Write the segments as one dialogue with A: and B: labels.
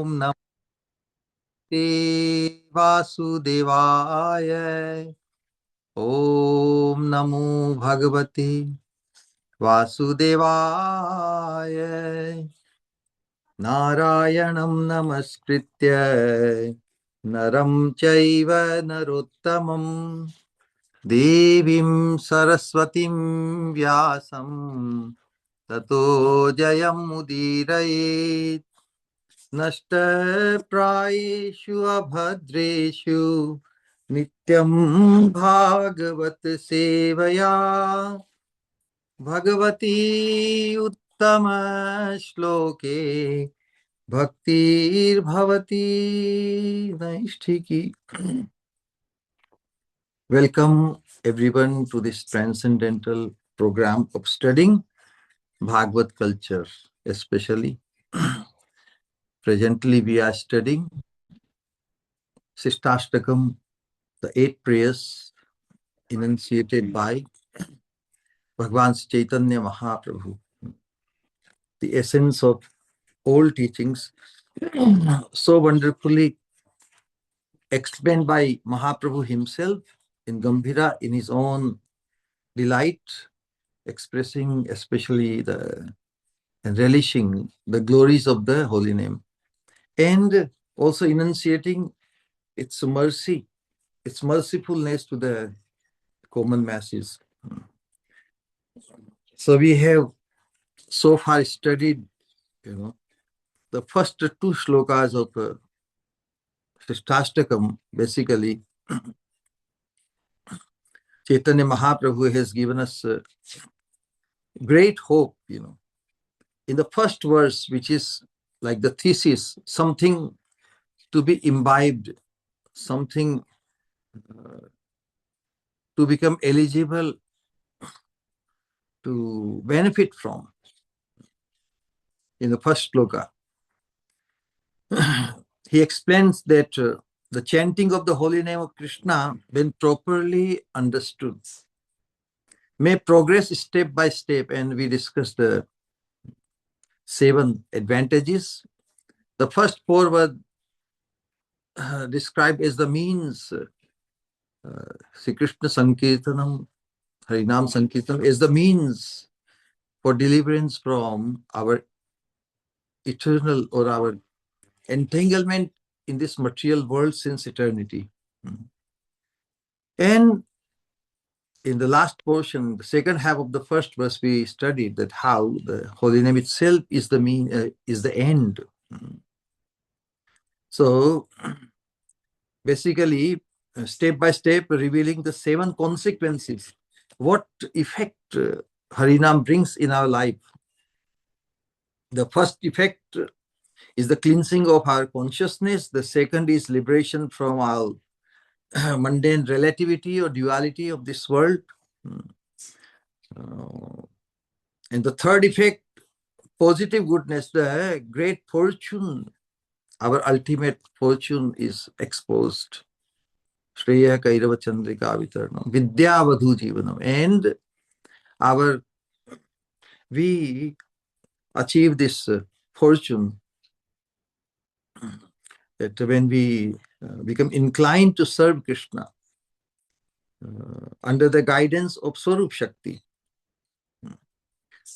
A: Namaste Vasudevaya. Om Namo Bhagavate Vasudevaya. Narayanam Namaskritya Naram Chaiva Narottamam Devim Saraswatim Vyasam Tato Jayam Udirayet Nashtaprayeshu Abhadreshu Nityam Bhagavat Sevaya Bhagavati Uttama Shloke Bhaktir Bhavati Naishtiki. Welcome everyone to this transcendental program of studying Bhagavad culture, especially. Presently, we are studying Sikshastakam, the 8 prayers enunciated by Bhagavan Caitanya Mahaprabhu, the essence of all teachings, so wonderfully explained by Mahaprabhu himself in Gambhira, in his own delight, expressing especially and relishing the glories of the holy name, and also enunciating its mercy, its mercifulness to the common masses. So we have so far studied, the first 2 shlokas of Sikshastakam. Basically, Chaitanya Mahaprabhu has given us great hope, in the first verse, which is like the thesis, something to be imbibed, something to become eligible to benefit from. In the first shloka, he explains that the chanting of the holy name of Krishna, when properly understood, may progress step by step, and we discussed the 7 advantages. The first 4 were described as the means, Sri Krishna Sankirtanam, Harinam Sankirtanam, as the means for deliverance from our eternal or our entanglement in this material world since eternity. And in the last portion, the second half of the first verse, we studied that how the holy name itself is the is the end. So basically, step by step, revealing the 7 consequences, what effect Harinam brings in our life. The first effect is the cleansing of our consciousness. The second is liberation from our mundane relativity or duality of this world. And the third effect, positive goodness, the great fortune, our ultimate fortune is exposed. Shreya Kairava Chandrika Vitarnam, Vidya Vadhu Jivanam. And we achieve this fortune that when we become inclined to serve Krishna under the guidance of Swarup Shakti,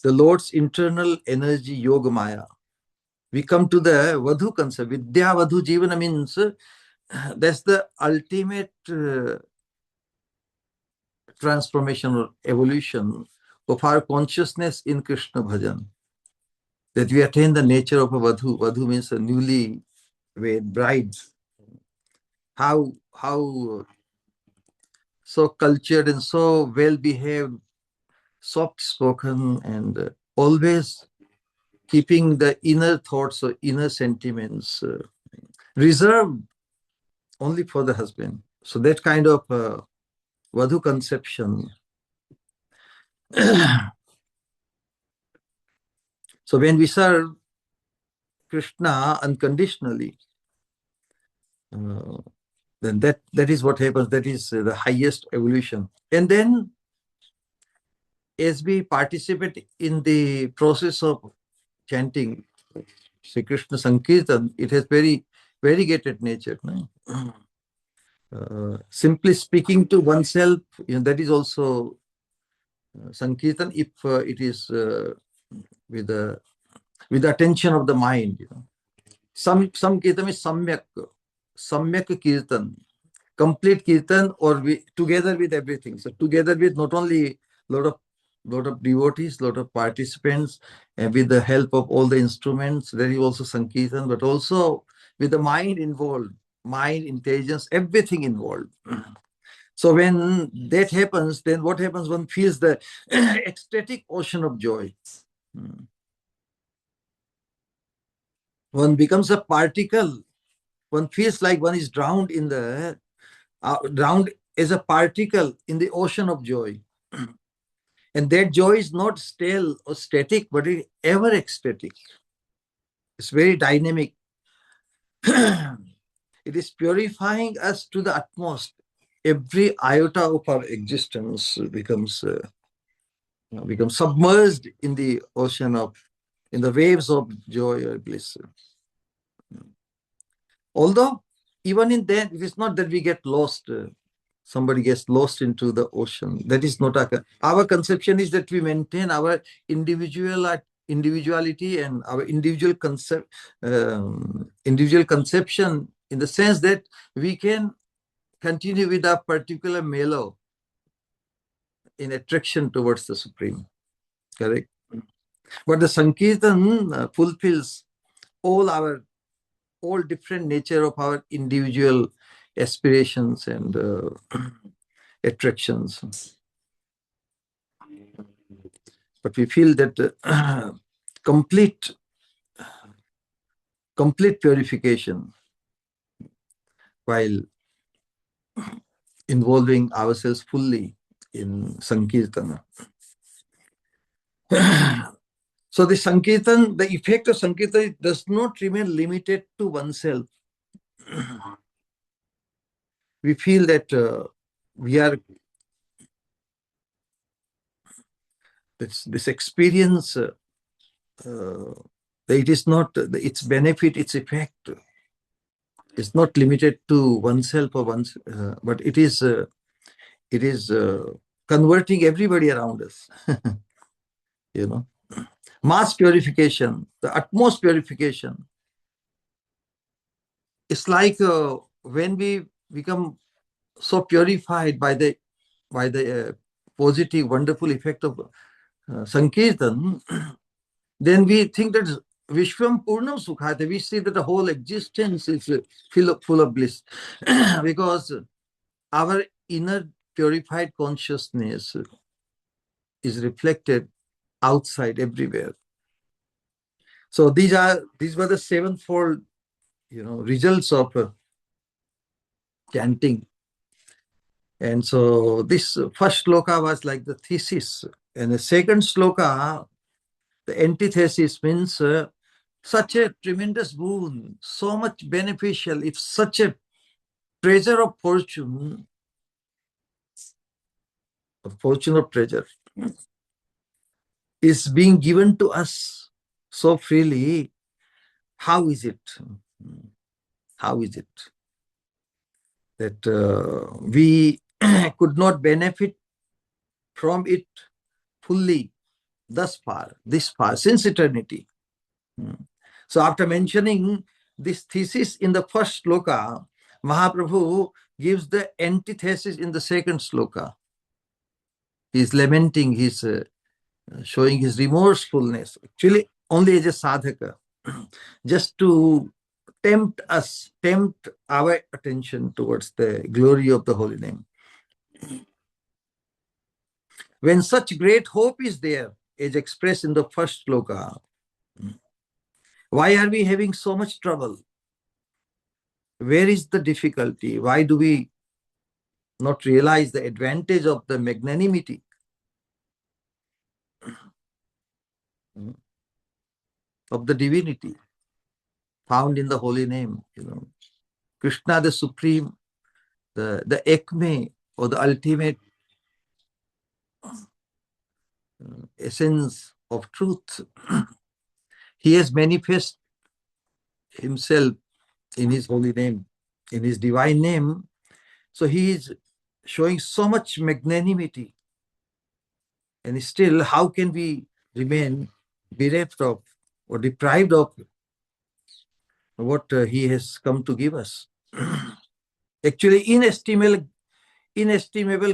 A: the Lord's internal energy, Yoga Maya, we come to the Vadhu concept. Vidya Vadhu Jivana means that's the ultimate transformation or evolution of our consciousness in Krishna Bhajan. That we attain the nature of a Vadhu. Vadhu means a newly wed bride. How so cultured and so well behaved, soft spoken, and always keeping the inner thoughts or inner sentiments reserved only for the husband. So that kind of Vadhu conception. So when we serve Krishna unconditionally, then that is what happens. That is the highest evolution. And then as we participate in the process of chanting, Sri Krishna Sankirtan, it has very variegated nature. No? Simply speaking to oneself, that is also Sankirtan, if it is with the attention of the mind. Some kirtan is samyak kirtan, complete kirtan, or together with everything. So together with not only lot of devotees, lot of participants, and with the help of all the instruments, there is also Sankirtan, but also with the mind involved, mind, intelligence, everything involved. So when that happens, then what happens? One feels the ecstatic ocean of joy. One becomes a particle. One feels like one is drowned drowned as a particle in the ocean of joy. And that joy is not stale or static, but it ever ecstatic. It's very dynamic. It is purifying us to the utmost. Every iota of our existence becomes submerged in the ocean in the waves of joy or bliss. Although, even in that, it is not that we get lost. Somebody gets lost into the ocean. That is not our conception. Is that we maintain our individuality and our individual conception, in the sense that we can continue with a particular mellow in attraction towards the Supreme. Correct? But the Sankirtan fulfills all different nature of our individual aspirations and attractions. But we feel that complete purification while involving ourselves fully in Sankirtana. So the Sankirtan, the effect of Sankirtan does not remain limited to oneself. We feel that we are this experience. It is not its benefit, its effect is not limited to oneself or but it is converting everybody around us. Mass purification, the utmost purification. It's like when we become so purified by the positive, wonderful effect of Sankirtan, then we think that Vishwam Purnam Sukhate. We see that the whole existence is full of bliss, because our inner purified consciousness is reflected outside everywhere. So these were the sevenfold, results of chanting. And so this first sloka was like the thesis, and the second sloka, the antithesis, means such a tremendous boon, so much beneficial, if such a treasure of fortune of treasure is being given to us so freely, how is it? How is it that we could not benefit from it fully this far, since eternity? So after mentioning this thesis in the first sloka, Mahaprabhu gives the antithesis in the second sloka. He is lamenting, he's showing his remorsefulness, actually only as a sadhaka, just to tempt our attention towards the glory of the holy name. When such great hope is there, as expressed in the first sloka, why are we having so much trouble? Where is the difficulty? Why do we not realize the advantage of the magnanimity of the divinity found in the holy name? Krishna, the supreme, the acme, or the ultimate essence of truth. He has manifested himself in his holy name, in his divine name. So he is showing so much magnanimity. And still, how can we remain bereft of or deprived of what he has come to give us? Actually, inestimable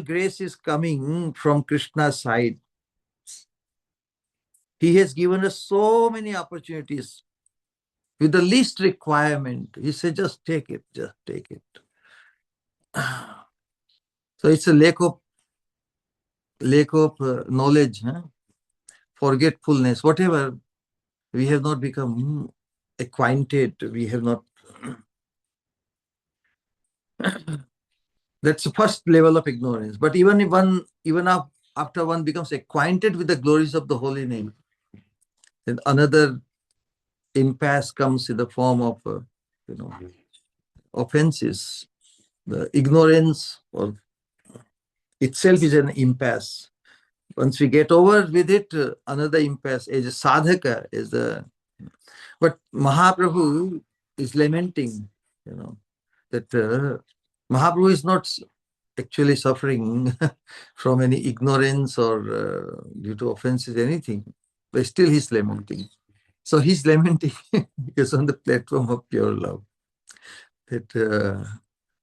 A: grace is coming from Krishna's side. He has given us so many opportunities with the least requirement. He said, just take it, just take it. So it's a lack of knowledge, forgetfulness, whatever. We have not become acquainted. We have not. That's the first level of ignorance. But even if after one becomes acquainted with the glories of the holy name, then another impasse comes in the form of offenses. The ignorance or itself is an impasse. Once we get over with it, another impasse is a sadhaka, is the. But Mahaprabhu is lamenting, that Mahaprabhu is not actually suffering from any ignorance or due to offenses, anything. But still he's lamenting. So he's lamenting is on the platform of pure love. That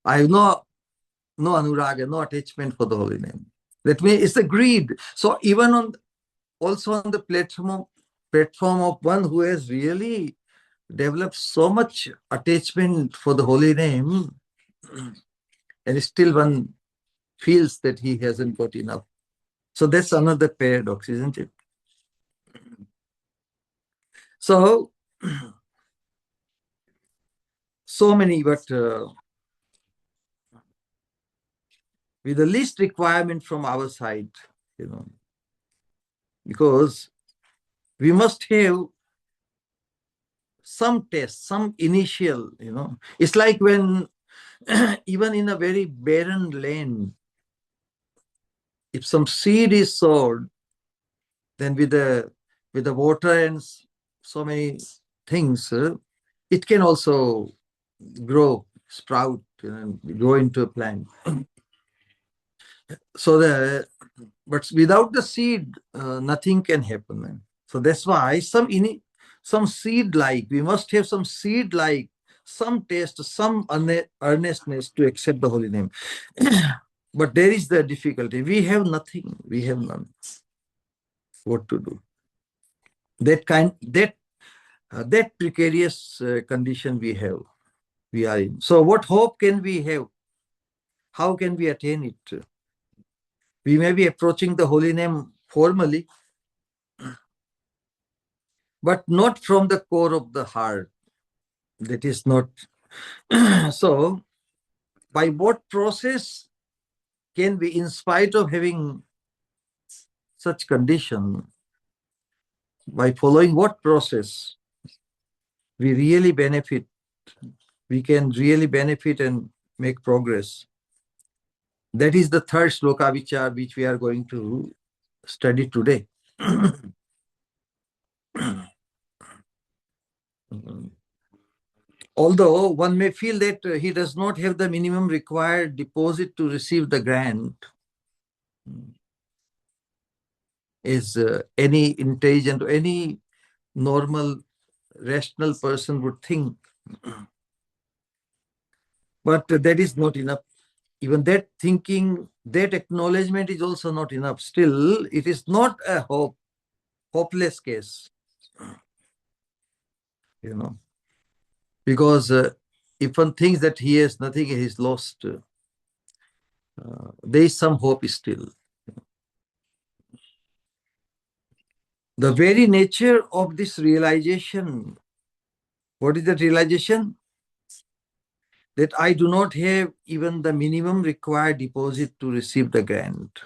A: I have no anuraga, no attachment for the holy name. That means it's the greed. So even also on the platform of one who has really developed so much attachment for the holy name, and still one feels that he hasn't got enough. So that's another paradox, isn't it? So many, but with the least requirement from our side, because we must have some test, some initial, It's like when even in a very barren land, if some seed is sowed, then with the water and so many things, it can also grow, sprout, grow into a plant. So but without the seed, nothing can happen. So that's why some seed-like, we must have some seed-like, some taste, some earnestness to accept the holy name. But there is the difficulty. We have nothing. We have none. What to do? That precarious condition we are in. So what hope can we have? How can we attain it? We may be approaching the holy name formally, but not from the core of the heart. That is not. So, by what process can we, in spite of having such condition, by following what process we really benefit, we can really benefit and make progress? That is the third sloka which we are going to study today. Although one may feel that he does not have the minimum required deposit to receive the grant, as any intelligent, any normal, rational person would think. But that is not enough. Even that thinking, that acknowledgement is also not enough. Still, it is not a hopeless case. Because if one thinks that he has nothing, he is lost, there is some hope still. The very nature of this realization, what is that realization? That I do not have even the minimum required deposit to receive the grant.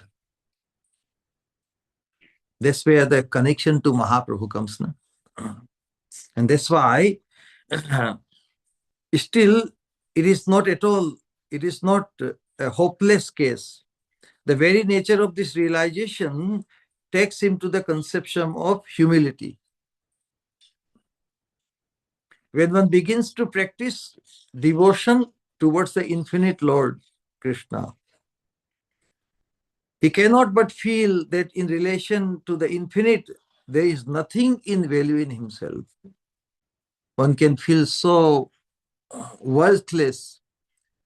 A: That's where the connection to Mahaprabhu comes. And that's why still it is not at all, it is not a hopeless case. The very nature of this realization takes him to the conception of humility. When one begins to practice devotion towards the infinite Lord Krishna, he cannot but feel that in relation to the infinite, there is nothing in value in himself. One can feel so worthless,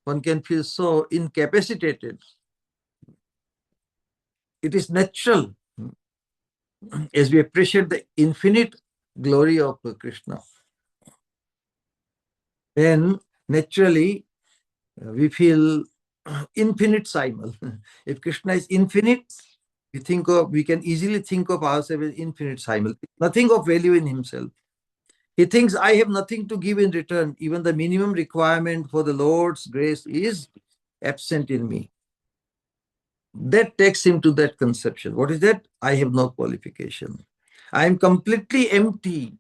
A: one can feel so incapacitated. It is natural as we appreciate the infinite glory of Krishna. Then naturally we feel infinitesimal. If Krishna is infinite, we can easily think of ourselves as infinitesimal. Nothing of value in himself. He thinks, I have nothing to give in return. Even the minimum requirement for the Lord's grace is absent in me. That takes him to that conception. What is that? I have no qualification. I am completely empty.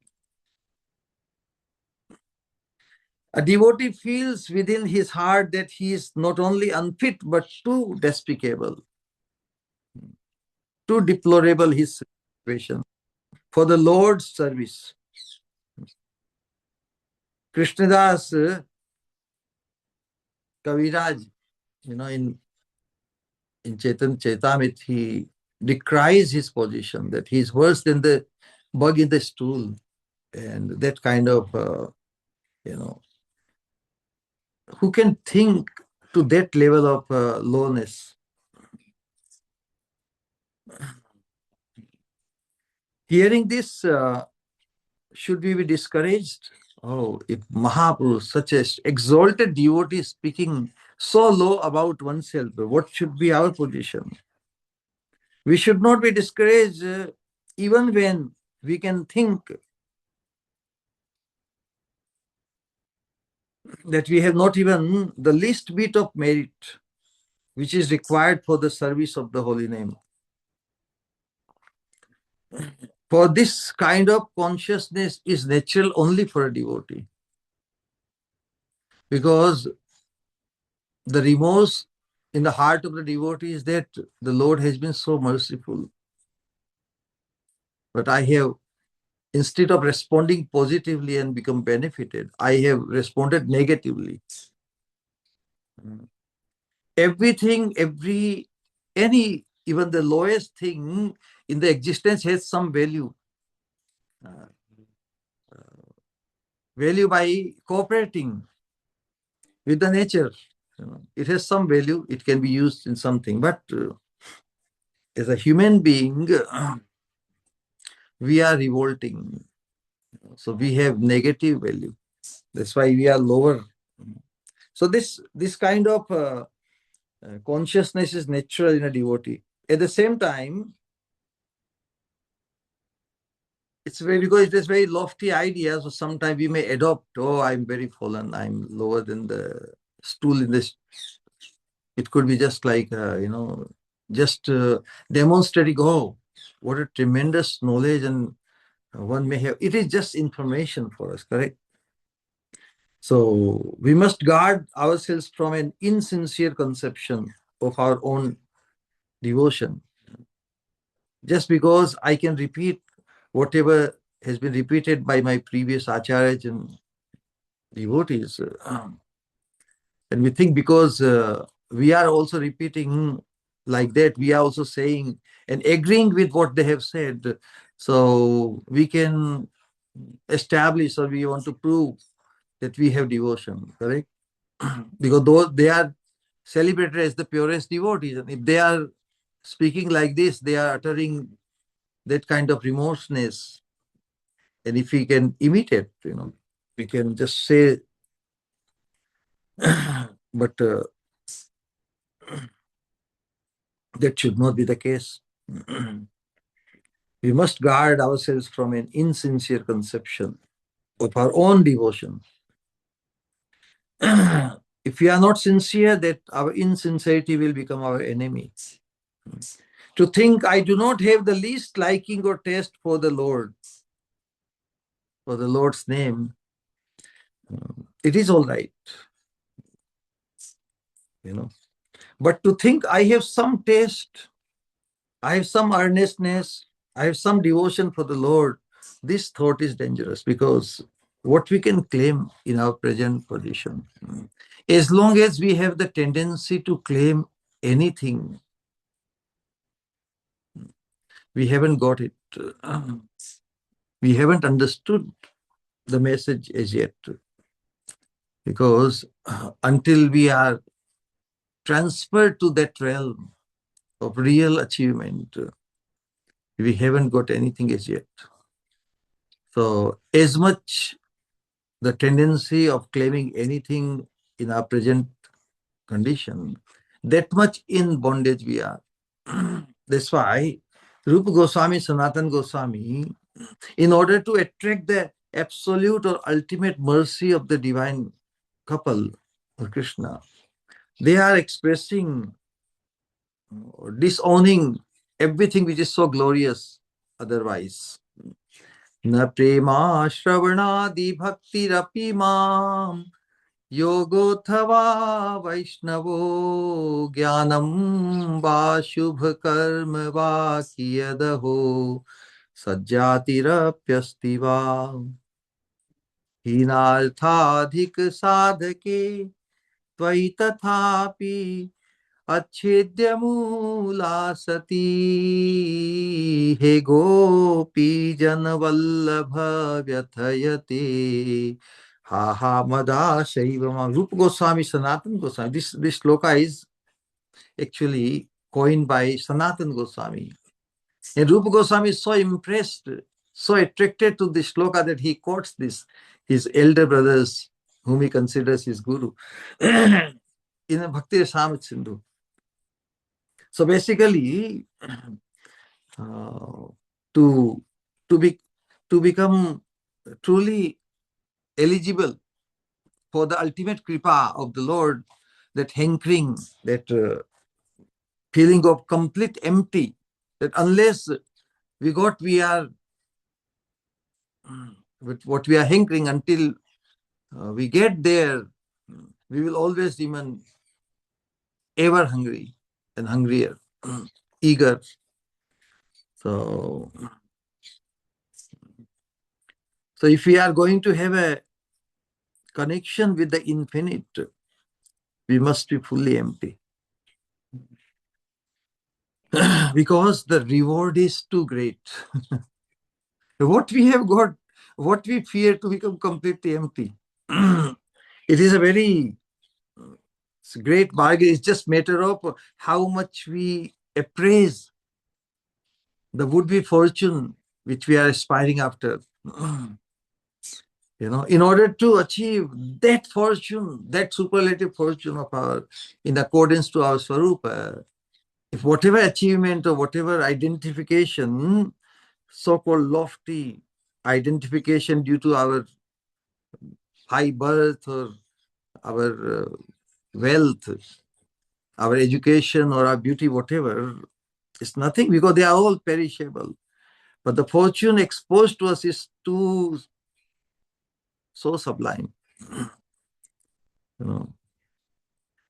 A: A devotee feels within his heart that he is not only unfit, but too despicable, too deplorable his situation for the Lord's service. Krishnadas Kaviraj, in Chaitamrit, he decries his position, that he is worse than the bug in the stool. And that kind of, who can think to that level of lowness? Hearing this, should we be discouraged? Oh, if Mahaprabhu, such an exalted devotee, is speaking so low about oneself, what should be our position? We should not be discouraged even when we can think that we have not even the least bit of merit which is required for the service of the holy name. For this kind of consciousness is natural only for a devotee, because the remorse in the heart of the devotee is that the Lord has been so merciful, but I have, instead of responding positively and become benefited, I have responded negatively. Everything, even the lowest thing in the existence has some value. Value by cooperating with the nature. It has some value. It can be used in something. But as a human being, we are revolting. So we have negative value. That's why we are lower. So this kind of consciousness is natural in a devotee. At the same time, it's very, because it is very lofty idea. So sometimes we may adopt, oh, I'm very fallen, I'm lower than the stool in this. It could be just like, just demonstrating, oh, what a tremendous knowledge and one may have. It is just information for us, correct? So we must guard ourselves from an insincere conception of our own devotion. Just because I can repeat whatever has been repeated by my previous acharyas and devotees, and we think because we are also repeating like that, we are also saying and agreeing with what they have said, so we can establish, or we want to prove that we have devotion, correct? Because those, they are celebrated as the purest devotees, and if they are speaking like this, they are uttering that kind of remorseness. And if we can imitate, we can just say, but that should not be the case. We must guard ourselves from an insincere conception of our own devotion. If we are not sincere, that our insincerity will become our enemy. To think I do not have the least liking or taste for the Lord, for the Lord's name, it is all right. But to think I have some taste, I have some earnestness, I have some devotion for the Lord, this thought is dangerous, because what we can claim in our present position. As long as we have the tendency to claim anything, we haven't got it. We haven't understood the message as yet. Because until we are transferred to that realm of real achievement, we haven't got anything as yet. So as much the tendency of claiming anything in our present condition, that much in bondage we are. That's why Rupa Goswami, Sanatan Goswami, in order to attract the absolute or ultimate mercy of the divine couple, or Krishna, they are expressing or disowning everything which is so glorious otherwise. Na prema shravanadi bhakti rapi mam yogothava vaishnavo jnanam va shubha karma va kiyadaho sajjatirapyasti va hinarthadhik sadhake tvai tathapi अच्छेद्य मूला सती हे गोपी जन Vallabh व्यथयते ha ha mada shaiva. Rupa Goswami, Sanatan Goswami. This sloka is actually coined by Sanatan Goswami. And Rupa Goswami is so impressed, so attracted to this sloka that he quotes this, his elder brothers, whom he considers his guru, in a Bhakti Rasamrita Sindhu. So basically, to become truly eligible for the ultimate kripa of the Lord, that hankering, that feeling of complete empty, that unless we are with what we are hankering, until we get there, we will always remain ever hungry and hungrier, eager. So if we are going to have a connection with the infinite, we must be fully empty. Because the reward is too great. What we have got, what we fear to become completely empty. It is a very great bargain. It's just matter of how much we appraise the would-be fortune which we are aspiring after. In order to achieve that fortune, that superlative fortune of our, in accordance to our Swarupa, if whatever achievement or whatever identification, so-called lofty identification due to our high birth or our wealth, our education or our beauty, whatever, it's nothing, because they are all perishable. But the fortune exposed to us is too so sublime.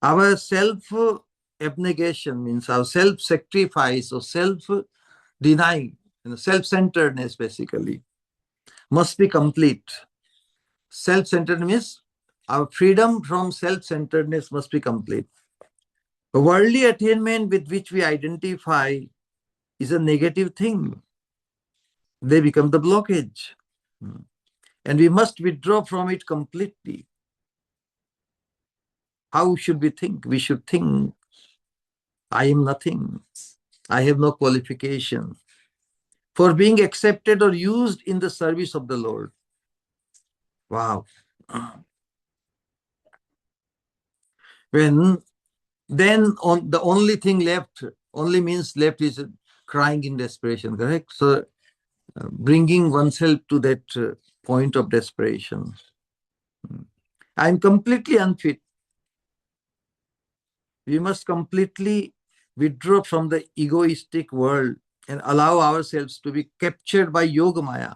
A: Our self-abnegation means our self-sacrifice or self-denying, self-centeredness basically, must be complete. Self-centered means our freedom from self-centeredness must be complete. The worldly attainment with which we identify is a negative thing. They become the blockage. And we must withdraw from it completely. How should we think? We should think, I am nothing. I have no qualification for being accepted or used in the service of the Lord. Wow. Then the only thing left, only means left is crying in desperation, correct? So bringing oneself to that point of desperation. I am completely unfit. We must completely withdraw from the egoistic world and allow ourselves to be captured by Yoga Maya,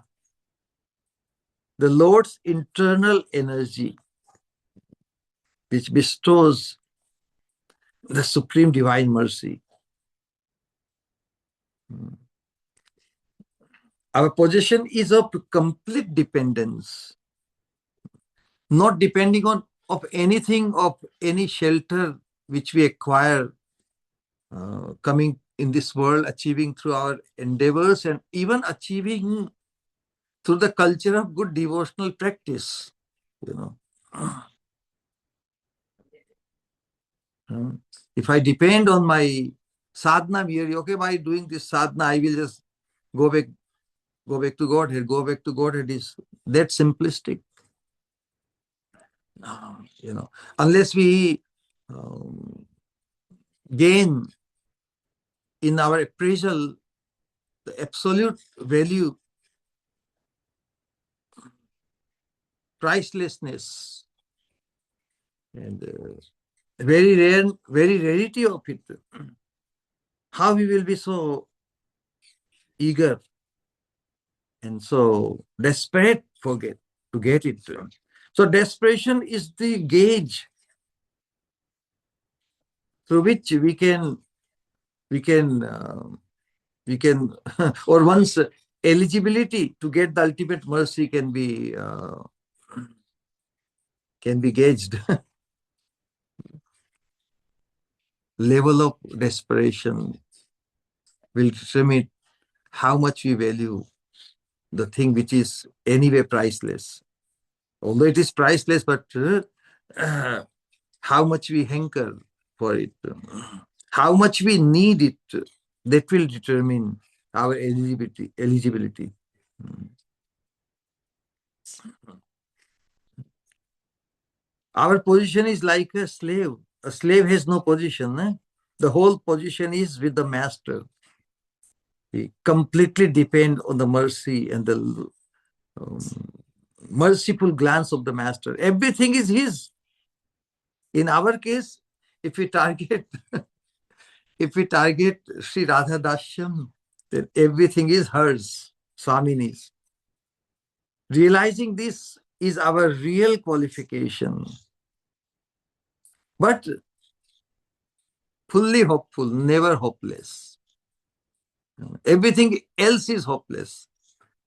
A: the Lord's internal energy, which bestows the supreme divine mercy. Our position is of complete dependence not depending on of anything, of any shelter which we acquire coming in this world, achieving through our endeavors, and even achieving through the culture of good devotional practice. You know, if I depend on my sadhana merely, okay, by doing this sadhana, I will just go back to Godhead, go back to Godhead, is that simplistic? You know, unless we um, gain in our appraisal the absolute value, pricelessness, and very rarity of it, how we will be so eager and so desperate to get it. So desperation is the gauge through which we can or one's eligibility to get the ultimate mercy can be gauged. Level of desperation will determine how much we value the thing which is anyway priceless. Although it is priceless, but how much we hanker for it, how much we need it, that will determine our eligibility. Our position is like a slave. A slave has no position. The whole position is with the master. We completely depend on the mercy and the um, merciful glance of the master. Everything is his. In our case, if we target Sri Radha Dashyam, then everything is hers, Swamini's. Realizing this is our real qualification. But fully hopeful, never hopeless. Everything else is hopeless.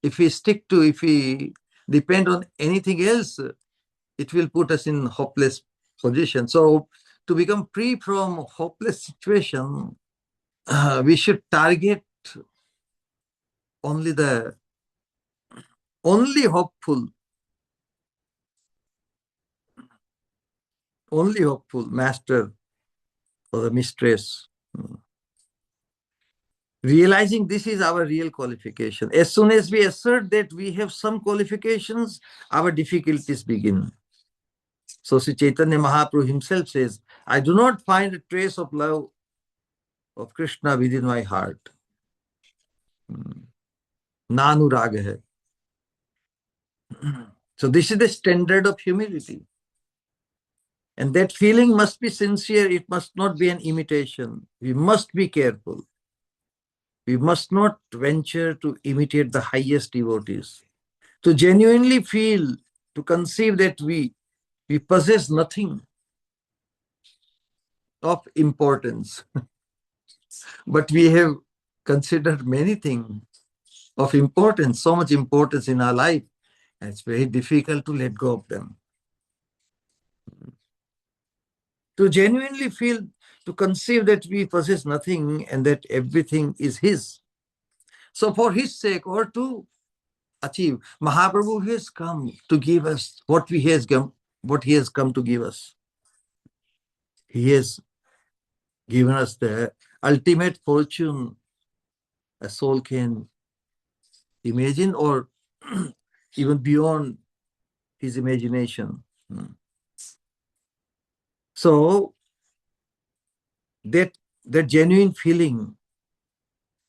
A: If we depend on anything else, it will put us in hopeless position. So to become free from hopeless situation, we should target only the only hopeful master or the mistress. Realizing this is our real qualification. As soon as we assert that we have some qualifications, our difficulties begin. So Sri Chaitanya Mahaprabhu himself says, I do not find a trace of love of Krishna within my heart. Nanuraga hai. So this is the standard of humility. And that feeling must be sincere. It must not be an imitation. We must be careful. We must not venture to imitate the highest devotees. To genuinely feel, to conceive that we possess nothing of importance, but we have considered many things of importance, so much importance in our life, and it's very difficult to let go of them. To genuinely feel, to conceive that we possess nothing and that everything is his. So for his sake, or to achieve, Mahaprabhu has come to give us what he has come to give us. He has given us the ultimate fortune a soul can imagine, or even beyond his imagination. So that genuine feeling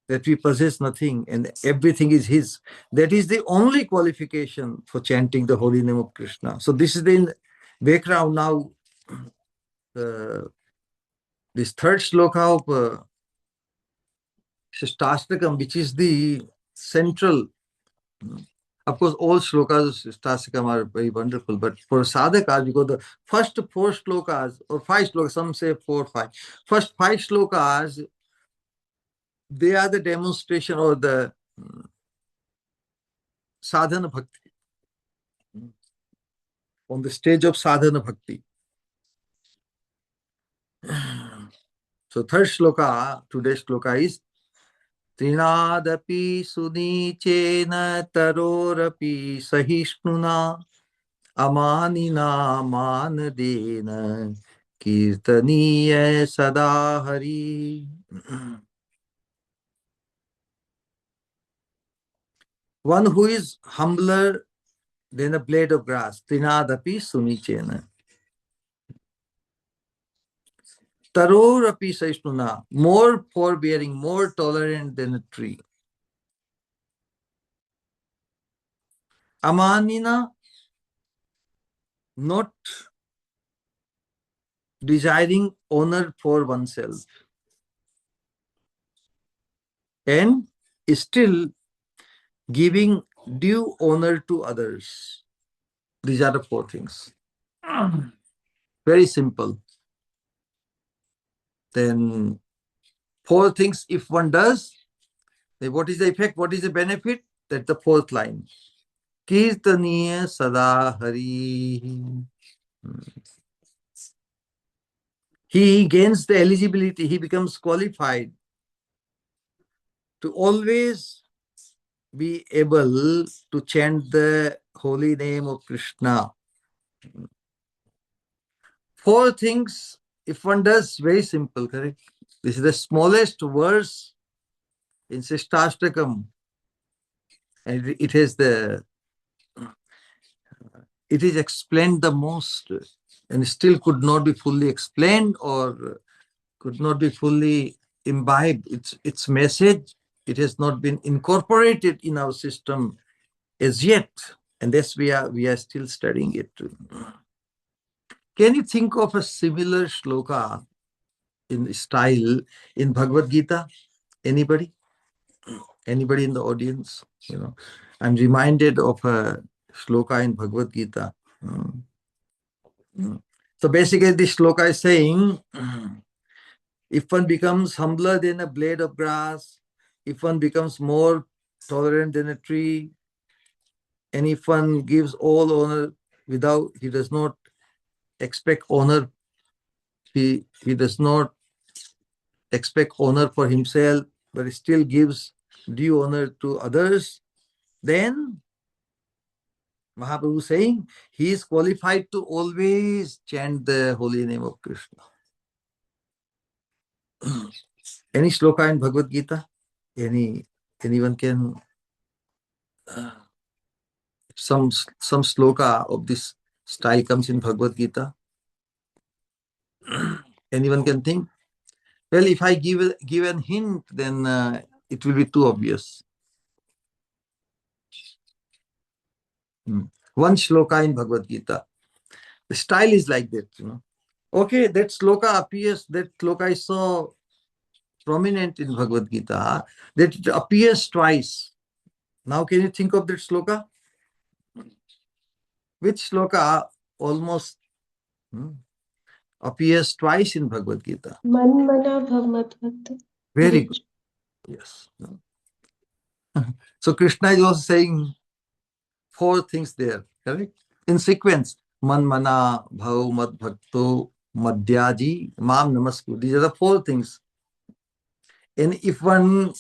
A: that we possess nothing and everything is his, that is the only qualification for chanting the holy name of Krishna. So this is the background now. This third sloka of Sikshastakam, which is the central. Of course, all slokas of Sikshastakam are very wonderful, but for sadhakas, because the first four slokas, or five slokas, some say 4, 5. First 5 slokas, they are the demonstration or the sadhana bhakti. on the stage of sadhana bhakti. So third sloka, today's sloka is Trinadapi sunichena tarorapi sahishnuna amanina manadena kirtaniya sada hari. One who is humbler than a blade of grass. Trinadapi sunichena. Tarorapi sahishnuna. More forbearing, more tolerant than a tree. Amanina, not desiring honor for oneself, and still giving due honor to others. These are the four things. Very simple. Then four things, if one does, then what is the effect? What is the benefit? That's the fourth line. Kirtaniya sada hari. He gains the eligibility, he becomes qualified to always be able to chant the holy name of Krishna. Four things, if one does, very simple, correct? This is the smallest verse in Sikshastakam, and it is explained the most, and still could not be fully explained or could not be fully imbibed. Its message, it has not been incorporated in our system as yet, and thus we are still studying it. Can you think of a similar shloka in style in Bhagavad Gita? Anybody? Anybody in the audience? I'm reminded of a shloka in Bhagavad Gita. So basically, this shloka is saying, if one becomes humbler than a blade of grass, if one becomes more tolerant than a tree, and if one gives all honor he does not expect honor, he does not expect honor for himself, but he still gives due honor to others, then Mahaprabhu saying he is qualified to always chant the holy name of Krishna. Any sloka in Bhagavad Gita? Anyone can some sloka of this style comes in Bhagavad Gita? Anyone can think? Well, if I give an hint, then it will be too obvious. One sloka in Bhagavad Gita. The style is like that, Okay, that sloka is so prominent in Bhagavad Gita that it appears twice. Now, can you think of that sloka? Which sloka almost appears twice in Bhagavad Gita?
B: Man mana bhav mat bhakta.
A: Very good. Yes. So Krishna is also saying four things there, correct? In sequence. Man mana bhav mat bhakto madhyaji mam namasku. These are the four things. And if one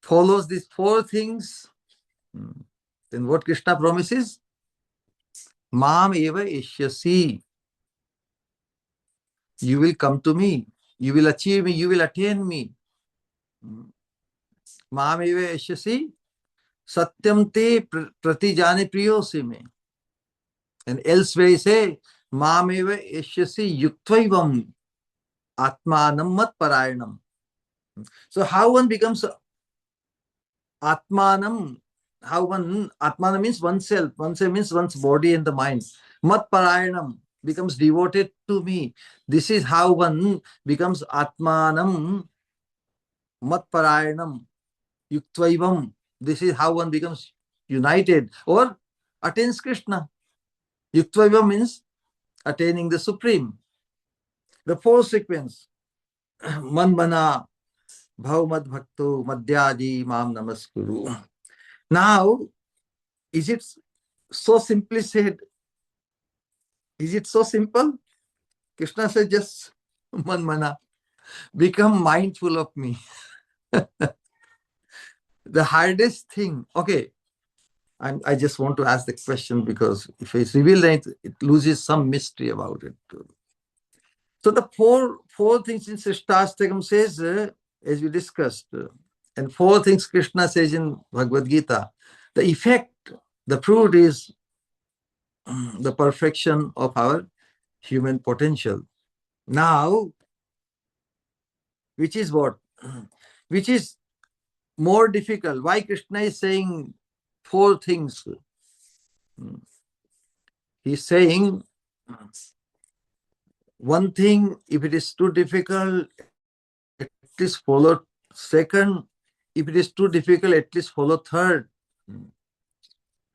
A: follows these four things, then what Krishna promises? Mam eva ishyasi. You will come to me. You will achieve me. You will attain me. Mam eva ishyasi. Satyam te pratijane priyosi me. And elsewhere he say, Mam eva ishyasi yuktvaivam atmanam mat parayanam. So how one becomes atmanam? Atmanam means oneself. Oneself means one's body and the mind. Mat parayanam becomes devoted to me. This is how one becomes atmanam mat parayanam yuktvaivam. This is how one becomes united or attains Krishna. Yuktvaivam means attaining the Supreme. The fourth sequence, man mana bhav mad bhakto madhyaji mam namaskuru. Now, is it so simply said? Is it so simple? Krishna says, just man mana, become mindful of me. The hardest thing, okay, I just want to ask the question because if it's revealed, then it loses some mystery about it. So the four things in Sikshastakam says, as we discussed, and four things Krishna says in Bhagavad Gita. The effect, the fruit is the perfection of our human potential. Now, which is what? Which is more difficult? Why Krishna is saying four things? He's saying one thing, if it is too difficult, at least follow second. If it is too difficult, at least follow third.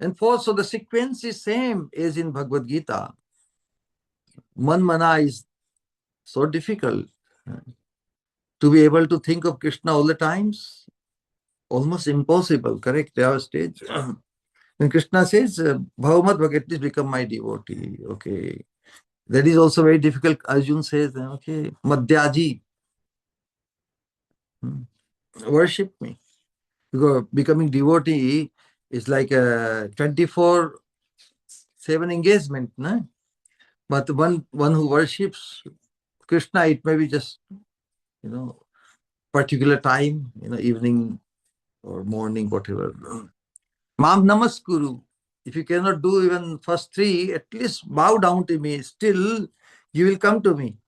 A: And fourth, so the sequence is same as in Bhagavad Gita. Man mana is so difficult. To be able to think of Krishna all the times, almost impossible, correct? Our stage. And Krishna says, Bhavamat Bhagatis, become my devotee. Okay. That is also very difficult. Arjun says, okay, Madhyaji, worship me. Because becoming devotee is like a 24/7 engagement. No? But one who worships Krishna, it may be just, particular time, evening or morning, whatever. Mam namaskuru. If you cannot do even first three, at least bow down to me. Still, you will come to me.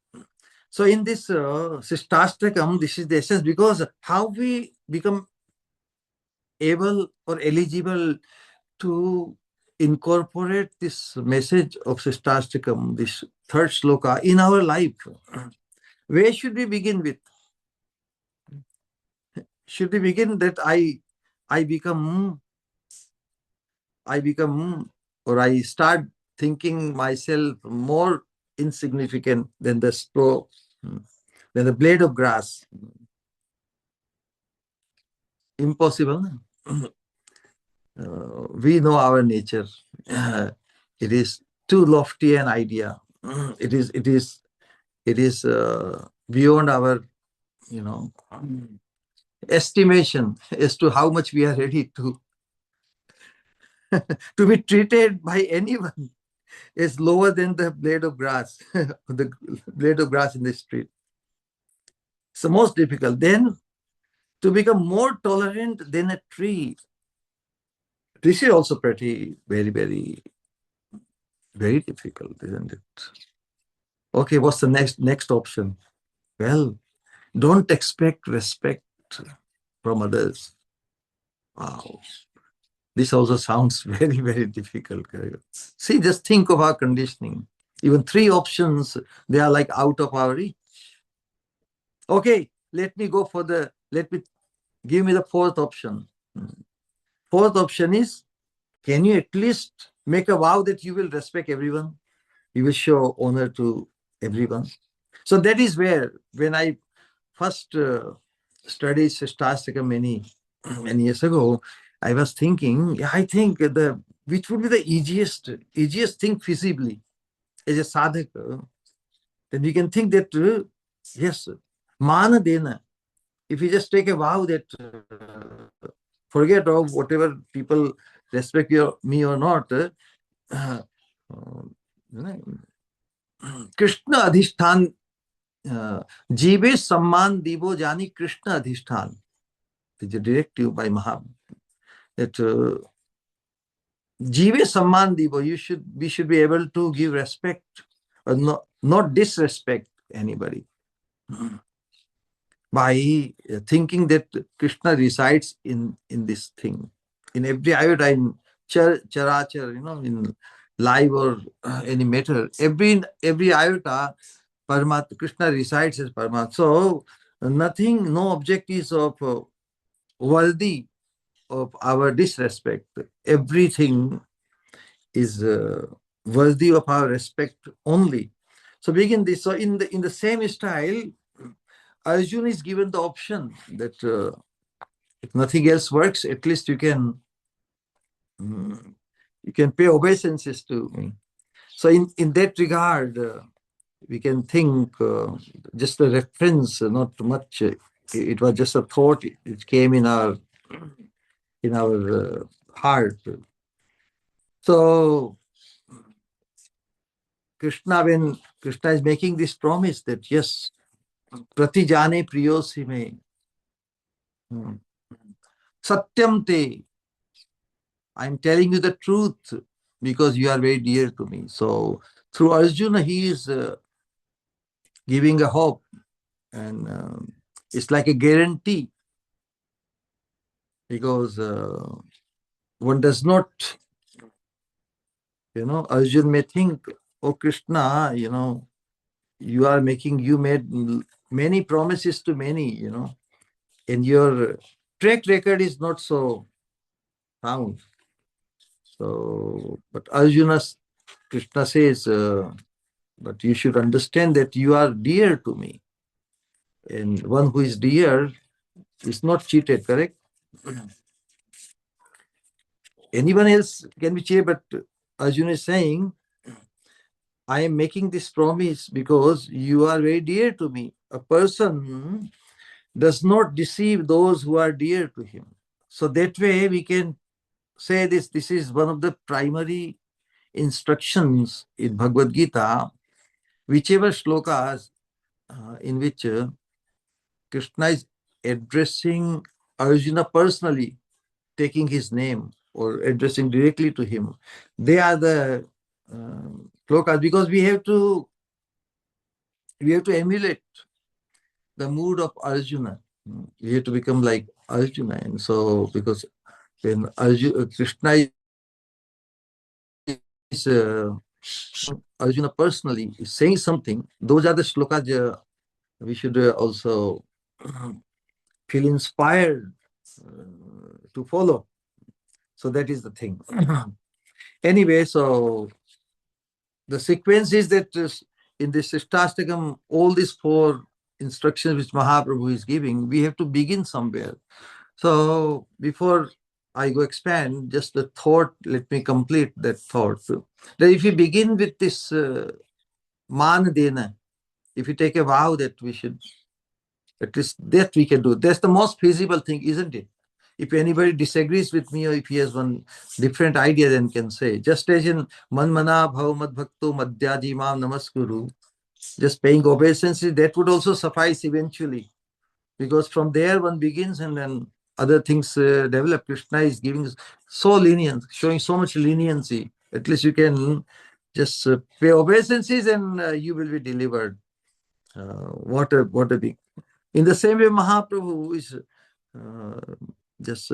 A: So in this Sikshastakam, this is the essence, because how we become able or eligible to incorporate this message of Sikshastakam, this third sloka, in our life. Where should we begin with? Should we begin that I become, or I start thinking myself more insignificant than the straw, than the blade of grass? Impossible. We know our nature. It is too lofty an idea. It is beyond our, estimation as to how much we are ready to to be treated by anyone is lower than the blade of grass, the blade of grass in the street. It's the most difficult. Then to become more tolerant than a tree. This is also pretty, very, very, very difficult, isn't it? Okay, what's the next option? Well, don't expect respect from others. Wow. This also sounds very, very difficult. See, just think of our conditioning. Even three options, they are like out of our reach. Okay, let me give me the fourth option. Fourth option is, can you at least make a vow that you will respect everyone? You will show honor to everyone. So that is where, when I first studied Sikshastakam many years ago, I was thinking, I think which would be the easiest thing feasibly as a sadhaka, then we can think that, yes, mana dena. If you just take a vow that forget of whatever people respect me or not, Krishna adhishthan, jive samman divo jani Krishna adhishthan. It's a directive by Maha. That jive samman divo, we should be able to give respect or not disrespect anybody by thinking that Krishna resides in this thing, in every iota, in charachar, in live or any matter, every iota, Paramatma, Krishna resides as Paramatma. So nothing, no object is of worthy of our disrespect. Everything is worthy of our respect only. So begin this. So in the same style, Arjun is given the option that if nothing else works, at least you can pay obeisances to me. So in that regard, we can think just a reference, not much. It was just a thought. It came in our heart. So Krishna, when Krishna is making this promise that yes, prati jane priyosi me, satyam te, I'm telling you the truth because you are very dear to me. So through Arjuna, he is giving a hope, and it's like a guarantee, because one does not, Arjun may think, oh Krishna, you made many promises to many, and your track record is not so sound. So, but Krishna says, but you should understand that you are dear to me. And one who is dear is not cheated, correct? Anyone else can be cheated, but Arjuna is saying, I am making this promise because you are very dear to me. A person does not deceive those who are dear to him. So that way we can say this. This is one of the primary instructions in Bhagavad Gita, whichever shlokas in which Krishna is addressing Arjuna personally, taking his name or addressing directly to him. They are the shlokas, because we have to emulate the mood of Arjuna. We have to become like Arjuna. And so, because when Krishna is Arjuna personally is saying something, those are the slokas we should also feel inspired to follow. So that is the thing. Anyway, so the sequence is that in this Sikshastakam, all these 4 instructions which Mahaprabhu is giving, we have to begin somewhere. So before I go expand, just the thought, let me complete that thought. That if you begin with this man dena, if you take a vow that we should, at least that we can do, that's the most feasible thing, isn't it? If anybody disagrees with me, or if he has one different idea, then can say. Just as in manmana bhav mad bhakto madhyaji mam namaskuru, just paying obeisances, that would also suffice eventually, because from there one begins and then other things develop. Krishna is giving so lenient, showing so much leniency. At least you can just pay obeisances and you will be delivered. What a big. In the same way, Mahaprabhu is just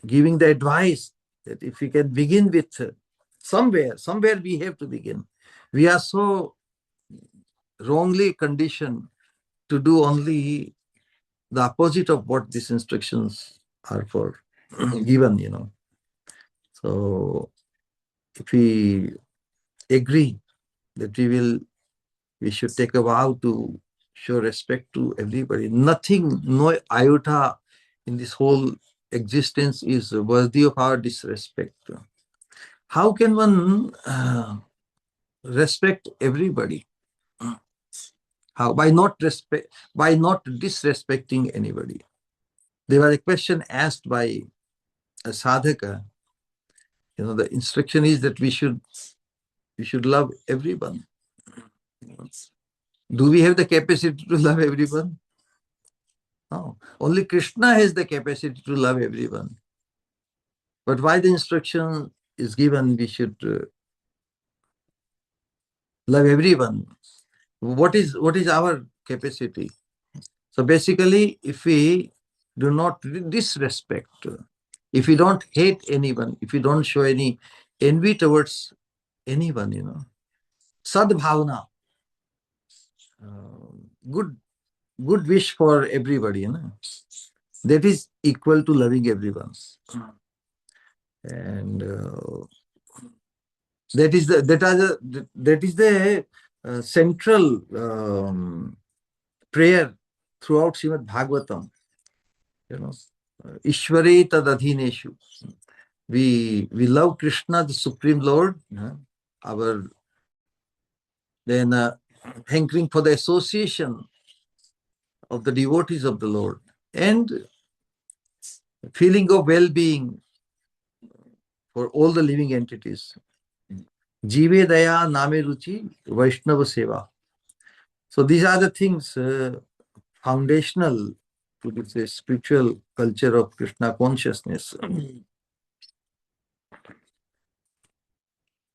A: giving the advice that if we can begin with somewhere we have to begin. We are so wrongly conditioned to do only the opposite of what these instructions are for given. So if we agree that we should take a vow to show respect to everybody, nothing, no iota in this whole existence is worthy of our disrespect. How can one respect everybody? How? By not disrespecting anybody. There was a question asked by a sadhaka. The instruction is that we should love everyone. Do we have the capacity to love everyone? No. Only Krishna has the capacity to love everyone. But why the instruction is given, we should love everyone. What is our capacity? So basically, if we do not disrespect, if we don't hate anyone, if we don't show any envy towards anyone, sadbhavana, good wish for everybody, that is equal to loving everyone. And that is the central prayer throughout Srimad Bhagavatam. Ishware tad adhineshu. We love Krishna, the Supreme Lord, our then hankering for the association of the devotees of the Lord, and feeling of well-being for all the living entities. Jive Daya Name Ruchi Vaishnava Seva. So these are the things foundational to this spiritual culture of Krishna consciousness.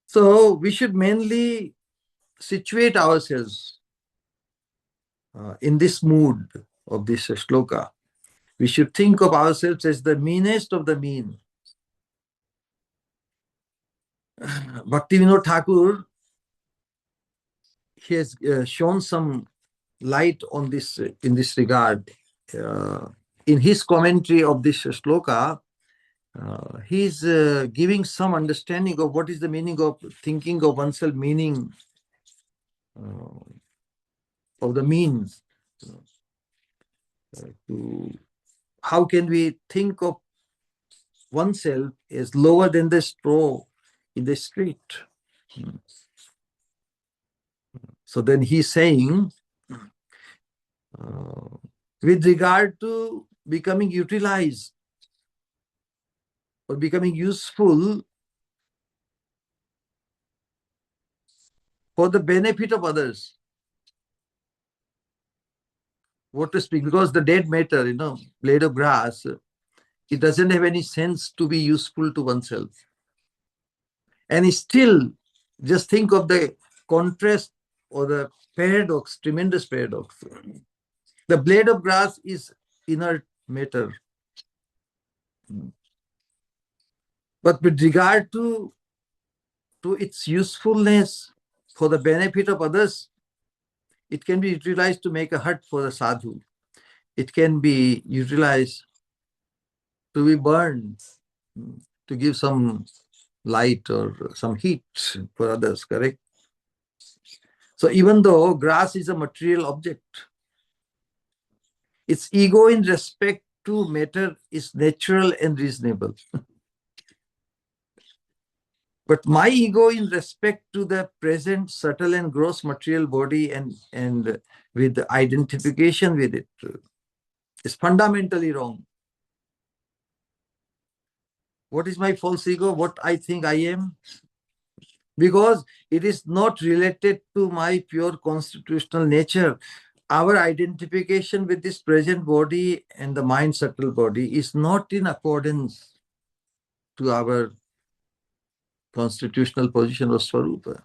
A: So we should mainly situate ourselves in this mood of this sloka. We should think of ourselves as the meanest of the mean. Bhaktivinoda Thakur, he has shown some light on this in this regard. In his commentary of this sloka, he's giving some understanding of what is the meaning of thinking of oneself, meaning of the means. How can we think of oneself as lower than the straw in the street? So then he's saying, with regard to becoming utilized or becoming useful for the benefit of others, what to speak, because the dead matter, blade of grass, it doesn't have any sense to be useful to oneself. And still, just think of the contrast or the paradox, tremendous paradox. The blade of grass is inert matter. But with regard to its usefulness for the benefit of others, it can be utilized to make a hut for the sadhu. It can be utilized to be burned, to give some light or some heat for others, correct? So even though grass is a material object, its ego in respect to matter is natural and reasonable. But my ego in respect to the present subtle and gross material body and with the identification with it is fundamentally wrong. What is my false ego? What I think I am? Because it is not related to my pure constitutional nature. Our identification with this present body and the mind subtle body is not in accordance to our constitutional position of Swarupa.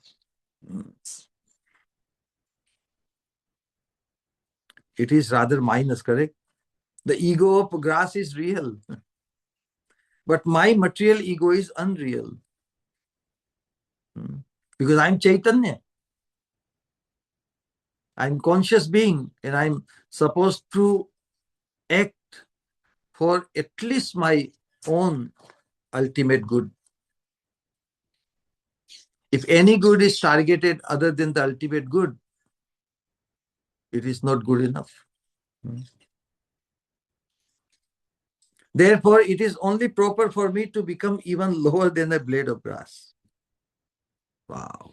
A: It is rather minus, correct? The ego of grass is real, but my material ego is unreal. Because I'm Chaitanya. I'm conscious being, and I'm supposed to act for at least my own ultimate good. If any good is targeted other than the ultimate good, it is not good enough. Therefore, it is only proper for me to become even lower than a blade of grass. Wow.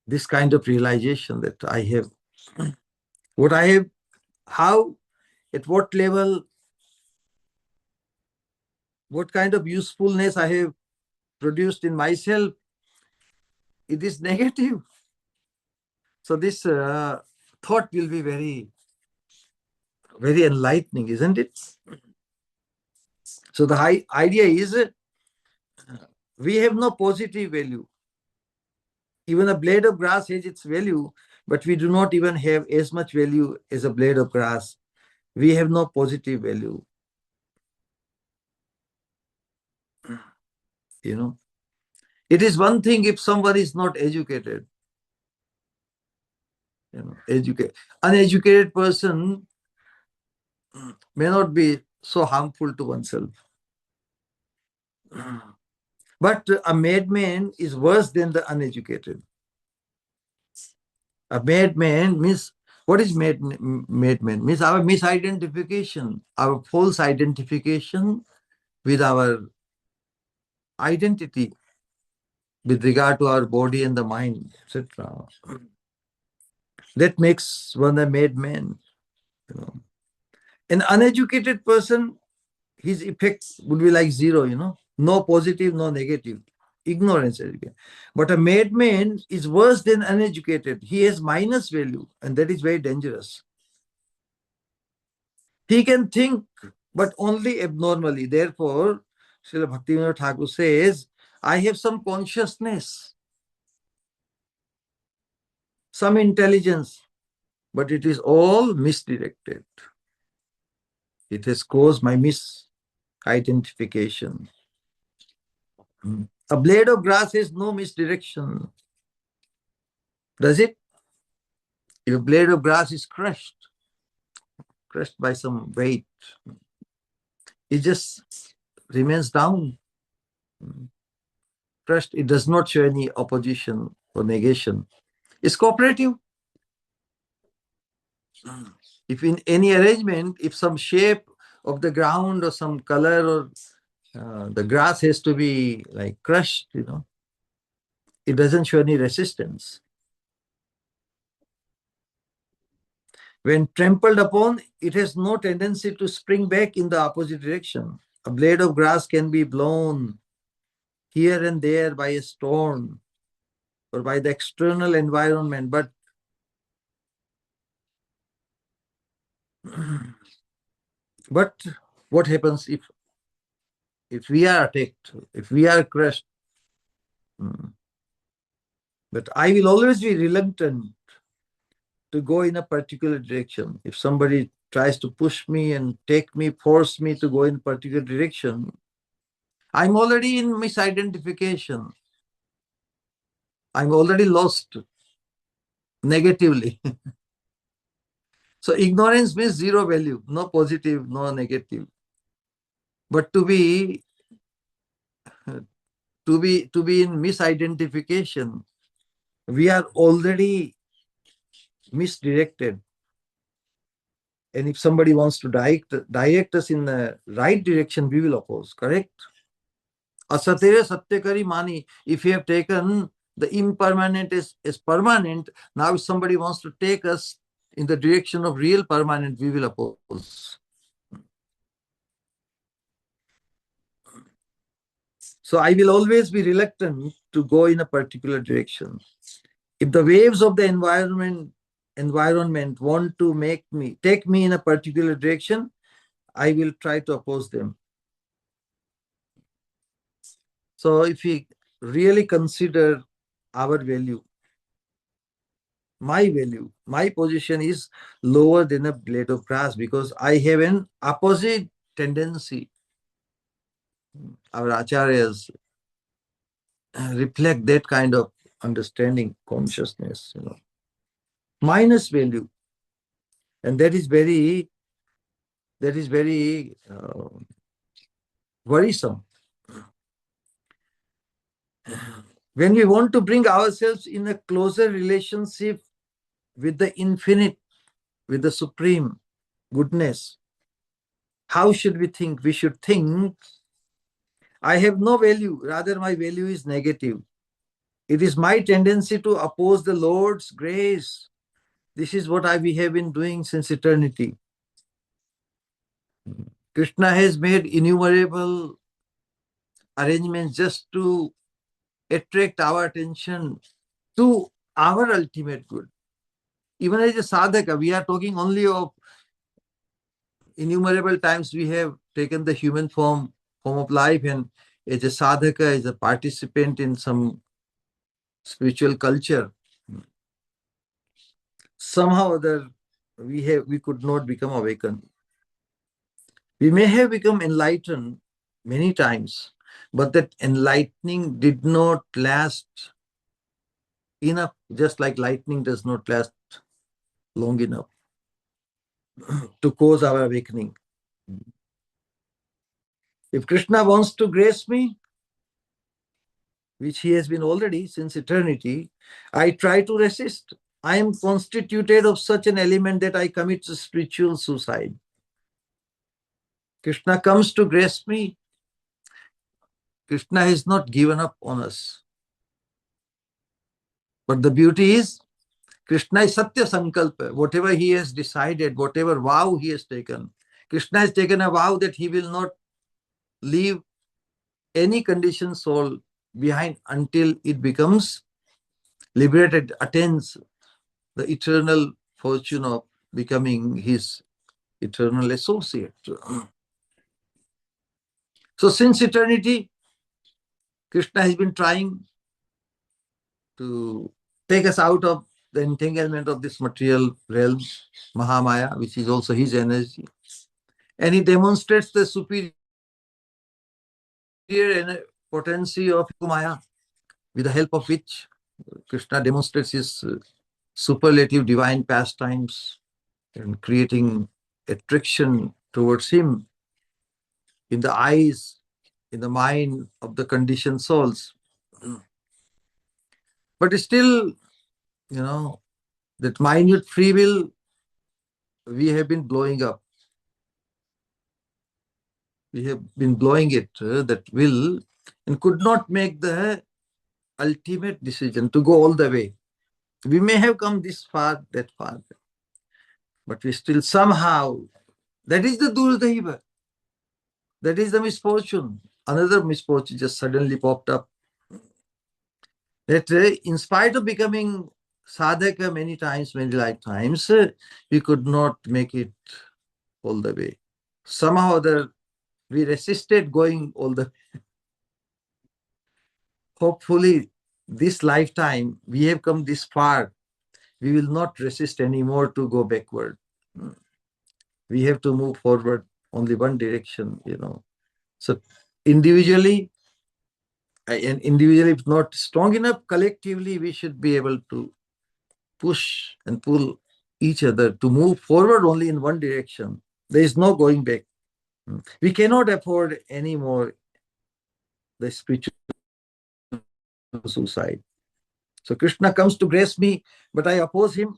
A: This kind of realization that I have, what I have, how, at what level, what kind of usefulness I have produced in myself, it is negative. So this thought will be very, very enlightening, isn't it? So the idea is we have no positive value. Even a blade of grass has its value, but we do not even have as much value as a blade of grass. We have no positive value. It is one thing if someone is not educated. Uneducated person may not be so harmful to oneself. But a madman is worse than the uneducated. A madman means, what is madman? Means our misidentification, our false identification with our identity. with regard to our body and the mind, etc. That makes one a made man. You know. An uneducated person, his effects would be like zero, no positive, no negative. Ignorance. But a made man is worse than uneducated. He has minus value, and that is very dangerous. He can think, but only abnormally. Therefore, Srila Bhaktivinoda Thakur says, I have some consciousness, some intelligence, but it is all misdirected. It has caused my misidentification. A blade of grass has no misdirection. Does it? If a blade of grass is crushed by some weight, it just remains down. Crushed, it does not show any opposition or negation. It's cooperative. If in any arrangement, if some shape of the ground or some color or the grass has to be like crushed, it doesn't show any resistance. When trampled upon, it has no tendency to spring back in the opposite direction. A blade of grass can be blown here and there by a storm or by the external environment, but what happens if we are attacked, if we are crushed? But I will always be reluctant to go in a particular direction. If somebody tries to push me and force me to go in a particular direction, I'm already in misidentification. I'm already lost negatively. So ignorance means zero value, no positive, no negative. But to be in misidentification, we are already misdirected. And if somebody wants to direct us in the right direction, we will oppose, correct? Asatere satyakari mani. If we have taken the impermanent as permanent, now if somebody wants to take us in the direction of real permanent, we will oppose. So I will always be reluctant to go in a particular direction. If the waves of the environment want to take me in a particular direction, I will try to oppose them. So if we really consider our value, my position is lower than a blade of grass because I have an opposite tendency. Our acharyas reflect that kind of understanding, consciousness, minus value. And that is very worrisome. When we want to bring ourselves in a closer relationship with the infinite, with the supreme goodness, how should we think? We should think, I have no value, rather my value is negative. It is my tendency to oppose the Lord's grace. This is what we have been doing since eternity. Krishna has made innumerable arrangements just to attract our attention to our ultimate good. Even as a sadhaka, we are talking only of innumerable times we have taken the human form of life, and as a sadhaka, as a participant in some spiritual culture, somehow or other we could not become awakened. We may have become enlightened many times, but that enlightening did not last enough, just like lightning does not last long enough to cause our awakening. If Krishna wants to grace me, which he has been already since eternity, I try to resist. I am constituted of such an element that I commit spiritual suicide. Krishna comes to grace me. Krishna has not given up on us. But the beauty is, Krishna is Satya Sankalpa. Whatever he has decided, whatever vow he has taken, Krishna has taken a vow that he will not leave any conditioned soul behind until it becomes liberated, attains the eternal fortune of becoming his eternal associate. So since eternity, Krishna has been trying to take us out of the entanglement of this material realm, Mahamaya, which is also his energy. And he demonstrates the superior potency of Maya, with the help of which Krishna demonstrates his superlative divine pastimes and creating attraction towards him in the eyes, in the mind of the conditioned souls. But still, that minute free will, we have been blowing up. We have been blowing it, that will, and could not make the ultimate decision to go all the way. We may have come this far, that far, but we still somehow, that is the Durdaiva, that is the misfortune. Another misfortune just suddenly popped up. That in spite of becoming sadhaka many times, many lifetimes, we could not make it all the way. Somehow or other, we resisted going all the way. Hopefully, this lifetime, we have come this far. We will not resist anymore to go backward. We have to move forward only one direction, So individually, and individually, if not strong enough, collectively, we should be able to push and pull each other to move forward only in one direction. There is no going back. We cannot afford anymore the spiritual suicide. So Krishna comes to grace me, but I oppose him.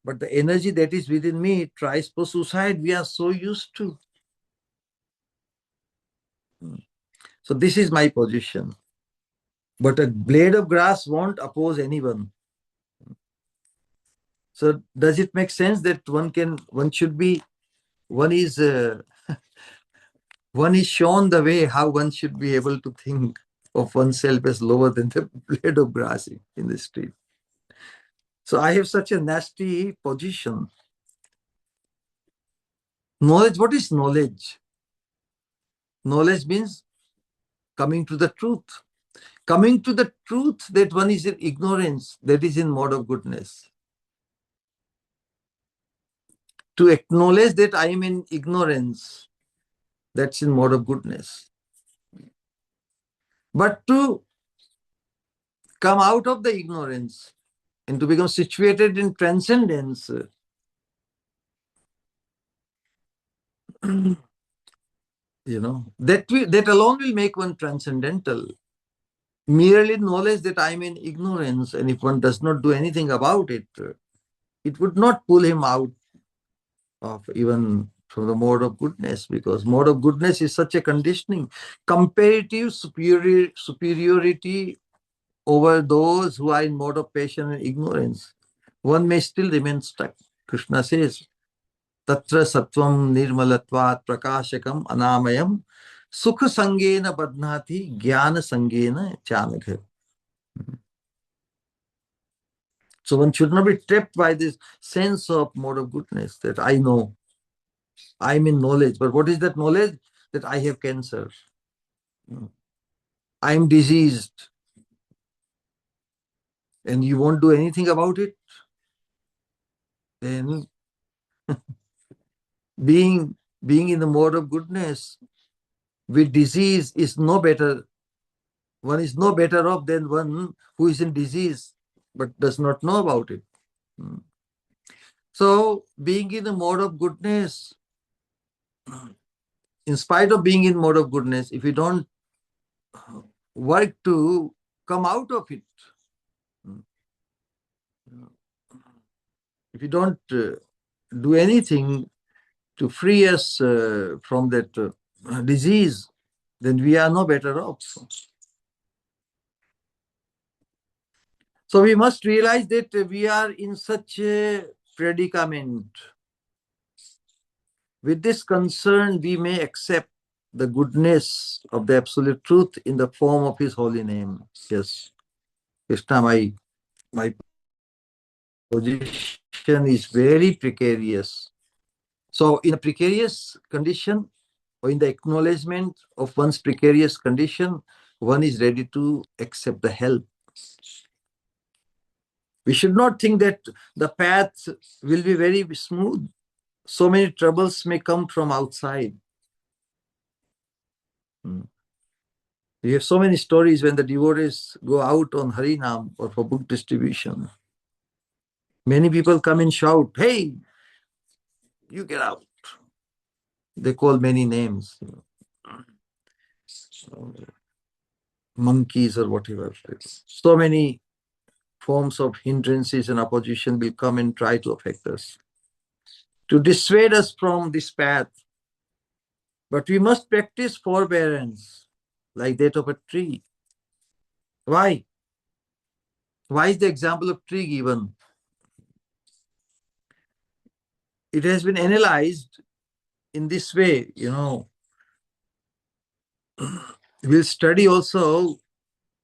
A: But the energy that is within me tries for suicide. We are so used to. So this is my position. But a blade of grass won't oppose anyone. So does it make sense that one is shown the way how one should be able to think of oneself as lower than the blade of grass in the street. So I have such a nasty position. Knowledge, what is knowledge? Knowledge means coming to the truth. Coming to the truth that one is in ignorance, that is in mode of goodness. To acknowledge that I am in ignorance, that's in mode of goodness. But to come out of the ignorance and to become situated in transcendence, that alone will make one transcendental. Merely knowledge that I'm in ignorance, and if one does not do anything about it, it would not pull him out of even from the mode of goodness, because mode of goodness is such a conditioning, comparative superiority over those who are in mode of passion and ignorance. One may still remain stuck. Krishna says, Tatra Sattvam Nirmalatvat Prakashakam Anamayam Sukha Sangena Badnati Jnana Sangena Chanagha. So one should not be trapped by this sense of mode of goodness that I know, I'm in knowledge. But what is that knowledge? That I have cancer. I'm diseased. And you won't do anything about it? Then being in the mode of goodness with disease is no better. One is no better off than one who is in disease but does not know about it. So being in the mode of goodness, in spite of being in mode of goodness, if you don't work to come out of it, if you don't do anything to free us from that disease, then we are no better off. So we must realize that we are in such a predicament. With this concern, we may accept the goodness of the absolute truth in the form of his holy name. Yes, Krishna, my position is very precarious. So in a precarious condition, or in the acknowledgement of one's precarious condition, one is ready to accept the help. We should not think that the path will be very smooth. So many troubles may come from outside. We have so many stories when the devotees go out on Harinam or for book distribution. Many people come and shout, "Hey, you get out." They call many names, monkeys or whatever. So many forms of hindrances and opposition will come and try to affect us, to dissuade us from this path. But we must practice forbearance like that of a tree. Why? Why is the example of tree given? It has been analyzed in this way, we'll study also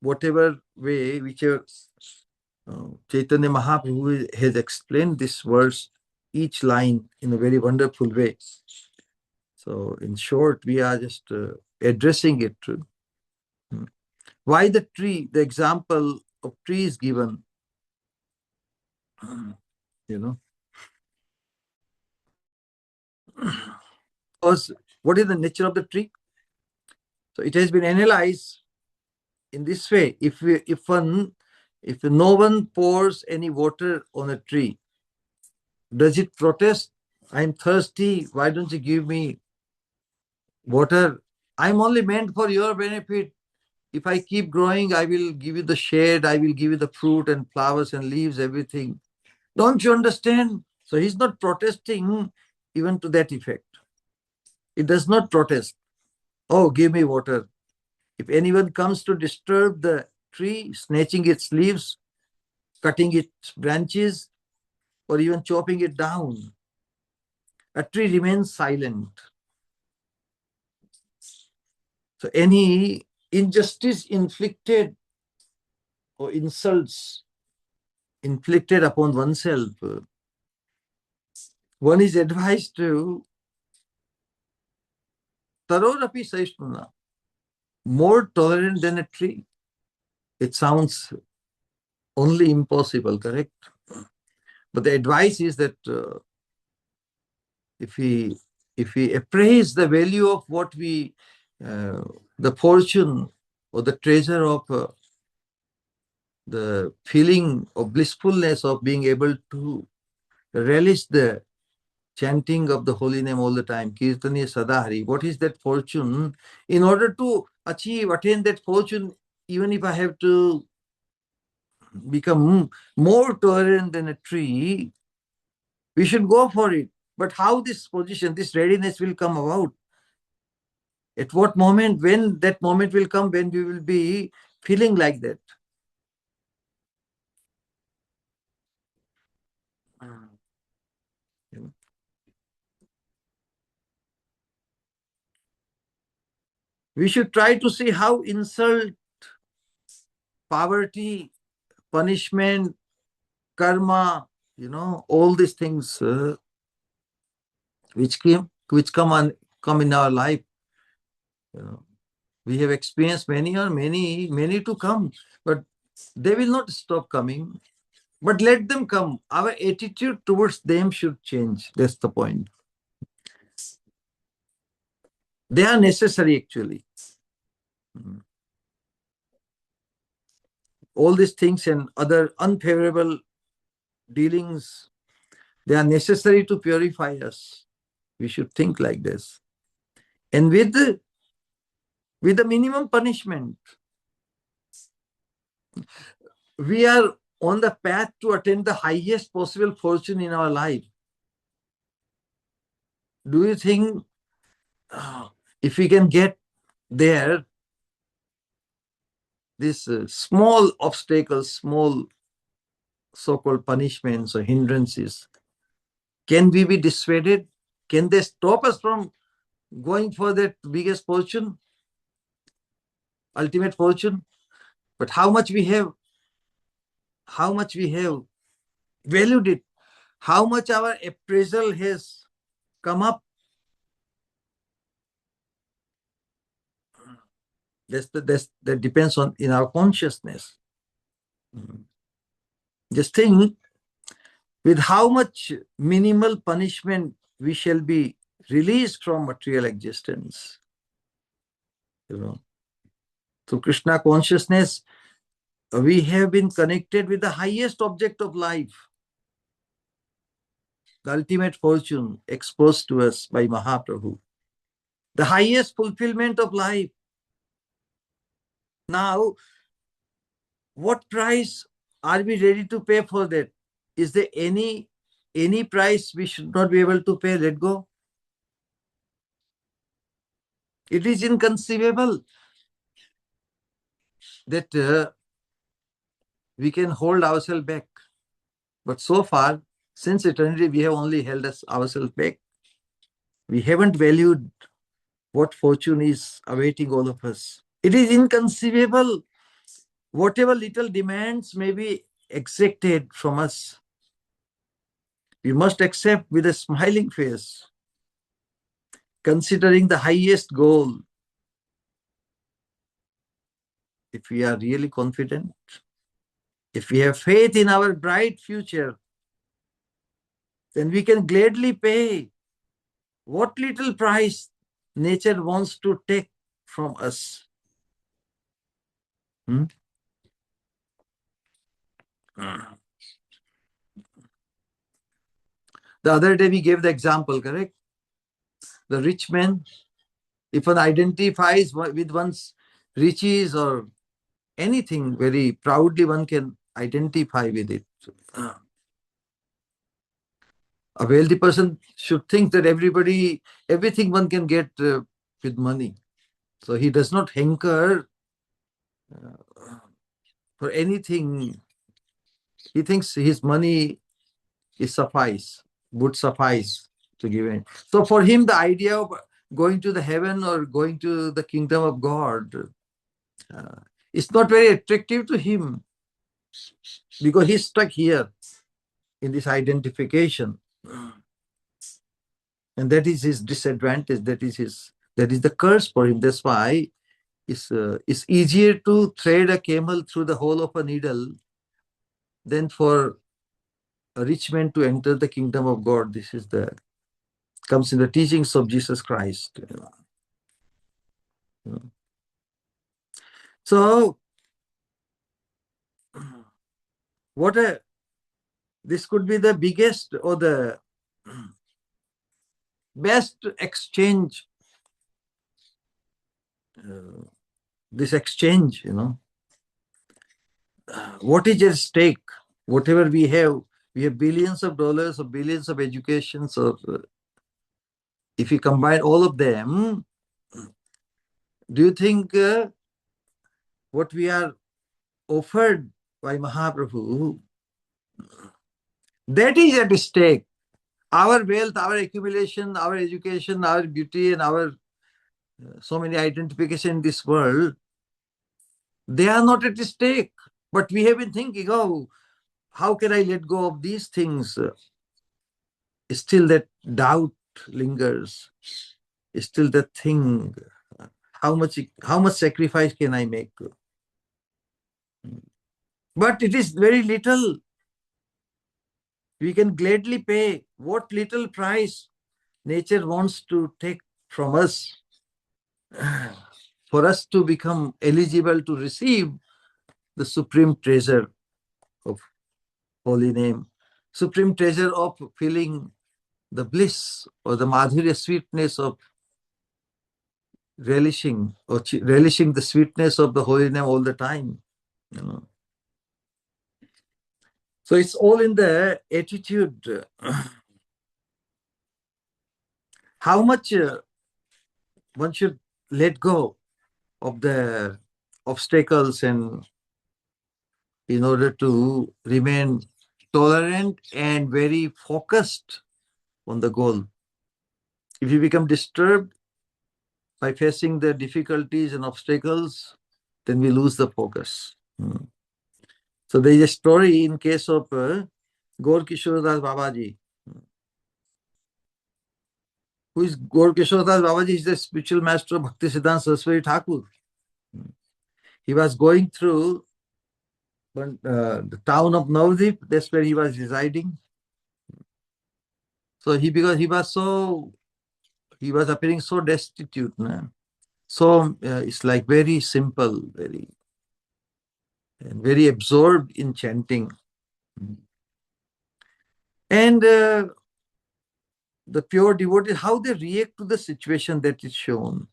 A: whatever way, whichever Chaitanya Mahaprabhu has explained this verse, each line in a very wonderful way. So in short, we are just addressing it. Why the tree? The example of tree is given, Because what is the nature of the tree? So it has been analyzed in this way. If no one pours any water on a tree, does it protest? I'm thirsty. Why don't you give me water? I'm only meant for your benefit. If I keep growing, I will give you the shade. I will give you the fruit and flowers and leaves, everything. Don't you understand? So he's not protesting even to that effect. It does not protest. Oh, give me water. If anyone comes to disturb the tree, snatching its leaves, cutting its branches, or even chopping it down, a tree remains silent. So any injustice inflicted or insults inflicted upon oneself, one is advised to tarorapi saishnuna, more tolerant than a tree. It sounds only impossible, correct? But the advice is that if we appraise the value of what the fortune or the treasure of the feeling of blissfulness of being able to relish the chanting of the holy name all the time, Kirtaniya Sadahari, what is that fortune? In order to attain that fortune, even if I have to become more tolerant than a tree, we should go for it. But how this position, this readiness will come about? At what moment, when that moment will come, when we will be feeling like that? We should try to see how insult, poverty, punishment, karma, all these things which come in our life. We have experienced many to come, but they will not stop coming. But let them come. Our attitude towards them should change. That's the point. They are necessary, actually. All these things and other unfavorable dealings, they are necessary to purify us. We should think like this. And with the minimum punishment, we are on the path to attain the highest possible fortune in our life. Do you think if we can get there, this small obstacles, small so-called punishments or hindrances, can we be dissuaded? Can they stop us from going for that biggest fortune, ultimate fortune? But how much we have valued it, how much our appraisal has come up. That depends on in our consciousness. Just think with how much minimal punishment we shall be released from material existence. Through Krishna consciousness, we have been connected with the highest object of life, the ultimate fortune exposed to us by Mahaprabhu, the highest fulfillment of life. Now, what price are we ready to pay for that? Is there any price we should not be able to pay? Let go. It is inconceivable that we can hold ourselves back. But so far, since eternity, we have only held ourselves back. We haven't valued what fortune is awaiting all of us. It is inconceivable. Whatever little demands may be exacted from us, we must accept with a smiling face, considering the highest goal. If we are really confident, if we have faith in our bright future, then we can gladly pay what little price nature wants to take from us. The other day we gave the example, correct? The rich man, if one identifies with one's riches or anything very proudly, one can identify with it. A wealthy person should think that everything one can get with money. So he does not hanker for anything. He thinks his money would suffice to give him. So for him, the idea of going to the heaven or going to the kingdom of God is not very attractive to him, because he's stuck here in this identification. And that is his disadvantage. That is the curse for him. That's why it's easier to thread a camel through the hole of a needle than for a rich man to enter the kingdom of God. This comes in the teachings of Jesus Christ. So, this could be the biggest or the best exchange. This exchange, what is at stake? Whatever we have billions of dollars or billions of educations, or if we combine all of them, do you think what we are offered by Mahaprabhu, that is at stake? Our wealth, our accumulation, our education, our beauty, and our so many identifications in this world, they are not at stake. But we have been thinking, oh, how can I let go of these things? Still that doubt lingers. Still that thing. How much sacrifice can I make? But it is very little. We can gladly pay what little price nature wants to take from us for us to become eligible to receive the supreme treasure of holy name, supreme treasure of feeling the bliss or the madhurya sweetness of relishing the sweetness of the holy name all the time. So it's all in the attitude. How much one should let go of the obstacles and in order to remain tolerant and very focused on the goal. If you become disturbed by facing the difficulties and obstacles, then we lose the focus. So there is a story in case of Gaur Kishoredas Babaji. Who is Gaur Kishoredas Babaji? Is the spiritual master of Bhaktisiddhanta Saraswati Thakur. He was going through the town of Navadvip. That's where he was residing. So because he was appearing so destitute. So it's like very simple, very absorbed in chanting. And the pure devotees, how they react to the situation that is shown.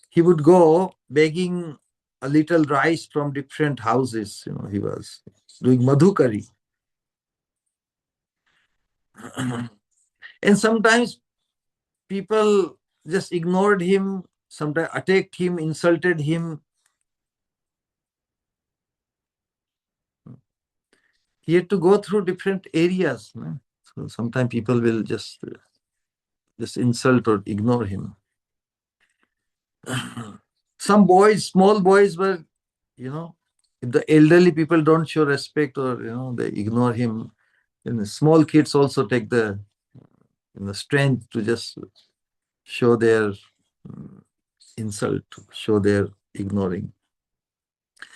A: He would go begging a little rice from different houses. He was doing madhukari. And sometimes people just ignored him, sometimes attacked him, insulted him. He had to go through different areas. So sometimes people will just insult or ignore him. Some boys, small boys were, if the elderly people don't show respect or, they ignore him, and small kids also take the strength to just show their insult, show their ignoring.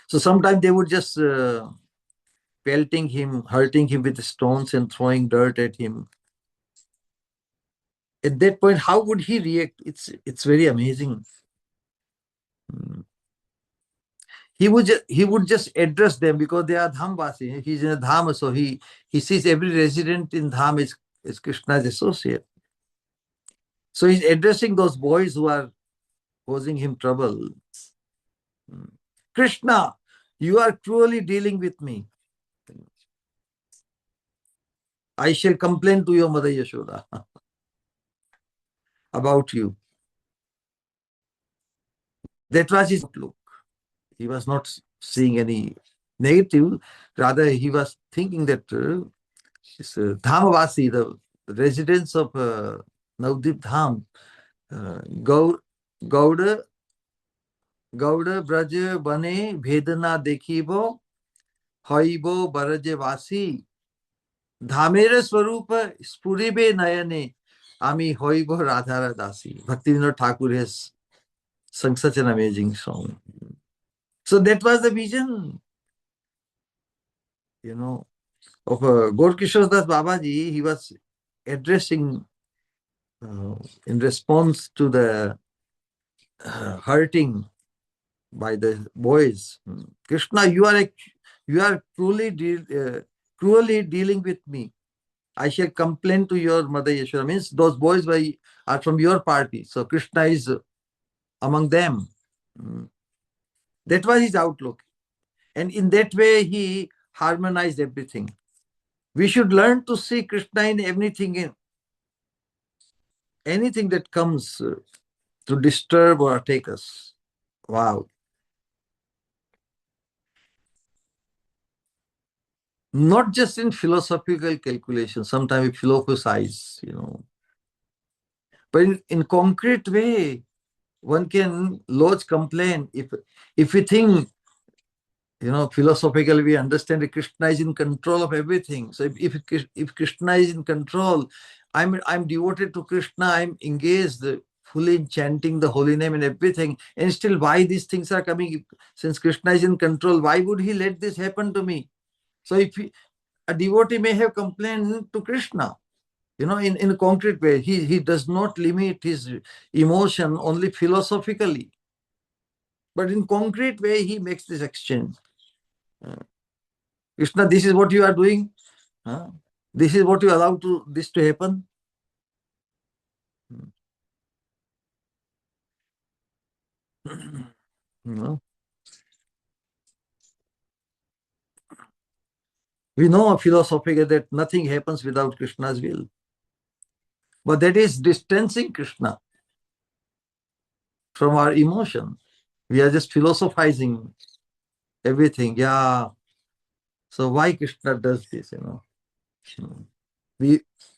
A: So sometimes they would just pelting him, hurting him with stones and throwing dirt at him. At that point, how would he react? It's very amazing. He would just address them because they are Dhamvasi. He's in a Dham, so he sees every resident in Dham is Krishna's associate. So he's addressing those boys who are causing him trouble. Krishna, you are cruelly dealing with me. I shall complain to your mother Yashoda about you. That was his outlook. He was not seeing any negative. Rather, he was thinking that Dhamavasi, the residents of Navadvip Dham, Gauda Braja Bane Vedana Dekhibo Hoibo Baraje Vasi Dhamere Swarupa Spuribe Nayane Ami Hoibo Radhara Dasi. Bhaktivinoda Thakur has sung such an amazing song. So that was the vision, of Gaur Kishore Das Babaji. He was addressing in response to the hurting by the boys. Krishna, you are cruelly dealing with me. I shall complain to your mother Yashoda. Means those boys are from your party. So Krishna is among them. That was his outlook. And in that way, he harmonized everything. We should learn to see Krishna in anything that comes to disturb or take us. Wow. Not just in philosophical calculation, sometimes we philosophize, but in concrete way, one can lodge complaint. If we think, philosophically, we understand that Krishna is in control of everything. So if Krishna is in control, I'm devoted to Krishna, I'm engaged fully in chanting the holy name and everything, and still why these things are coming? Since Krishna is in control, why would he let this happen to me? So a devotee may have complained to Krishna, in a concrete way. He does not limit his emotion only philosophically, but in concrete way, he makes this exchange. Krishna, this is what you are doing. This is what you allow this to happen. We know philosophically that nothing happens without Krishna's will. But that is distancing Krishna from our emotion. We are just philosophizing everything. Yeah, So why Krishna does this,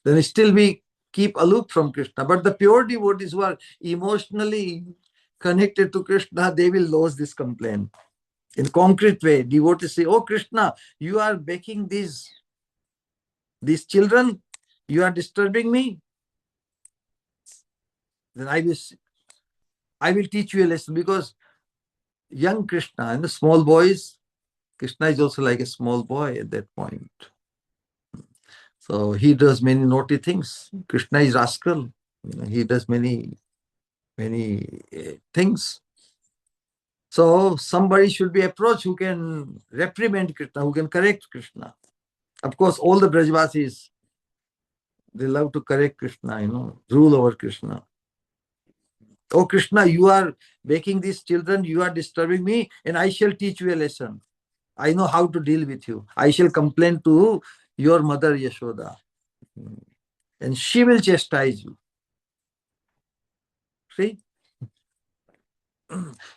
A: Then still we keep aloof from Krishna. But the pure devotees who are emotionally connected to Krishna, they will lose this complaint. In concrete way, devotees say, oh Krishna, you are making these children, you are disturbing me. Then I will teach you a lesson, because young Krishna and the small boys, Krishna is also like a small boy at that point. So he does many naughty things. Krishna is rascal. He does many things. So somebody should be approached who can reprimand Krishna, who can correct Krishna. Of course, all the Brajvasis, they love to correct Krishna, rule over Krishna. Oh Krishna, you are making these children, you are disturbing me, and I shall teach you a lesson. I know how to deal with you. I shall complain to your mother Yashoda, and she will chastise you. See?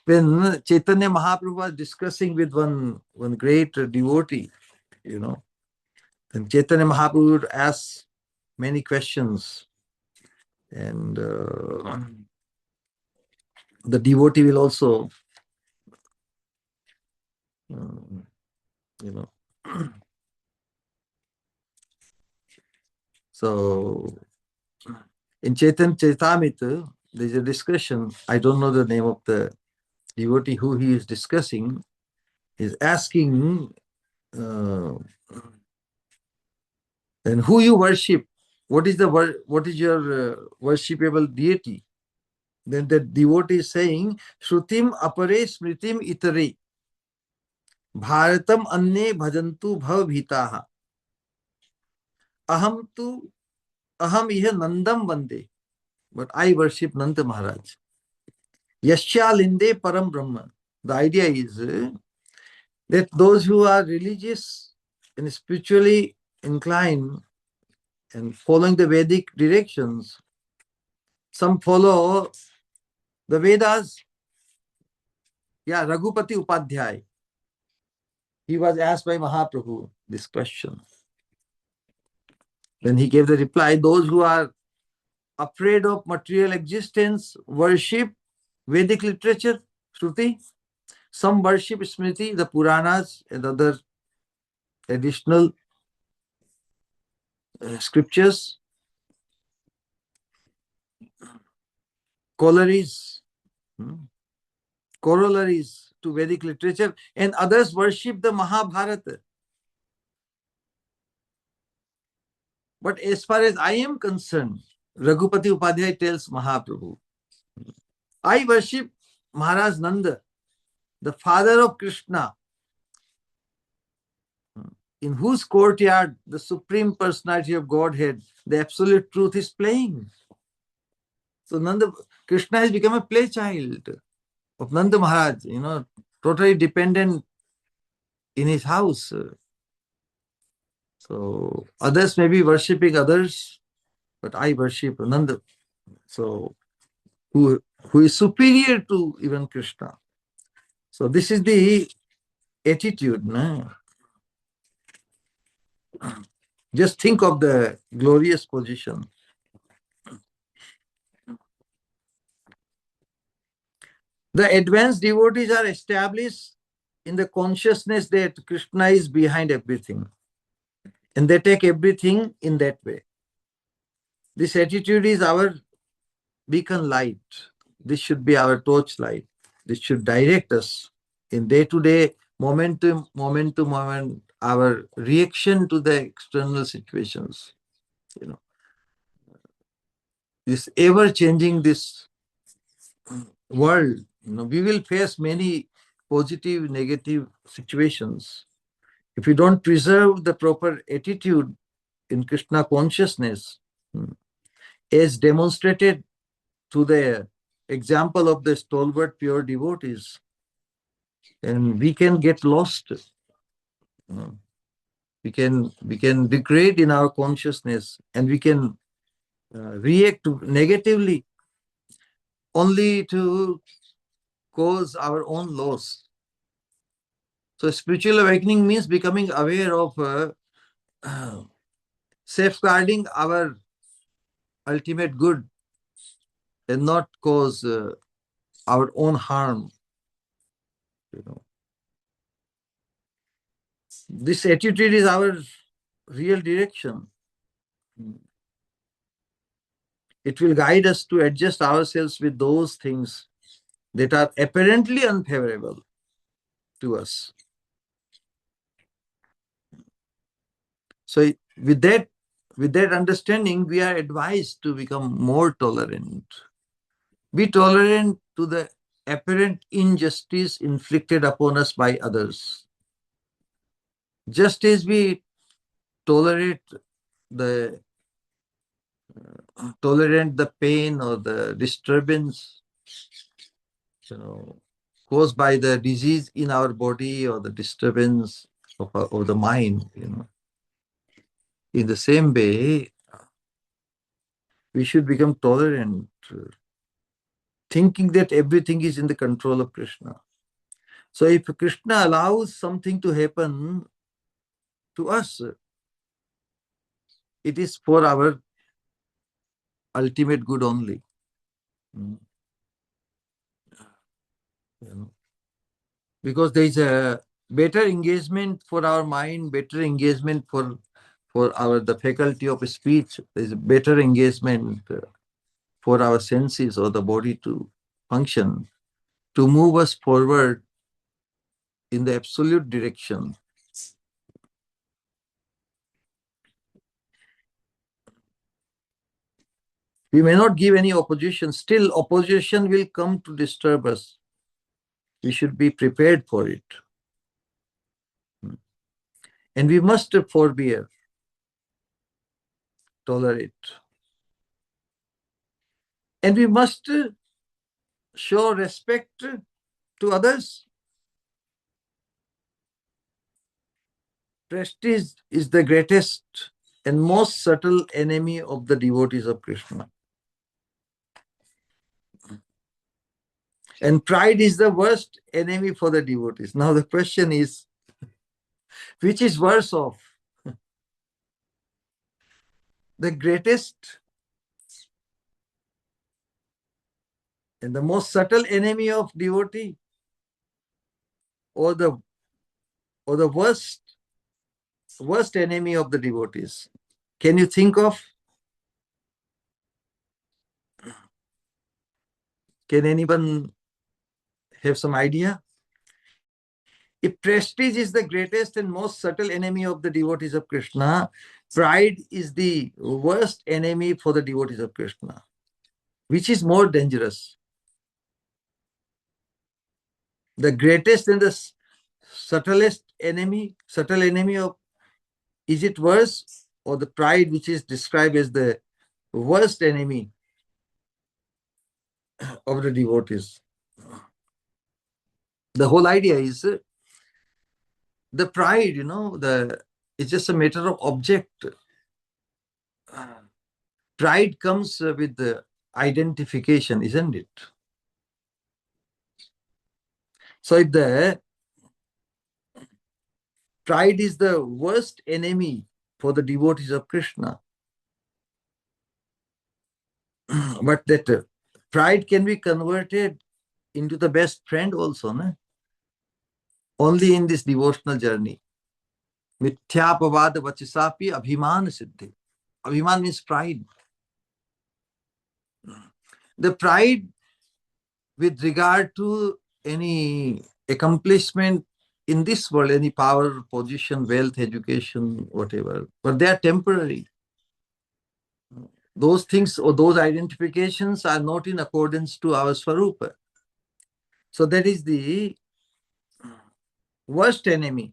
A: When Chaitanya Mahaprabhu was discussing with one great devotee, then Chaitanya Mahaprabhu would ask many questions, and the devotee will also, So in Chaitanya Charitamrita, there's a discussion. I don't know the name of the devotee who he is discussing. Is asking, and who you worship? What is your worshipable deity? Then the devotee is saying, Shrutim apare smritim itare bharatam anne bhajantu bhav bhitaha aham iha nandam vande. But I worship Nanda Maharaj. Yasya linde param brahma. The idea is that those who are religious and spiritually inclined and following the Vedic directions, some follow the Vedas. Yeah, Raghupati Upadhyay. He was asked by Mahaprabhu this question. Then he gave the reply, those who are afraid of material existence worship Vedic literature, Shruti. Some worship Smriti, the Puranas and other additional scriptures, corollaries to Vedic literature, and others worship the Mahabharata. But as far as I am concerned, Raghupati Upadhyay tells Mahaprabhu, I worship Maharaj Nanda, the father of Krishna, in whose courtyard the Supreme Personality of Godhead, the Absolute Truth, is playing. So Krishna has become a play child of Nanda Maharaj, totally dependent in his house. So others may be worshipping others, but I worship Nanda. So who is superior to even Krishna. So this is the attitude. No? Just think of the glorious position. The advanced devotees are established in the consciousness that Krishna is behind everything. And they take everything in that way. This attitude is our beacon light. This should be our torch light. This should direct us in day-to-day, moment to moment, our reaction to the external situations. This ever-changing this world, we will face many positive, negative situations. If we don't preserve the proper attitude in Krishna consciousness, as demonstrated through the example of the stalwart pure devotees, and we can get lost. We can degrade in our consciousness, and we can react negatively only to cause our own loss. So spiritual awakening means becoming aware of safeguarding our ultimate good and not cause our own harm. You know, this attitude is our real direction. It will guide us to adjust ourselves with those things that are apparently unfavorable to us. So with that understanding, we are advised to become more tolerant. Be tolerant to the apparent injustice inflicted upon us by others. Just as we tolerate the pain or the disturbance, caused by the disease in our body or the disturbance of the mind, in the same way, we should become tolerant, thinking that everything is in the control of Krishna. So if Krishna allows something to happen to us, it is for our ultimate good only. Because there is a better engagement for our mind, better engagement for the faculty of speech. There is a better engagement for our senses or the body to function, to move us forward in the absolute direction. We may not give any opposition, still opposition will come to disturb us. We should be prepared for it. And we must forbear, tolerate. And we must show respect to others. Prestige is the greatest and most subtle enemy of the devotees of Krishna. And pride is the worst enemy for the devotees. Now the question is, which is worse off? The greatest and the most subtle enemy of devotee, or the worst enemy of the devotees? Can you think of? Can anyone have some idea? If prestige is the greatest and most subtle enemy of the devotees of Krishna, pride is the worst enemy for the devotees of Krishna. Which is more dangerous? The greatest and the subtle enemy of, is it worse, or the pride which is described as the worst enemy of the devotees? The whole idea is the pride, it's just a matter of object. Pride comes with the identification, isn't it? So if the pride is the worst enemy for the devotees of Krishna, but that pride can be converted into the best friend also, no? Only in this devotional journey. Mithyapavada vachisapi abhiman siddhi. Abhiman means pride. The pride with regard to any accomplishment in this world, any power, position, wealth, education, whatever, but they are temporary. Those things or those identifications are not in accordance to our Swarupa. So that is the worst enemy.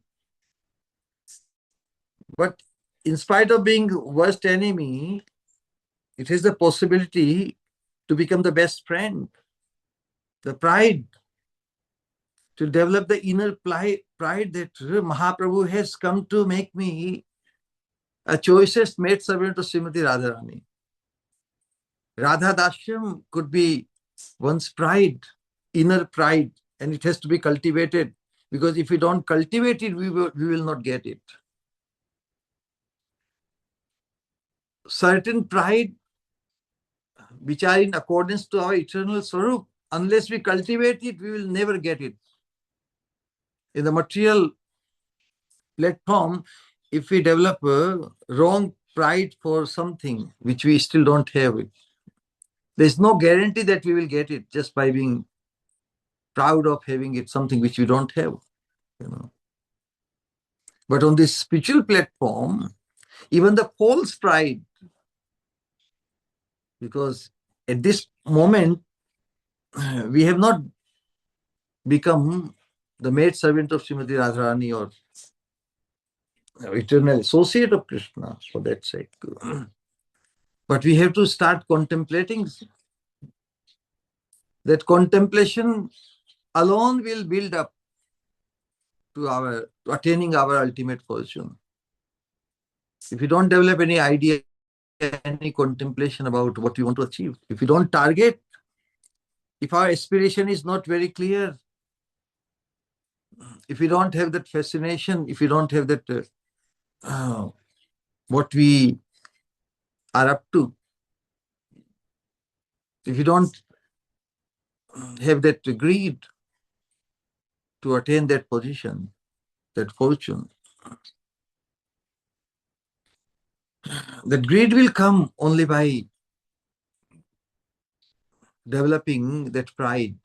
A: But in spite of being worst enemy, it has the possibility to become the best friend. The pride, to develop the inner pride that Mahaprabhu has come to make me a choicest maid servant of Srimati Radharani. Radha Dashyam could be one's pride, inner pride, and it has to be cultivated Because if we don't cultivate it, we will not get it. Certain pride, which are in accordance to our eternal Swarup, unless we cultivate it, we will never get it. In the material platform, if we develop a wrong pride for something which we still don't have it, there's no guarantee that we will get it just by being proud of having it, something which we don't have. But on this spiritual platform, even the false pride, because at this moment, we have not become the maid servant of Srimati Radharani or eternal associate of Krishna, for that sake. But we have to start contemplating. That contemplation alone will build up to attaining our ultimate fortune. If we don't develop any idea, any contemplation about what we want to achieve, if we don't target, if our aspiration is not very clear, if we don't have that fascination, if we don't have that what we are up to, if you don't have that greed to attain that position, that fortune, that greed will come only by developing that pride,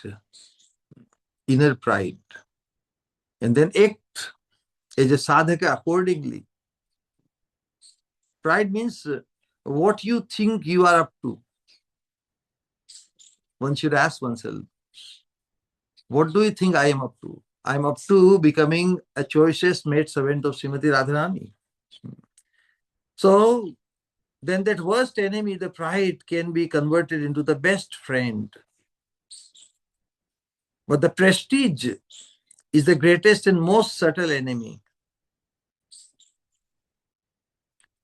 A: inner pride, and then act as a sadhaka accordingly. Pride means what you think you are up to. One should ask oneself, what do you think I am up to? I am up to becoming a choicest maid servant of Srimati Radharani. So then that worst enemy, the pride, can be converted into the best friend. But the prestige is the greatest and most subtle enemy.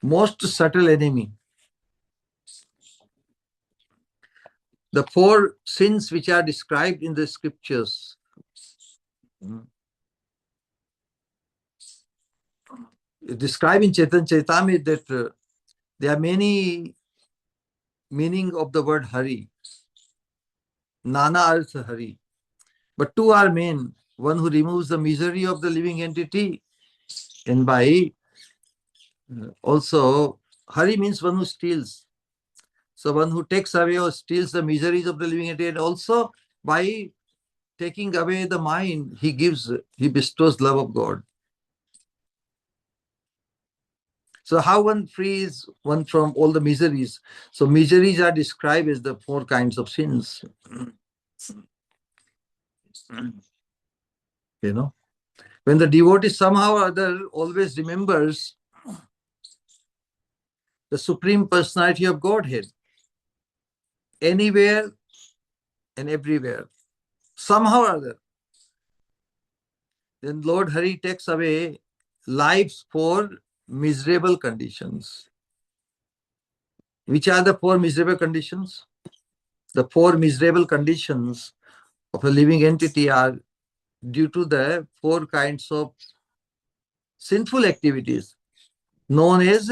A: Most subtle enemy. The 4 sins which are described in the scriptures, described in Chaitanya Charitamrita, that there are many meaning of the word Hari. Nana artha Hari. But 2 are main. One who removes the misery of the living entity, and by also Hari means one who steals. So one who takes away or steals the miseries of the living entity, and also by taking away the mind, he bestows love of God. So how one frees one from all the miseries? So miseries are described as the 4 kinds of sins. When the devotee somehow or other always remembers the Supreme Personality of Godhead, anywhere and everywhere, somehow or other, then Lord Hari takes away life's 4 miserable conditions. Which are the 4 miserable conditions? The 4 miserable conditions of a living entity are due to the 4 kinds of sinful activities known as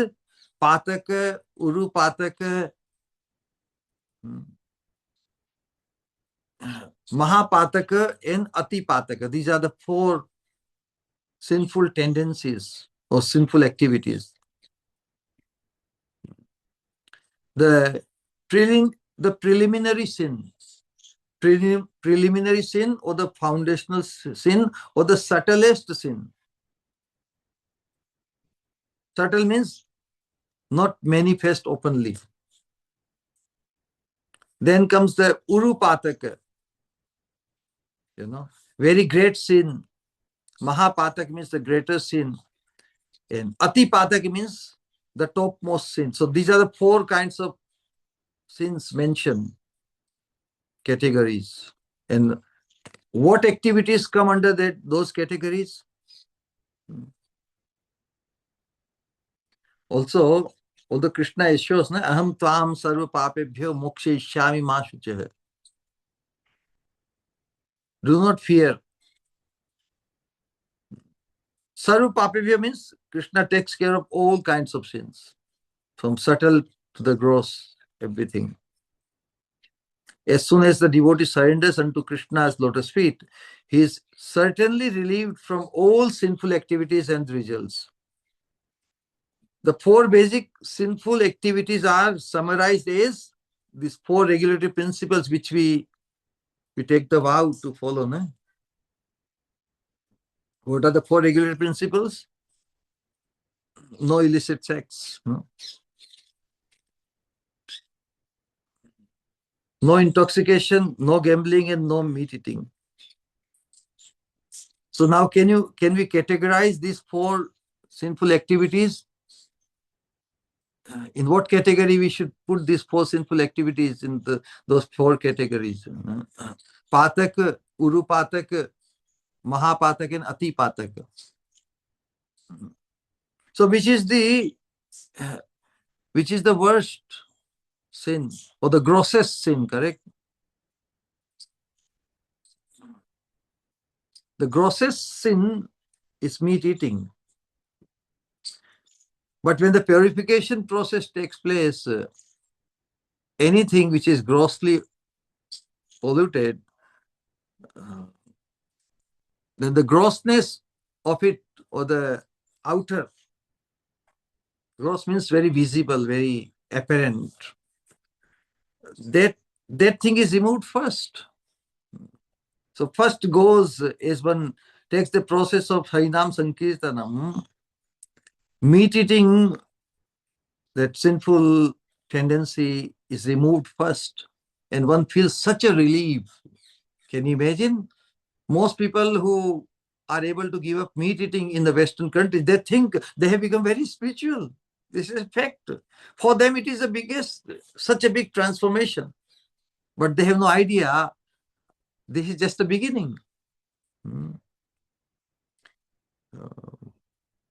A: Pataka, Uru Pataka, Mahapataka, and Ati Pataka. These are the 4 sinful tendencies or sinful activities. The preliminary sin, preliminary sin, or the foundational sin, or the subtlest sin. Subtle means not manifest openly. Then comes the Urupataka, very great sin. Mahapataka means the greater sin. And Atipataka means the topmost sin. So these are the 4 kinds of sins mentioned, categories. And what activities come under those categories? Also, although Krishna assures, aham tvam sarva papebhyo mokshayishyami ma shuchah. Do not fear. Sarupapivya means Krishna takes care of all kinds of sins, from subtle to the gross, everything. As soon as the devotee surrenders unto Krishna's lotus feet, he is certainly relieved from all sinful activities and results. The four basic sinful activities are summarized as these four regulatory principles which we take the vow to follow. No? What are the four regulatory principles? No illicit sex. No intoxication, no gambling, and no meat eating. So now can we categorize these four sinful activities? In what category we should put these four sinful activities in those four categories? Patak, Urupatak, Mahapatak, and Atipatak. So which is the worst sin or the grossest sin, correct? The grossest sin is meat eating. But when the purification process takes place, anything which is grossly polluted, then the grossness of it, or the outer, gross means very visible, very apparent, that thing is removed first. So first goes, as one takes the process of Harinam Sankirtanam, meat eating, that sinful tendency is removed first, and one feels such a relief. Can you imagine? Most people who are able to give up meat eating in the Western countries, they think they have become very spiritual. This is a fact. For them, it is the biggest, such a big transformation. But they have no idea this is just the beginning.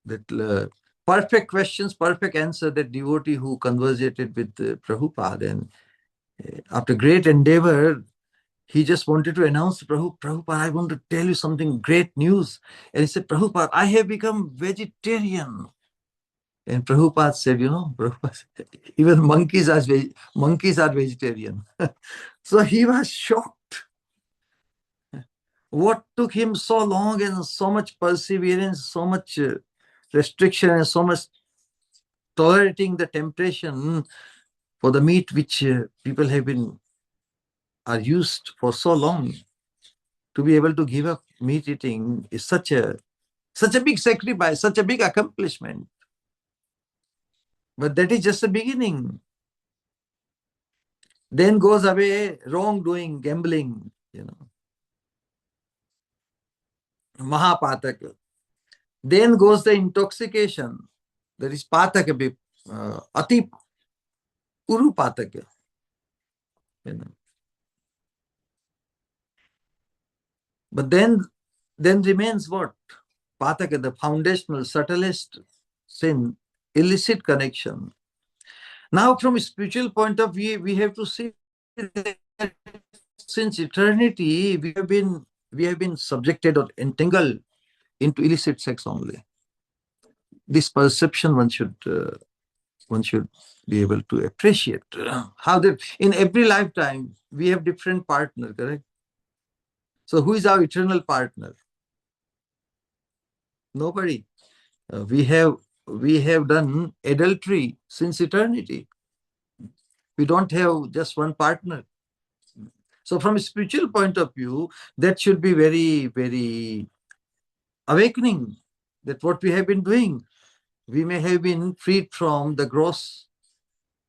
A: That perfect questions, perfect answer, that devotee who conversated with Prabhupada, and after great endeavor, he just wanted to announce to Prabhupada, I want to tell you something great news. And he said, Prabhupada, I have become vegetarian. And Prabhupada said, Prabhupada said, even monkeys are vegetarian. So he was shocked. What took him so long and so much perseverance, so much restriction, and so much tolerating the temptation for the meat which people are used for so long, to be able to give up meat eating is such a big sacrifice, such a big accomplishment. But that is just the beginning. Then goes away wrongdoing, gambling, Mahapatak. Then goes the intoxication, that is Pataka, Ati Urupataka. But then remains what? Pataka, the foundational, subtlest sin, illicit connection. Now, from a spiritual point of view, we have to see that since eternity, we have been subjected or entangled into illicit sex only. This perception one should be able to appreciate how that in every lifetime we have different partner, correct? So who is our eternal partner? Nobody. We have done adultery since eternity. We don't have just one partner. So from a spiritual point of view, that should be very, very awakening, that what we have been doing, we may have been freed from the gross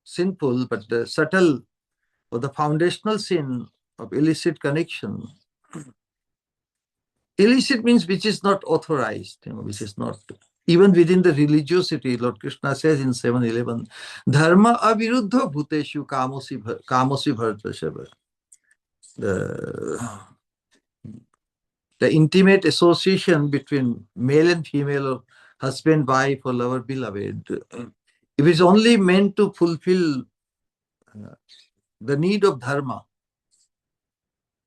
A: sinful, but the subtle or the foundational sin of illicit connection. Illicit means which is not authorized, which is not, even within the religiosity. Lord Krishna says in 7:11, Dharma aviruddha bhuteshu kamosi bhartasava. The intimate association between male and female, or husband, wife, or lover, beloved, if it's only meant to fulfill the need of dharma,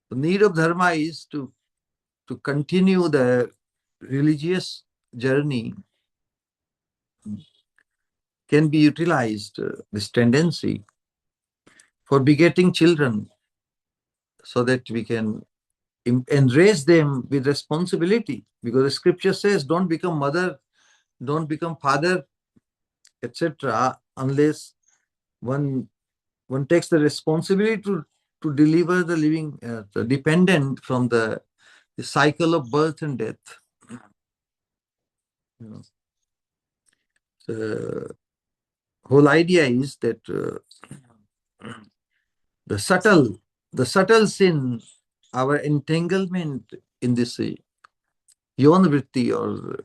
A: the need of dharma is to continue the religious journey can be utilized, this tendency, for begetting children, so that we can and raise them with responsibility. Because the scripture says, don't become mother, don't become father, etc., unless one takes the responsibility to deliver the living, the dependent from the cycle of birth and death. You know, the whole idea is that the subtle sin, our entanglement in this yon vritti, or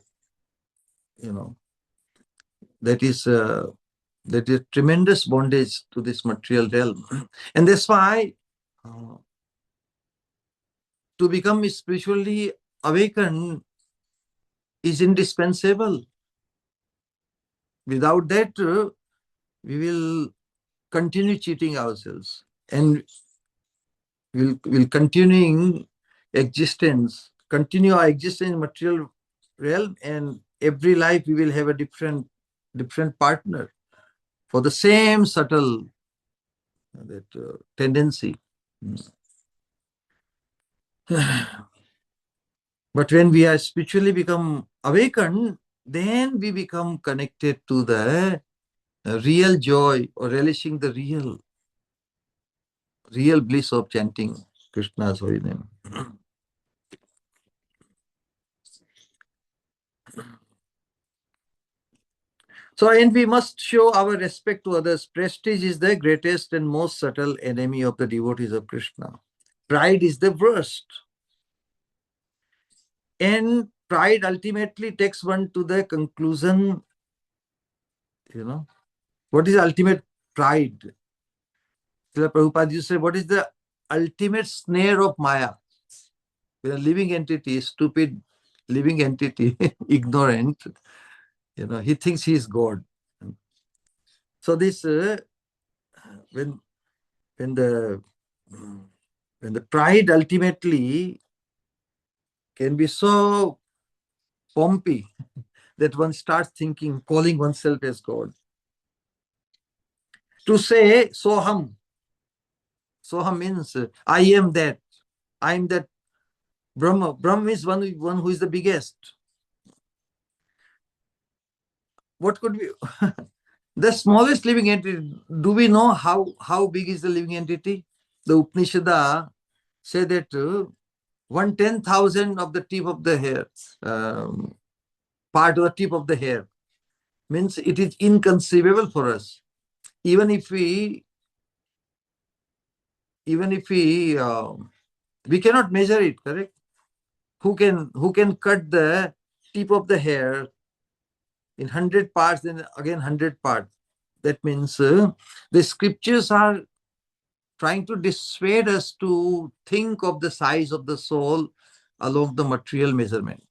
A: that is tremendous bondage to this material realm. And that's why to become spiritually awakened is indispensable. Without that, we will continue cheating ourselves, and will continue our existence in material realm, and every life we will have a different partner for the same subtle tendency. But when we are spiritually become awakened, then we become connected to the real joy, or relishing the real bliss of chanting Krishna's holy name. So, and we must show our respect to others. Prestige is the greatest and most subtle enemy of the devotees of Krishna. Pride is the worst. And pride ultimately takes one to the conclusion, what is ultimate pride? Srila Prabhupada used to say, what is the ultimate snare of Maya? When a living entity, stupid living entity, ignorant, he thinks he is God. So this, when the pride ultimately can be so pompy that one starts thinking, calling oneself as God. To say Soham means I am that. I am that Brahma. Brahma is one who is the biggest. What could be the smallest living entity? Do we know how big is the living entity? The Upanishad say that 1/10,000 of the tip of the hair, part of the tip of the hair, means it is inconceivable for us. Even if we cannot measure it, correct? Who can cut the tip of the hair in 100 parts, then again 100 parts? That means the scriptures are trying to dissuade us to think of the size of the soul along the material measurement.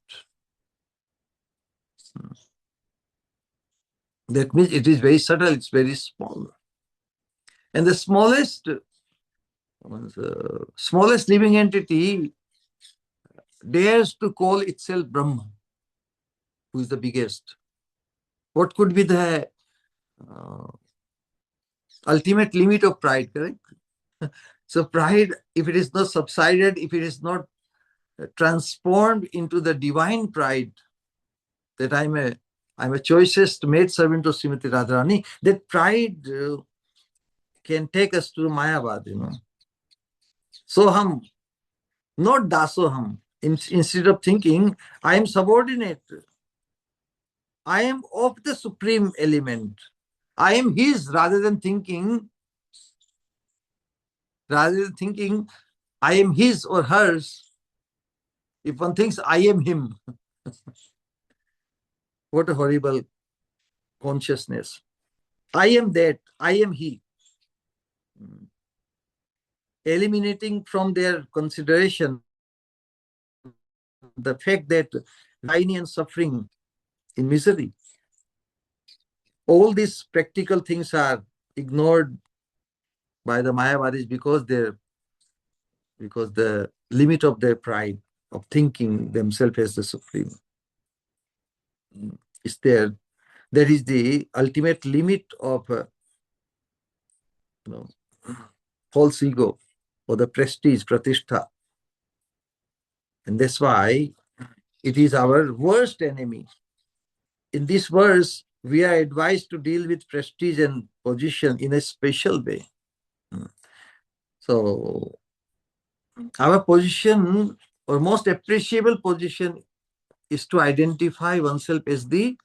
A: That means it is very subtle, it's very small. And the smallest living entity dares to call itself Brahma, who is the biggest. What could be the ultimate limit of pride, correct? So pride, if it is not subsided, if it is not transformed into the divine pride, that I'm a choicest maidservant of Srimati Radharani, that pride can take us to Mayavad, Soham, not Dasoham. Instead of thinking, I am subordinate. I am of the supreme element. I am his, rather than thinking I am his or hers. If one thinks I am him, what a horrible consciousness. I am that, I am he. Eliminating from their consideration the fact that agony and suffering in misery. All these practical things are ignored by the Mayavadis because the limit of their pride of thinking themselves as the supreme. is there. That is the ultimate limit of false ego or the prestige, pratishtha. And that's why it is our worst enemy. In this verse, we are advised to deal with prestige and position in a special way. So, our position or most appreciable position is to identify oneself as the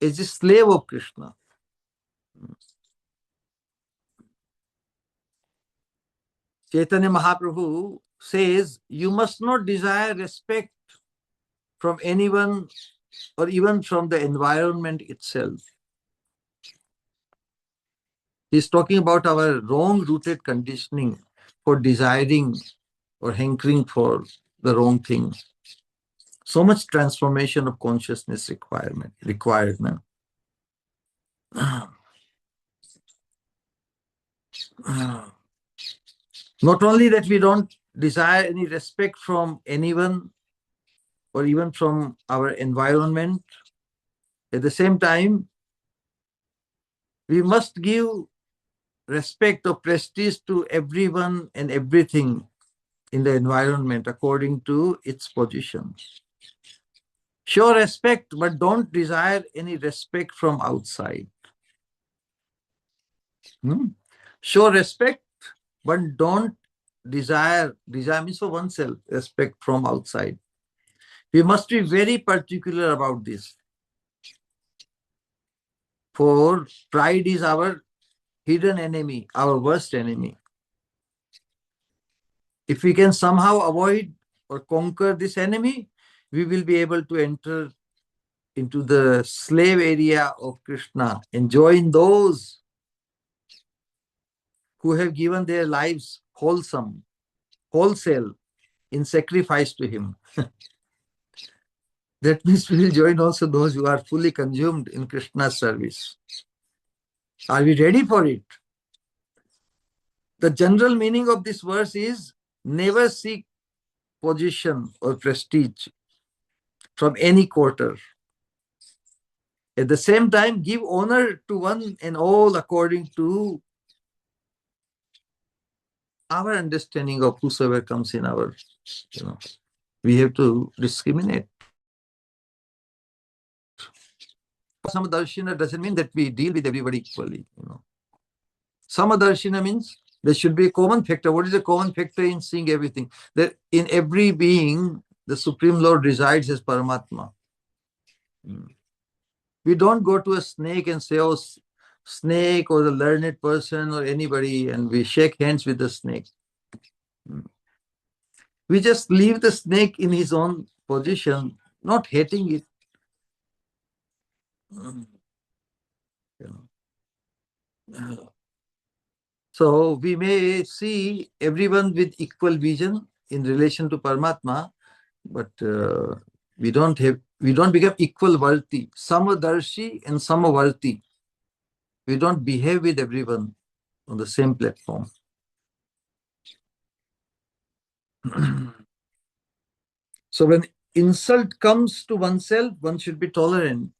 A: slave of Krishna. Chaitanya Mahaprabhu says, you must not desire respect from anyone or even from the environment itself. He's talking about our wrong-rooted conditioning for desiring or hankering for the wrong thing. So much transformation of consciousness required, man. Not only that we don't desire any respect from anyone or even from our environment, at the same time, we must give respect or prestige to everyone and everything in the environment according to its position. Show respect, but don't desire any respect from outside. Show respect, but don't desire means for oneself, respect from outside. We must be very particular about this. For pride is our hidden enemy, our worst enemy. If we can somehow avoid or conquer this enemy, we will be able to enter into the slave area of Krishna and join those who have given their lives wholesale in sacrifice to him. That means we will join also those who are fully consumed in Krishna's service. Are we ready for it? The general meaning of this verse is never seek position or prestige from any quarter. At the same time, give honor to one and all according to our understanding of whosoever comes in our, we have to discriminate. Samadarshina doesn't mean that we deal with everybody equally. Samadarshina means there should be a common factor. What is the common factor in seeing everything? That in every being, the Supreme Lord resides as Paramatma. We don't go to a snake and say, oh, snake, or the learned person or anybody, and we shake hands with the snake. We just leave the snake in his own position, not hating it. So we may see everyone with equal vision in relation to Paramatma, but we don't become equal worthy. Samadarshi and Samavarti. We don't behave with everyone on the same platform. So when insult comes to oneself, one should be tolerant.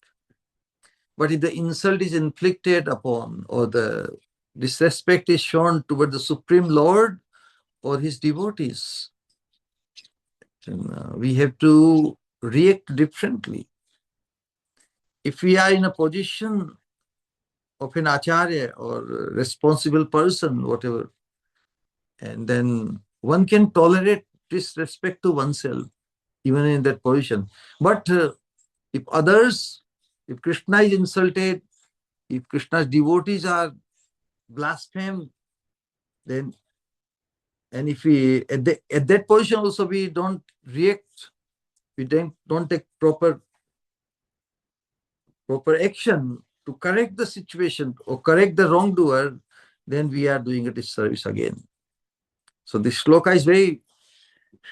A: But if the insult is inflicted upon or the disrespect is shown toward the Supreme Lord or his devotees, then we have to react differently. If we are in a position of an acharya or a responsible person, whatever, and then one can tolerate disrespect to oneself, even in that position. But if Krishna is insulted, if Krishna's devotees are blasphemed, then, and if we, at that position also we don't react, we don't take proper action to correct the situation or correct the wrongdoer, then we are doing a disservice again. So this sloka is very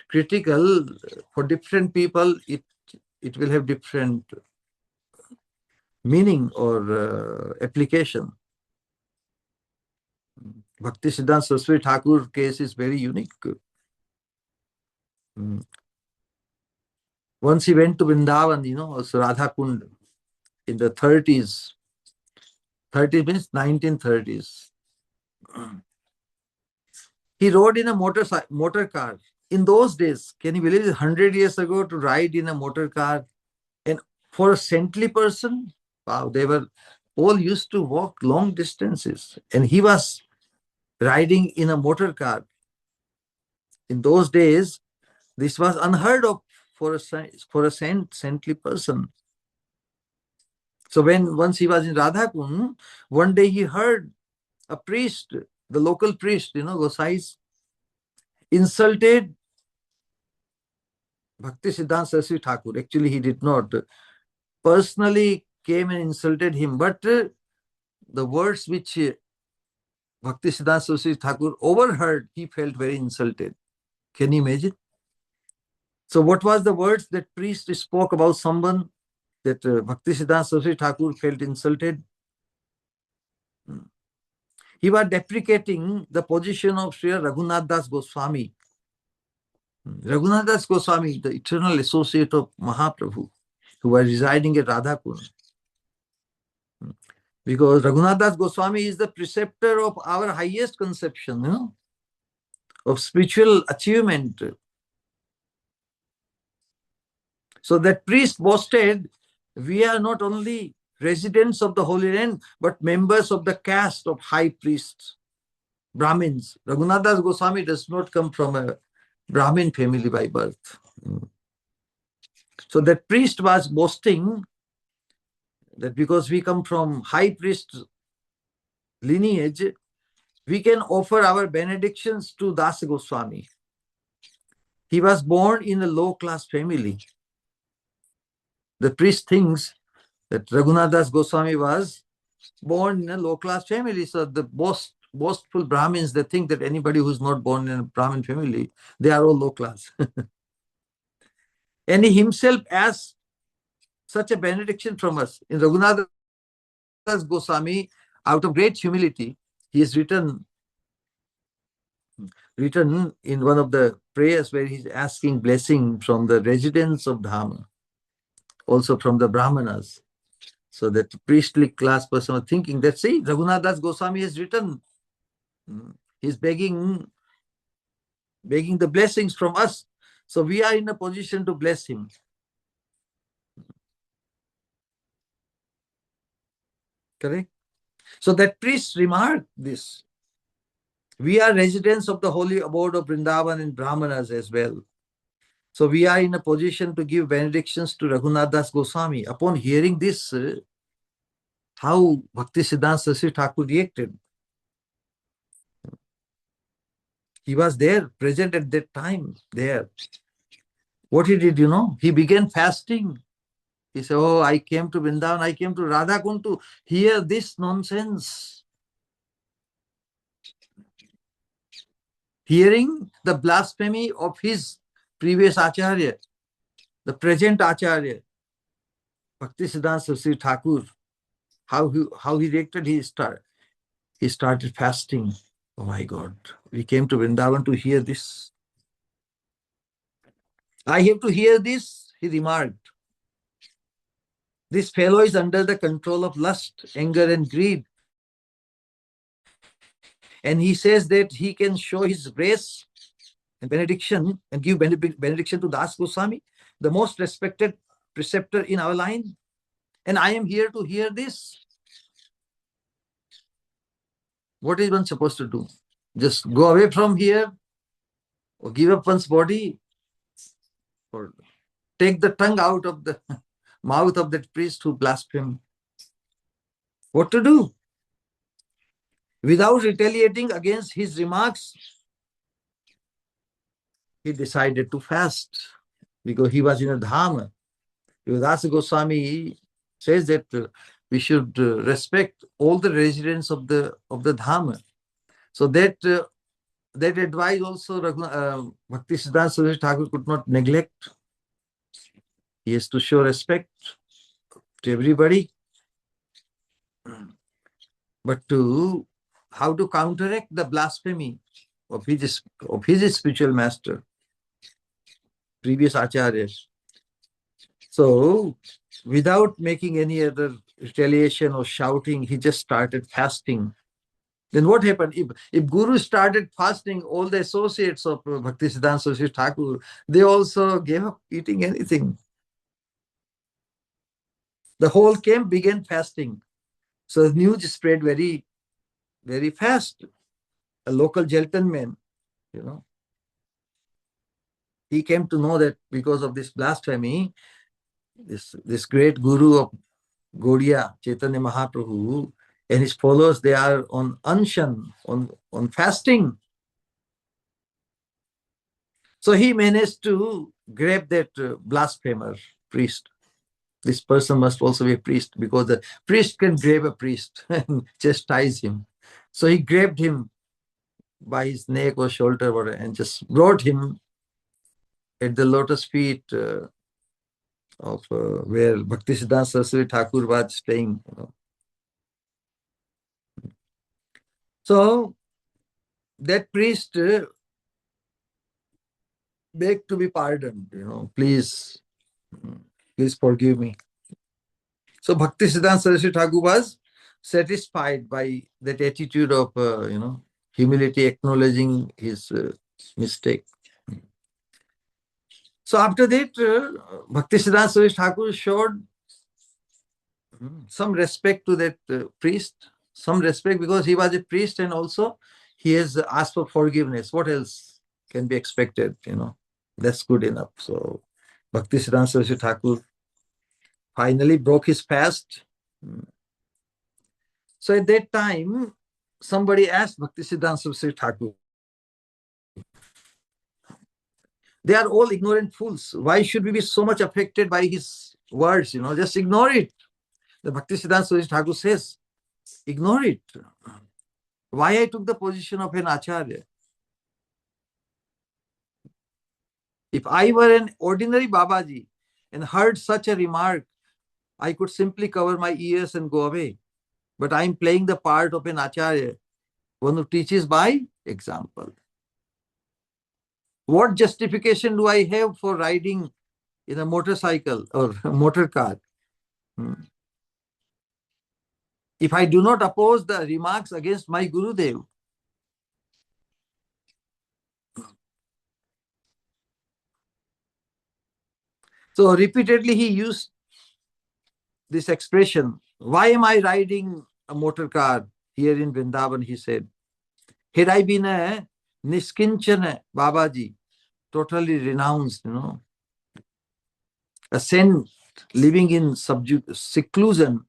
A: critical for different people. It will have different meaning or application. Bhaktisiddhanta Saraswati Thakur case is very unique. Once he went to Vrindavan, also Radha Kund in the 30s. 30s means 1930s. He rode in a motor car. In those days, can you believe it? 100 years ago, to ride in a motor car, and for a saintly person, wow, they were all used to walk long distances, and he was riding in a motor car. In those days, this was unheard of for a saintly person. So once he was in Radhakund, one day he heard a priest, the local priest, Gosais, insulted Bhaktisiddhanta Saraswati Thakur. Actually, he did not personally came and insulted him, but the words which Bhaktisiddhanta Saraswati Thakur overheard, he felt very insulted. Can you imagine? So what was the words that priest spoke about someone that Bhaktisiddhanta Saraswati Thakur felt insulted? He was deprecating the position of Sri Raghunath Das Goswami. Raghunath Das Goswami, the eternal associate of Mahaprabhu, who was residing at Radhakund. Because Raghunath Das Goswami is the preceptor of our highest conception, of spiritual achievement. So that priest boasted, we are not only residents of the Holy Land, but members of the caste of high priests, Brahmins. Raghunath Das Goswami does not come from a Brahmin family by birth. So that priest was boasting that because we come from high priest lineage, we can offer our benedictions to Das Goswami. He was born in a low-class family. The priest thinks that Raghunath Das Goswami was born in a low-class family. So the boastful Brahmins, they think that anybody who's not born in a Brahmin family, they are all low-class. And he himself asked such a benediction from us. In Raghunath Das Goswami, out of great humility, he has written in one of the prayers where he's asking blessing from the residents of Dhamma, also from the Brahmanas. So that priestly class person was thinking that, see, Raghunath Das Goswami has written, he's begging the blessings from us. So we are in a position to bless him. Correct? So that priest remarked this. We are residents of the holy abode of Vrindavan and Brahmanas as well. So we are in a position to give benedictions to Raghunath Das Goswami. Upon hearing this, how Bhaktisiddhanta Saraswati Thakur reacted. He was there, present at that time, there. What he did, he began fasting. He said, oh, I came to Vrindavan, I came to Radhakund to hear this nonsense. Hearing the blasphemy of his previous Acharya, the present Acharya, Bhaktisiddhanta Saraswati Thakur, how he reacted, he started fasting. Oh my God, we came to Vrindavan to hear this. I have to hear this, he remarked. This fellow is under the control of lust, anger, and greed. And he says that he can show his grace and benediction and give benediction to Das Goswami, the most respected preceptor in our line. And I am here to hear this. What is one supposed to do? Just go away from here, or give up one's body, or take the tongue out of the mouth of that priest who blasphemed. What to do? Without retaliating against his remarks, he decided to fast because he was in a dhamma. Das Goswami says that we should respect all the residents of the dhamma. So that advice also Bhaktisiddhanta Saraswati Thakur could not neglect. He has to show respect to everybody. But how to counteract the blasphemy of his spiritual master, previous acharyas. So without making any other retaliation or shouting, he just started fasting. Then what happened? If Guru started fasting, all the associates of Bhaktisiddhanta Saraswati Thakur, they also gave up eating anything. The whole camp began fasting. So the news spread very, very fast. A local gentleman, he came to know that because of this blasphemy, this great Guru of Gaudiya, Chaitanya Mahaprabhu, and his followers, they are on unshan, on fasting. So he managed to grab that blasphemer priest. This person must also be a priest, because the priest can grab a priest and chastise him. So he grabbed him by his neck or shoulder and just brought him at the lotus feet of where Bhaktisiddhanta Saraswati Thakur was staying. So that priest begged to be pardoned. Please forgive me. So Bhaktisiddhanta Saraswati Thakur was satisfied by that attitude of humility, acknowledging his mistake. So after that, Bhaktisiddhanta Saraswati Thakur showed some respect to that priest, some respect, because he was a priest and also he has asked for forgiveness. What else can be expected? That's good enough. So Bhaktisiddhanta Saraswati Thakur finally broke his fast. So at that time, somebody asked Bhaktisiddhanta Saraswati Thakur, they are all ignorant fools. Why should we be so much affected by his words? Just ignore it. The Bhaktisiddhanta Saraswati Thakur says, ignore it. Why I took the position of an acharya? If I were an ordinary Babaji and heard such a remark, I could simply cover my ears and go away. But I am playing the part of an acharya, one who teaches by example. What justification do I have for riding in a motorcycle or a motor car? If I do not oppose the remarks against my Gurudev? So repeatedly he used this expression, why am I riding a motor car here in Vrindavan, he said. Had I been a Niskinchana Babaji, totally renounced, a saint living in seclusion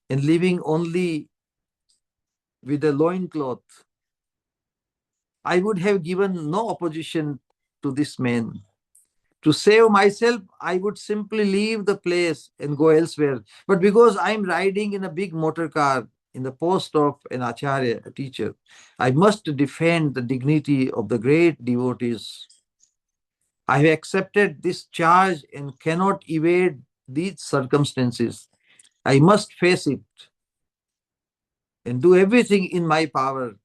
A: and living only with a loincloth, I would have given no opposition to this man. To save myself, I would simply leave the place and go elsewhere. But because I'm riding in a big motor car in the post of an acharya, a teacher, I must defend the dignity of the great devotees. I have accepted this charge and cannot evade these circumstances. I must face it and do everything in my power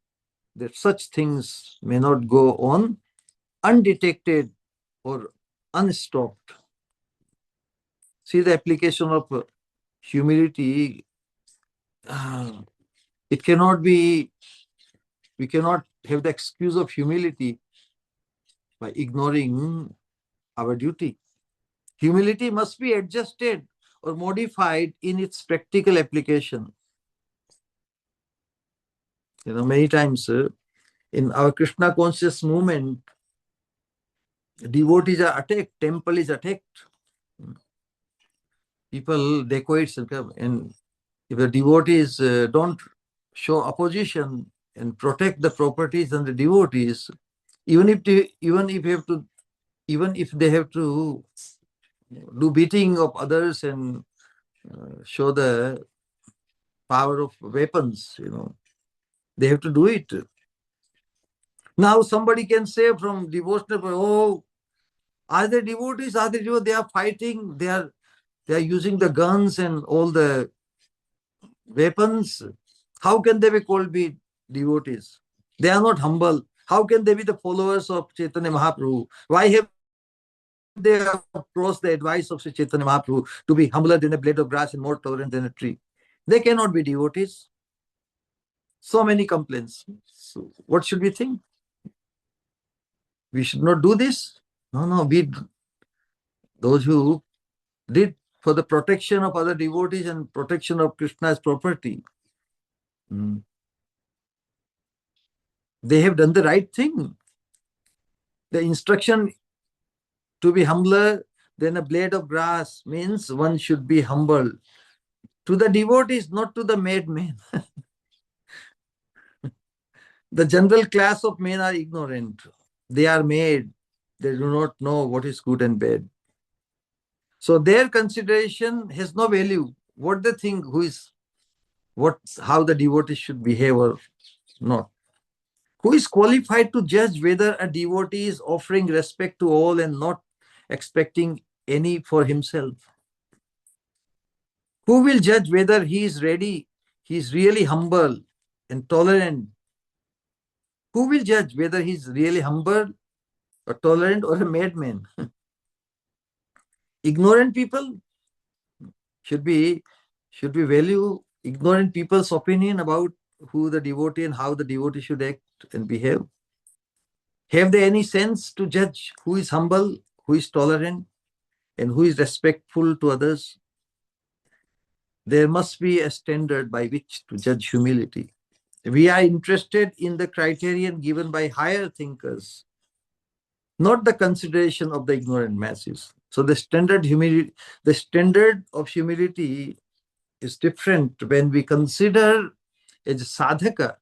A: that such things may not go on undetected or unstopped. See the application of humility. It cannot be, we cannot have the excuse of humility by ignoring our duty. Humility must be adjusted or modified in its practical application. Many times in our Krishna conscious movement, devotees are attacked, temple is attacked. People dacoits, and if the devotees don't show opposition and protect the properties and the devotees, even if they have to do beating of others and show the power of weapons, they have to do it. Now somebody can say from devotional, oh, are they devotees? They are fighting. They are using the guns and all the weapons. How can they be called devotees? They are not humble. How can they be the followers of Chaitanya Mahaprabhu? Why have they approach the advice of Sri Chaitanya Mahaprabhu to be humbler than a blade of grass and more tolerant than a tree. They cannot be devotees. So many complaints. So what should we think? We should not do this? No, those who did for the protection of other devotees and protection of Krishna's property, they have done the right thing. The instruction to be humbler than a blade of grass means one should be humble to the devotees, not to the made men. The general class of men are ignorant. They are made. They do not know what is good and bad. So their consideration has no value. What they think, how the devotee should behave or not. Who is qualified to judge whether a devotee is offering respect to all and not expecting any for himself? Who will judge whether he is really humble and tolerant? Who will judge whether he is really humble or tolerant or a madman? Ignorant people should we value ignorant people's opinion about who the devotee and how the devotee should act and behave? Have they any sense to judge who is humble, who is tolerant, and who is respectful to others? There must be a standard by which to judge humility. We are interested in the criterion given by higher thinkers, not the consideration of the ignorant masses. So the standard of humility is different when we consider as a sadhaka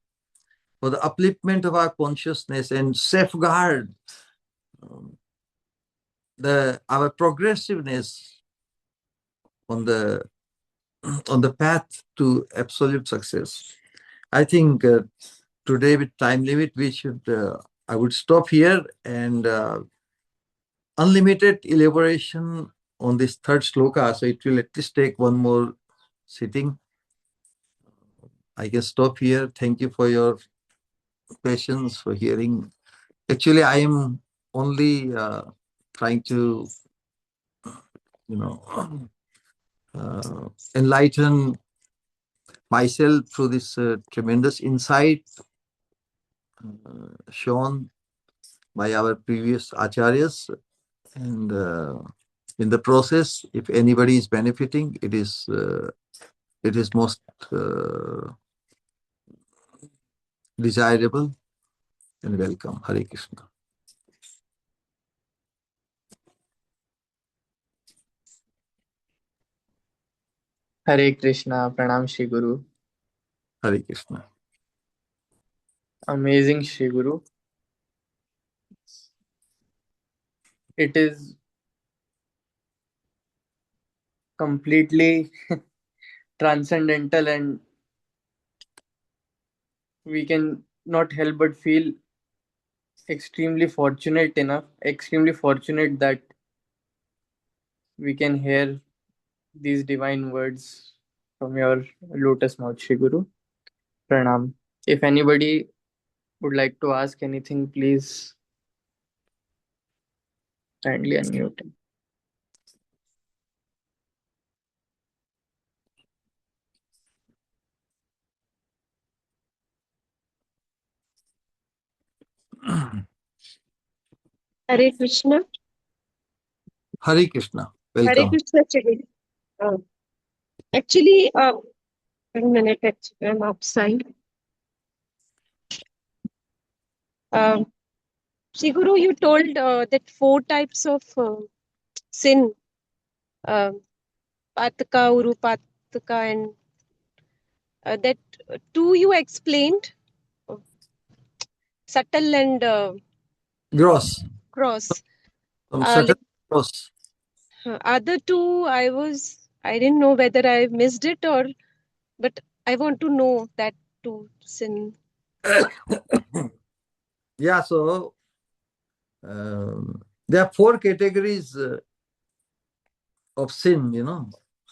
A: for the upliftment of our consciousness and safeguard our progressiveness on the path to absolute success. I think today, with time limit, I would stop here, and unlimited elaboration on this third sloka, so it will at least take one more sitting. I can stop here. Thank you for your patience, for hearing. Actually, I am only trying to, enlighten myself through this tremendous insight shown by our previous acharyas. And in the process, if anybody is benefiting, it is most desirable and welcome. Hare Krishna.
C: Hare Krishna, Pranam Shri Guru.
A: Hare Krishna.
C: Amazing Shri Guru. It is completely transcendental, and we can not help but feel extremely fortunate that we can hear these divine words from your lotus mouth, Shri Guru. Pranam. If anybody would like to ask anything, please kindly unmute him.
B: Hare Krishna.
A: Hare Krishna.
B: Hare
A: Welcome.
B: Krishna. Actually, 1 minute, actually, I'm outside. Shri Guru, you told that 4 types of sin, Pataka, Urupataka, and that 2 you explained, subtle and
A: Gross.
B: gross.
A: Subtle, gross.
B: Other 2, I didn't know whether I missed it but I want to know that 2 sin.
A: Yeah, so there are 4 categories of sin,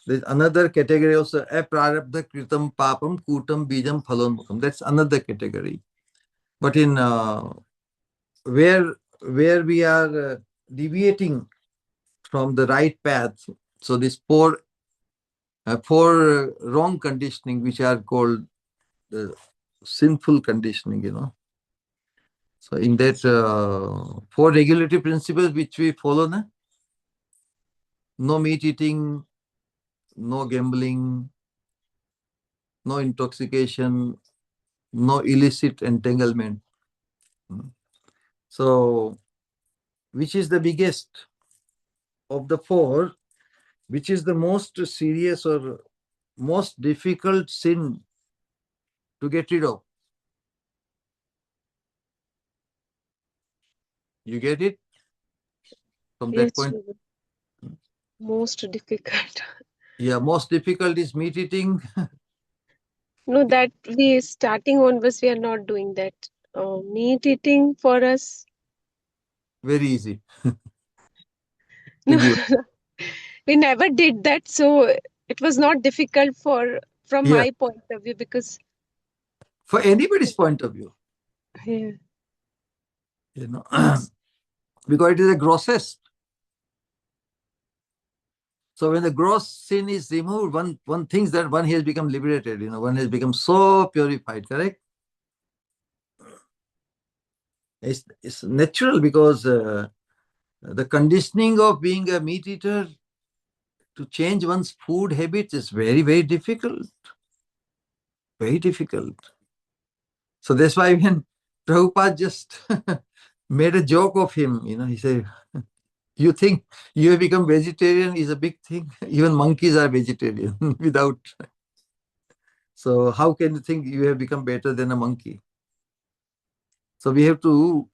A: There's another category also, aprarabdha kritam papam kutam bijam phalonmukam. That's another category. But in where we are deviating from the right path. So these four wrong conditioning, which are called the sinful conditioning. So in that four regulatory principles which we follow, no meat eating, no gambling, no intoxication, no illicit entanglement. So which is the biggest of the four? Which is the most serious or most difficult sin to get rid of? You get it from
B: Yes,
A: that point?
B: Shri. Most difficult.
A: Yeah, most difficult is meat eating.
B: No, that we starting onwards we are not doing that. Meat eating for us.
A: Very easy.
B: No,
A: Think you.
B: we never did that, so it was not difficult for from
A: Yeah,
B: my point of view because
A: for anybody's point of view,
B: yeah,
A: you know, because it is the grossest. So when the gross sin is removed, one thinks that one has become liberated. One has become so purified. Correct? It's natural because the conditioning of being a meat eater to change one's food habits is very, very difficult. Very difficult. So that's why when Prabhupada just made a joke of him, he said, you think you have become vegetarian is a big thing. Even monkeys are vegetarian without. So how can you think you have become better than a monkey? So we have to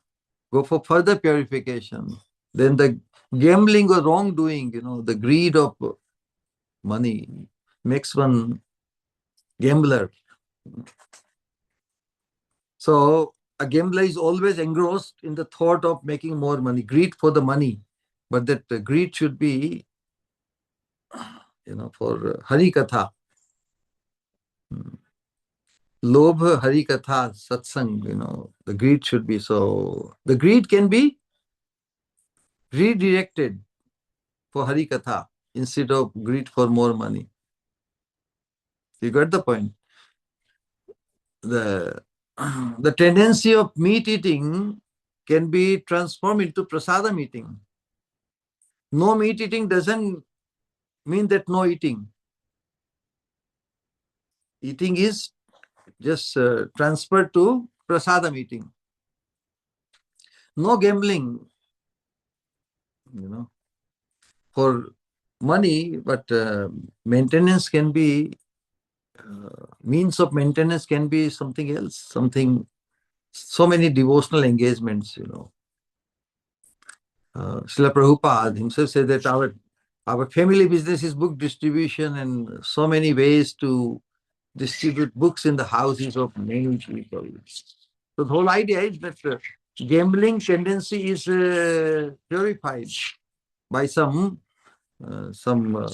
A: go for further purification. Then the gambling or wrongdoing, the greed of money makes one gambler. So a gambler is always engrossed in the thought of making more money, greed for the money. But that greed should be, for Hari Katha. Lobha, Hari Katha, Satsang, the greed should be. So the greed can be redirected for Hari Katha instead of greed for more money. You got the point? The, the tendency of meat eating can be transformed into prasadam eating. No meat eating doesn't mean that no eating. Eating is just transferred to prasadam eating. No gambling, for money, but maintenance can be, means of maintenance can be something else, so many devotional engagements, Srila Prabhupada himself said that our family business is book distribution and so many ways to distribute books in the houses of many people. So the whole idea is that gambling tendency is purified by some uh, some uh,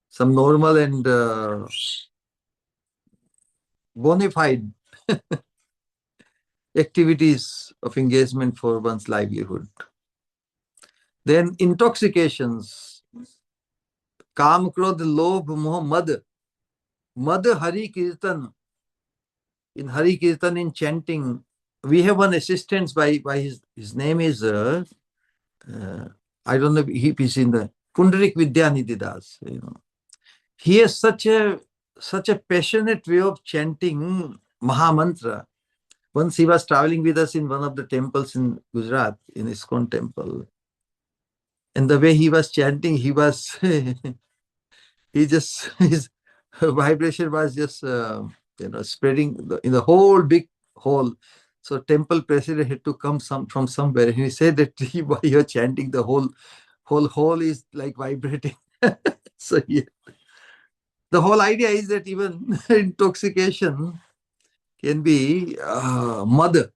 A: some normal and bona fide activities of engagement for one's livelihood. Then intoxications, Kam, Krodh, Lobh, Moh, Mad. Mad Hari Kirtan. In Hari Kirtan, in chanting, we have one assistant by his name is, I don't know if he's in the Pundarik Vidyanidhi Das. He has such a passionate way of chanting Mahamantra. Once he was traveling with us in one of the temples in Gujarat, in ISKCON temple. And the way he was chanting, he was, his vibration was just, spreading in the whole big hall. So temple president had to come from somewhere. And he said that while you're chanting, the whole hall is like vibrating. So yeah. The whole idea is that even intoxication can be mother,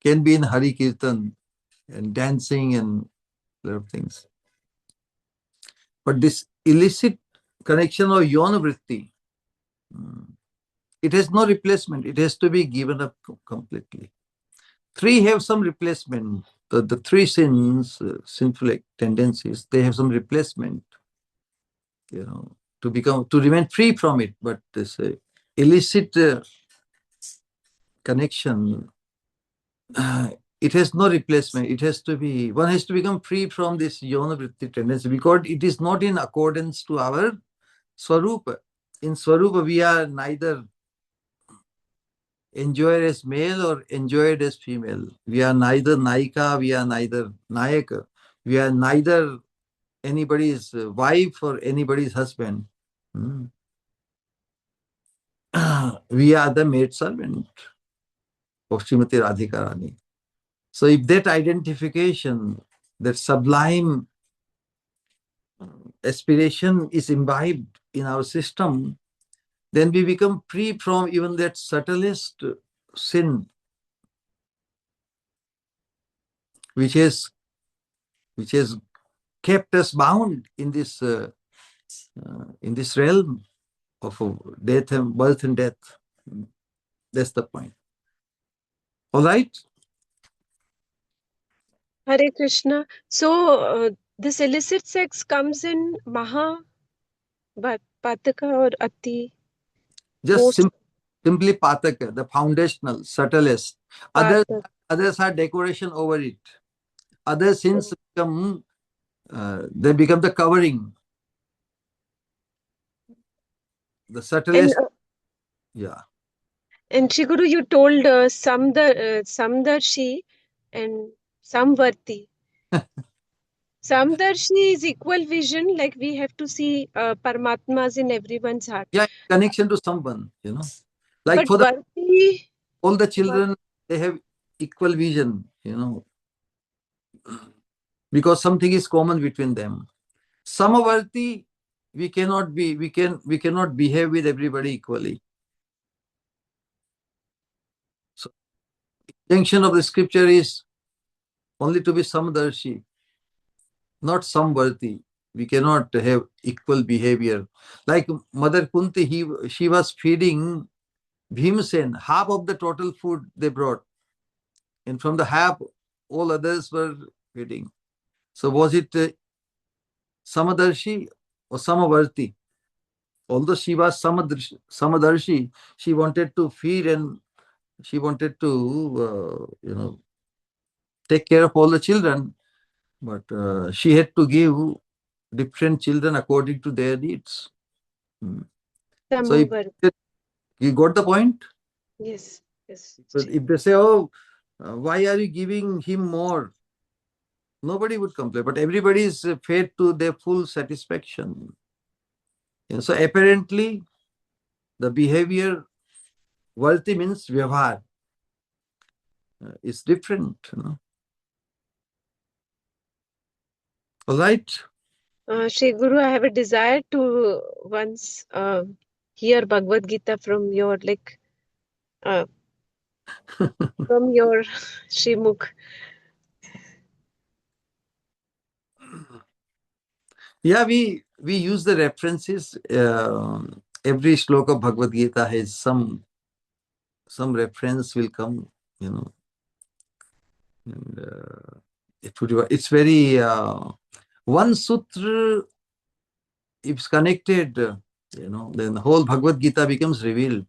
A: can be in Hari Kirtan and dancing and a lot of things. But this illicit connection of yona vritti, it has no replacement. It has to be given up completely. Three have some replacement. The three sins, sinful tendencies, they have some replacement, to remain free from it. But this illicit connection, it has no replacement. One has to become free from this yona vritti tendency, because it is not in accordance to our Swarupa. In Swarupa, we are neither enjoyed as male or enjoyed as female. We are neither Naika, we are neither Nayaka. We are neither anybody's wife or anybody's husband. We are the maid servant of Srimati Radhika Rani. So if that identification, that sublime aspiration is imbibed in our system, then we become free from even that subtlest sin, which has kept us bound in this realm of death and birth and death. That's the point. All right.
B: Hare Krishna. So this illicit sex comes in Maha, Pataka or Ati?
A: Just
B: Most
A: simply Pataka, the foundational, subtlest.
B: Pataka.
A: Others are decoration over it. Other sins become, they become the covering. The subtlest, yeah.
B: And Shri Guru, you told Samdarshi and Samvarti. Samdarshi is equal vision, like we have to see Paramatmas in everyone's heart.
A: Yeah, connection to someone, Like
B: But
A: for
B: Varti,
A: all the children, they have equal vision, because something is common between them. Samavarti, we cannot behave with everybody equally. So intention of the scripture is only to be Samdarshi, not Samvarti. We cannot have equal behavior. Like Mother Kunti, she was feeding Bhimsen, half of the total food they brought. And from the half, all others were feeding. So was it Samadarshi or Samavarti? Although she was Samadarshi, she wanted to feed and she wanted to, take care of all the children, but she had to give different children according to their needs. So
B: Samavarti.
A: you got the point?
B: Yes, yes.
A: But if they say, oh, why are you giving him more? Nobody would complain, but everybody is fed to their full satisfaction. So apparently, the behavior, Varti means vyavhar, is different. All right?
B: Shri Guru, I have a desire to once hear Bhagavad Gita from your from your Srimukh.
A: Yeah, we use the references. Every sloka of Bhagavad Gita has some reference will come, And it's very one sutra. If it's connected, then the whole Bhagavad Gita becomes revealed.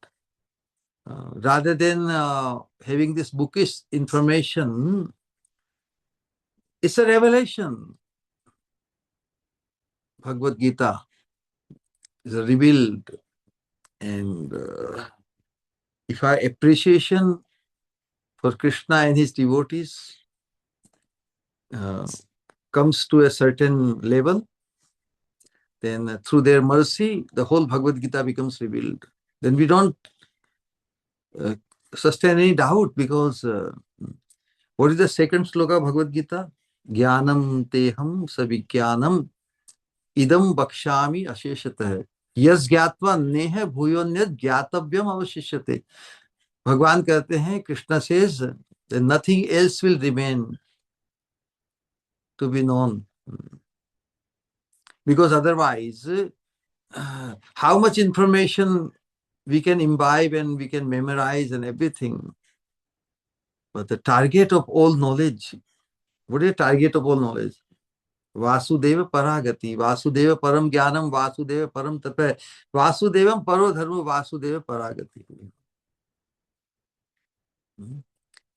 A: Rather than having this bookish information, it's a revelation. Bhagavad Gita is revealed, and if our appreciation for Krishna and his devotees comes to a certain level, then through their mercy, the whole Bhagavad Gita becomes revealed. Then we don't sustain any doubt, because what is the second sloka of Bhagavad Gita? Jnanam teham savijnanam idam bakshami asheshatah yes ज्ञात्वा नेह भूयोन्यत ज्ञातव्यम अवशिष्यते. भगवान कहते हैं, Krishna says, nothing else will remain to be known, because otherwise how much information we can imbibe and we can memorize and everything, But the target of all knowledge, what is the target of all knowledge? Vasudeva Paragati, Vasudeva Param Jnanam, Vasudeva Param Tapa, Vasudevam Paro Dharma, Vasudeva Paragati.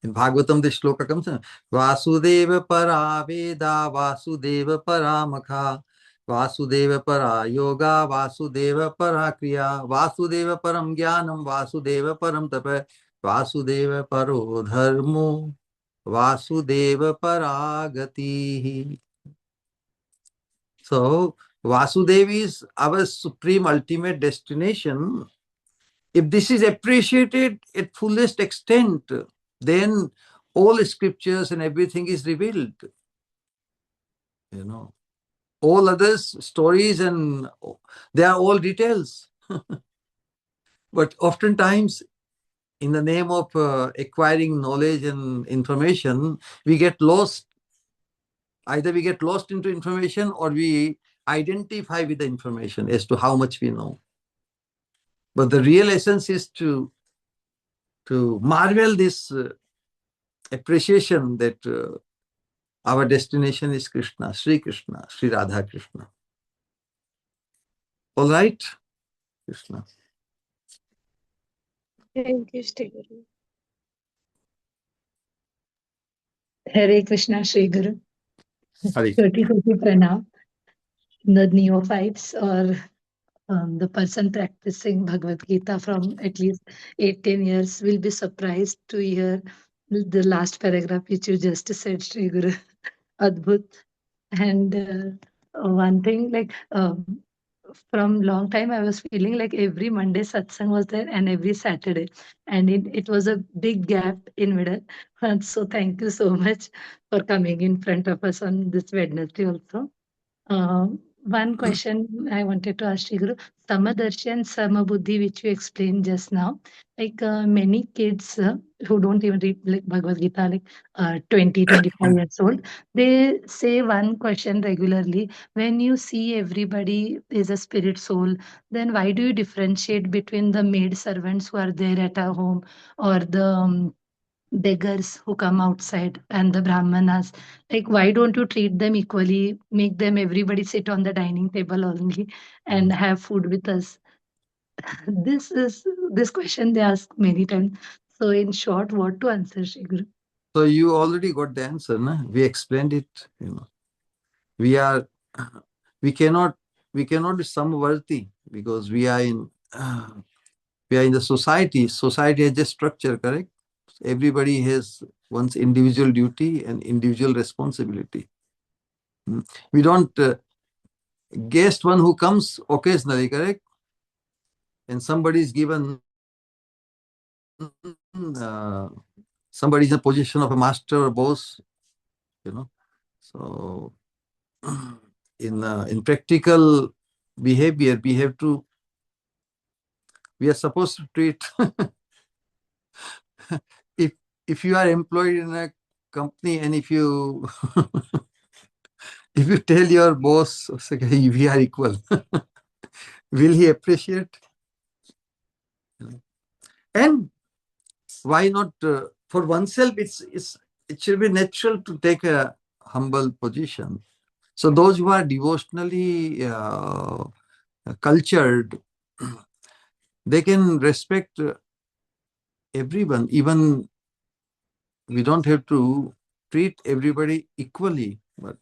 A: In Bhagavatam, this sloka comes in Vasudeva Paraveda, Vasudeva Paramakha, Vasudeva Para Yoga, Vasudeva Parakriya, Vasudeva Param Jnanam, Vasudeva Param Tapa, Vasudeva Paro Dharmo, Vasudeva Paragati. So, Vasudeva is our supreme ultimate destination. If this is appreciated at fullest extent, then all scriptures and everything is revealed. All others, stories, and they are all details. But oftentimes, in the name of acquiring knowledge and information, we get lost. Either we get lost into information or we identify with the information as to how much we know. But the real essence is to marvel this appreciation that our destination is Krishna, Sri Radha Krishna. All right, Krishna.
B: Thank you, Shri Guru.
D: Hare Krishna, Shri Guru.
A: Hare.
D: Koti Pranam. The neophytes or the person practicing Bhagavad Gita from at least 8-10 years will be surprised to hear the last paragraph which you just said, Shri Guru. Adbhut. And one thing, like from long time, I was feeling like every Monday satsang was there and every Saturday, and it was a big gap in middle. And so thank you so much for coming in front of us on this Wednesday also. One question I wanted to ask Shri Guru, Samadarshi and Samabuddhi, which you explained just now, like many kids who don't even read like Bhagavad Gita, like 20, 25 years old, they say one question regularly, when you see everybody is a spirit soul, then why do you differentiate between the maid servants who are there at our home or the beggars who come outside and the brahmanas? Like, why don't you treat them equally, make them everybody sit on the dining table only and have food with us? This question they ask many times. So in short, what to answer, Shri Guru?
A: So you already got the answer, no? We explained it. We cannot be samvarti because we are in the society. Society has a structure, correct? Everybody has one's individual duty and individual responsibility. We don't guest one who comes occasionally, correct? And somebody is given, somebody is in a position of a master or boss, So in practical behavior, we are supposed to treat if you are employed in a company and if you if you tell your boss, okay, we are equal, will he appreciate? And why not for oneself? It should be natural to take a humble position. So those who are devotionally cultured, they can respect everyone. Even we don't have to treat everybody equally, but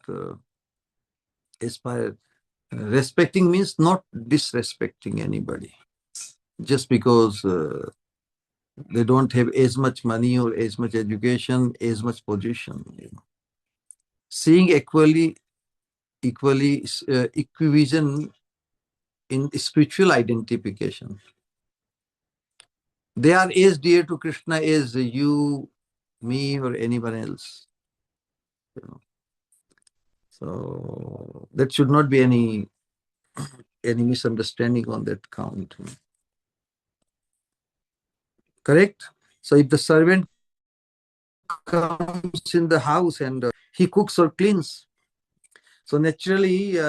A: aspire. Respecting means not disrespecting anybody just because they don't have as much money or as much education, as much position. Seeing equivision in spiritual identification. They are as dear to Krishna as you, me, or anyone else. So that should not be any misunderstanding on that count. Correct? So if the servant comes in the house and he cooks or cleans, so naturally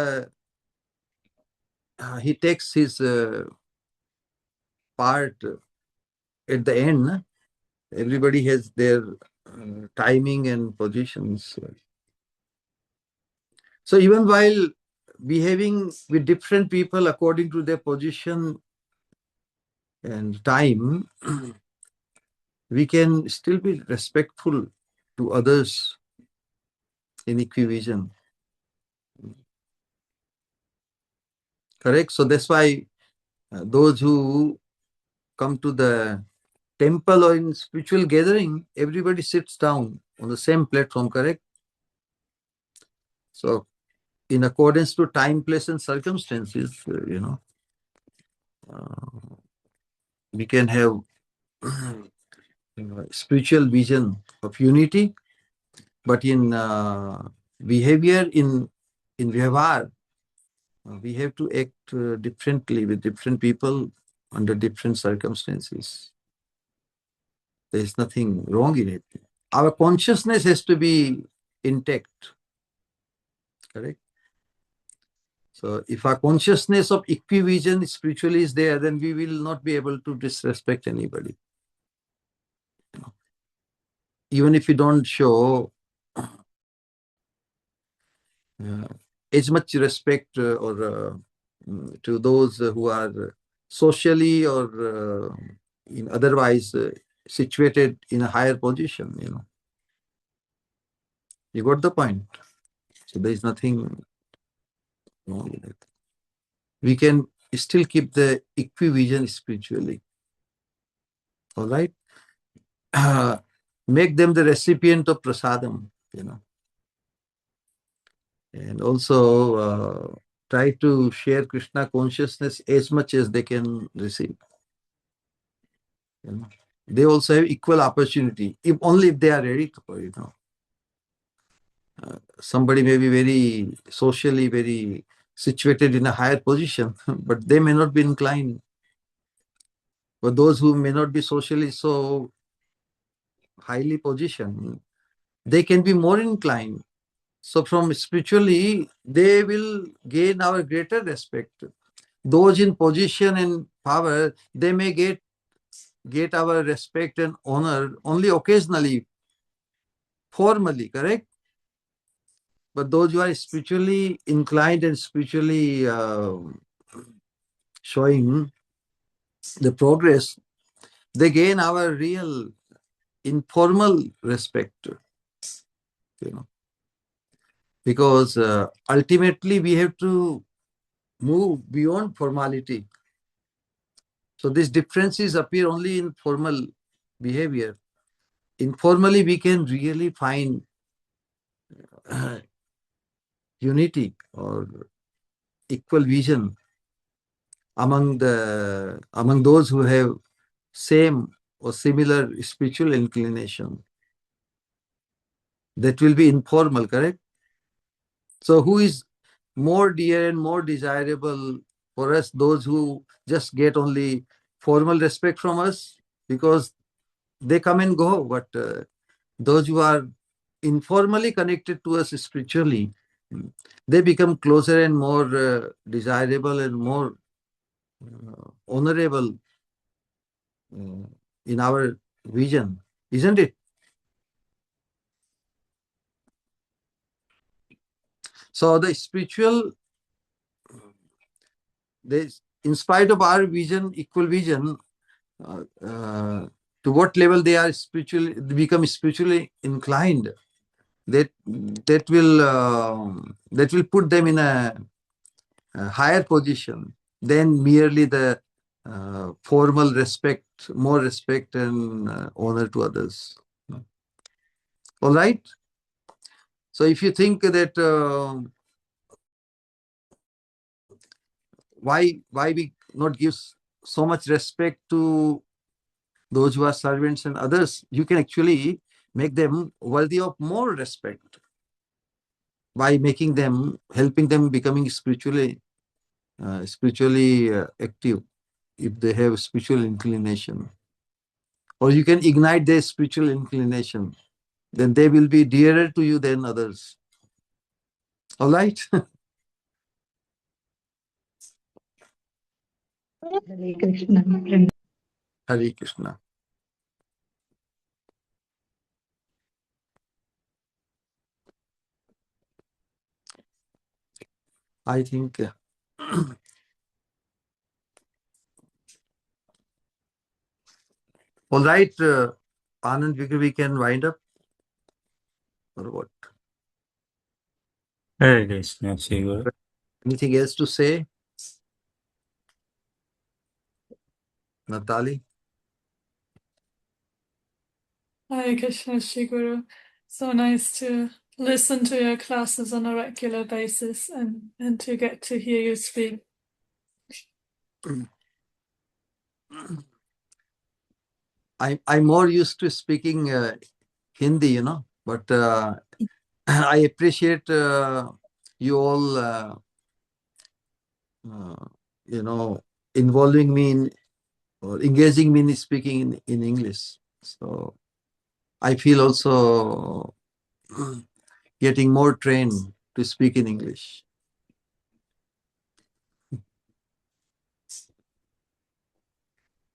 A: he takes his part at the end. Everybody has their timing and positions. So even while behaving with different people according to their position and time, we can still be respectful to others in equivision. Correct? So that's why those who come to the temple or in spiritual gathering, everybody sits down on the same platform, correct? So in accordance to time, place and circumstances, we can have spiritual vision of unity, but in behavior, in vyavhar, we have to act differently with different people under different circumstances. There is nothing wrong in it. Our consciousness has to be intact, correct? So if our consciousness of equivision spiritually is there, then we will not be able to disrespect anybody. Even if we don't show as much respect or to those who are socially or in otherwise situated in a higher position, You got the point? So there is nothing wrong with it. We can still keep the equivision spiritually. All right? Make them the recipient of prasadam, And also try to share Krishna consciousness as much as they can receive. They also have equal opportunity, if only if they are ready to, somebody may be very socially very situated in a higher position, but they may not be inclined. But those who may not be socially so highly positioned, they can be more inclined. So from spiritually, they will gain our greater respect. Those in position and power, they may get our respect and honor only occasionally, formally, correct? But those who are spiritually inclined and spiritually showing the progress, they gain our real informal respect, because ultimately we have to move beyond formality. So these differences appear only in formal behavior. Informally, we can really find unity or equal vision among those who have same or similar spiritual inclination. That will be informal, correct? So who is more dear and more desirable for us? Those who just get only formal respect from us because they come and go, but those who are informally connected to us spiritually, they become closer and more desirable and more honorable in our vision, isn't it? So the spiritual, in spite of our vision, equal vision, to what level they are spiritually, become spiritually inclined, that will put them in a higher position than merely the formal respect, more respect and honor to others. All right. So if you think that why we not give so much respect to those who are servants and others, you can actually make them worthy of more respect by helping them becoming spiritually active, if they have spiritual inclination. Or you can ignite their spiritual inclination, then they will be dearer to you than others. All right?
D: Hare Krishna.
A: Hare Krishna. I think. All right, Anand, we can wind up or what?
E: Hare Krishna, Shri Guru.
A: Anything else to say, Natali?
F: Hare Krishna, Shri Guru. So nice to listen to your classes on a regular basis and to get to hear you speak.
A: I'm more used to speaking Hindi, but I appreciate you all, involving me in or engaging me in speaking in English. So I feel also getting more trained to speak in English.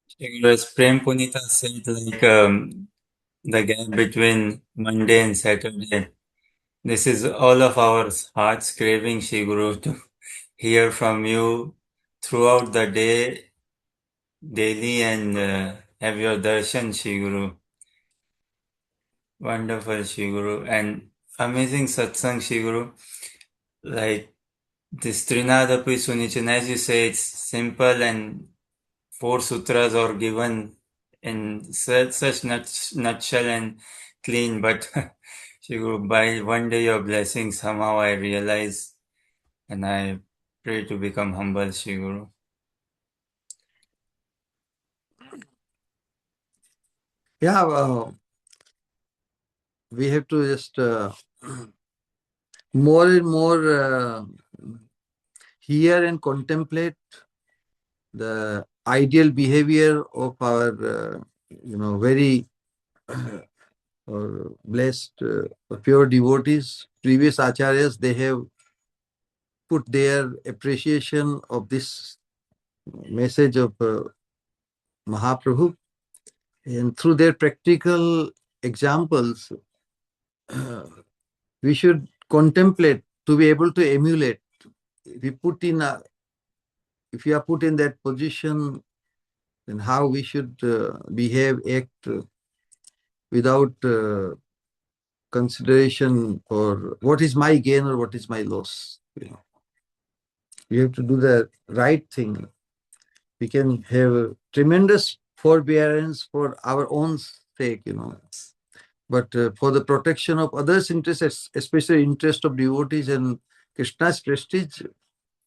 E: Shri Guru, as Prem Punita said, the gap between Monday and Saturday. This is all of our heart's craving, Shri Guru, to hear from you throughout the day, daily, and have your darshan, Shri Guru. Wonderful, Shri Guru. And amazing satsang, Shri Guru. Like this Trinadapi Sunichan, as you say, it's simple and 4 sutras are given in such nutshell and clean, but Shri Guru, by one day your blessing, somehow I realize and I pray to become humble, Shri Guru.
A: Yeah, we have to just more and more hear and contemplate the ideal behavior of our, very blessed, pure devotees, previous acharyas. They have put their appreciation of this message of Mahaprabhu, and through their practical examples, we should contemplate to be able to emulate. If we are put in that position, then how we should behave, act without consideration for what is my gain or what is my loss. We have to do the right thing. We can have tremendous forbearance for our own sake, but for the protection of others' interests, especially interest of devotees and Krishna's prestige,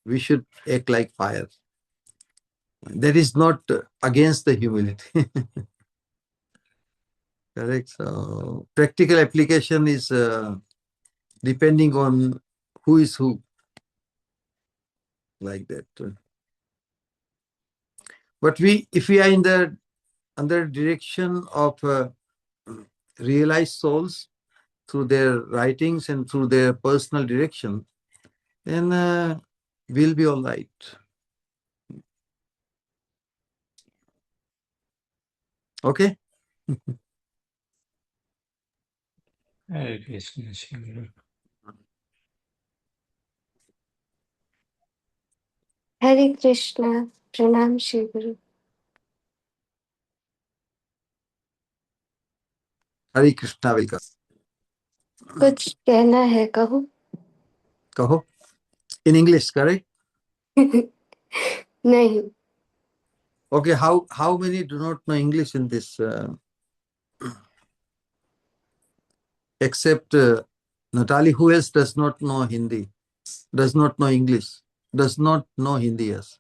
A: we should act like fire. That is not against the humility. Correct. So practical application is depending on who is who, like that. But if we are in the under direction of realized souls through their writings and through their personal direction, then we'll be all right. Okay?
E: Hare Krishna, Shri Guru.
G: Hare Krishna, Pranam Shri Guru.
A: Hare Krishna will come.
G: कुछ कहना है कहो?
A: Kaho? In English, correct?
G: नहीं.
A: Okay, how many do not know English in this? Except Natali, who else does not know Hindi? Does not know English? Does not know Hindi, yes.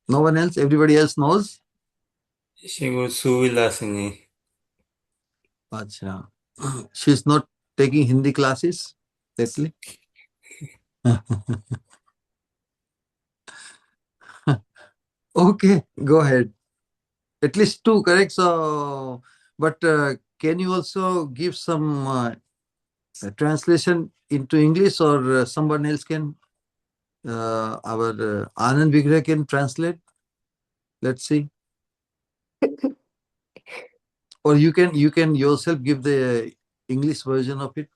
A: No one else? Everybody else knows?
E: Shri Guru Suvilasini.
A: Acha. She's not taking Hindi classes lately? Okay, go ahead. At least 2, correct? So, but can you also give some translation into English, or someone else can? Our Anand Vigraha can translate. Let's see. Or you can yourself give the English version of it.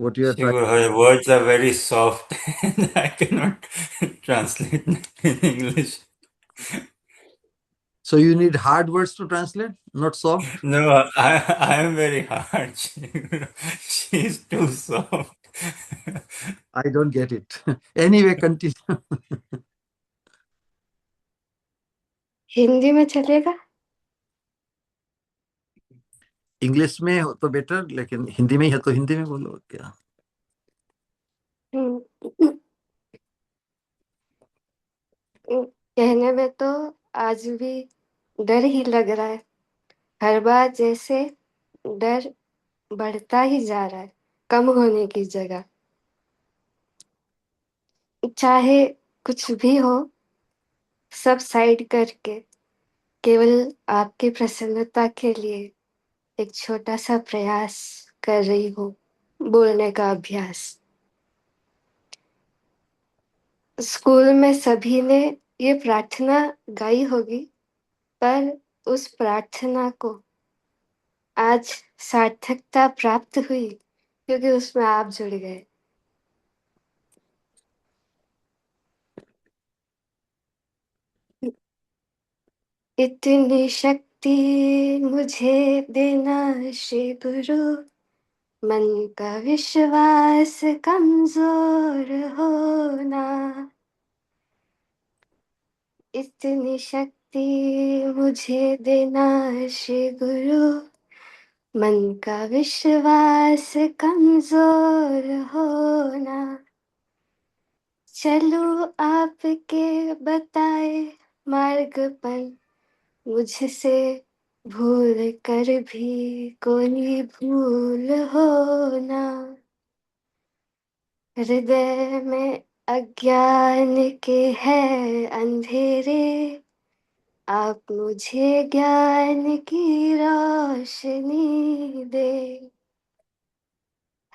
A: what you are trying.
E: Shigur, her words are very soft and I cannot translate that in English.
A: So you need hard words to translate, not soft?
E: No, I am very hard. Shigur. She's too soft.
A: I don't get it. Anyway, continue.
G: Hindi में चलेगा?
A: English में हो तो better, लेकिन हिंदी में ही है तो हिंदी में बोलो क्या।
G: कहने में तो आज भी डर ही लग रहा है। हर बार जैसे डर बढ़ता ही जा रहा है, कम होने की जगह। चाहे कुछ भी हो, सब साइड करके केवल आपकी प्रसन्नता के लिए एक छोटा सा प्रयास कर रही हूँ, बोलने का अभ्यास। स्कूल में सभी ने ये प्रार्थना गाई होगी, पर उस प्रार्थना को आज सार्थकता प्राप्त हुई क्योंकि उसमें आप जुड़ गए। इतनी शक्ति मुझे देना श्री गुरु, मन का विश्वास कमजोर होना। इतनी शक्ति मुझे देना श्री गुरु, मन का विश्वास कमजोर होना। चलो आपके बताए मार्ग पर, मुझसे भूल कर भी कोई भूल होना। हृदय में अज्ञान के है अंधेरे, आप मुझे ज्ञान की रोशनी दे।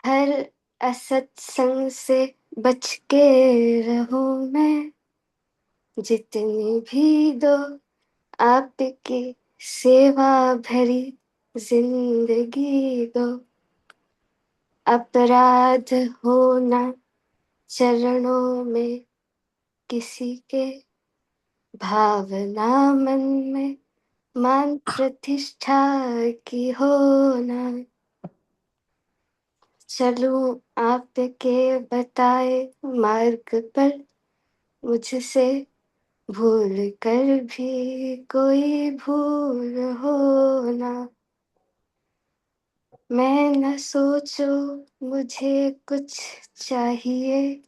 G: हर असत्संग से बच के रहूं मैं, जितनी भी दो आपकी सेवा भरी जिंदगी दो। अपराध होना चरणों में किसी के, भावना मन में मान प्रतिष्ठा की होना। चलूं आपके बताए मार्ग पर, मुझसे भूल कर भी कोई भूल होना। मैं न सोचूं मुझे कुछ चाहिए,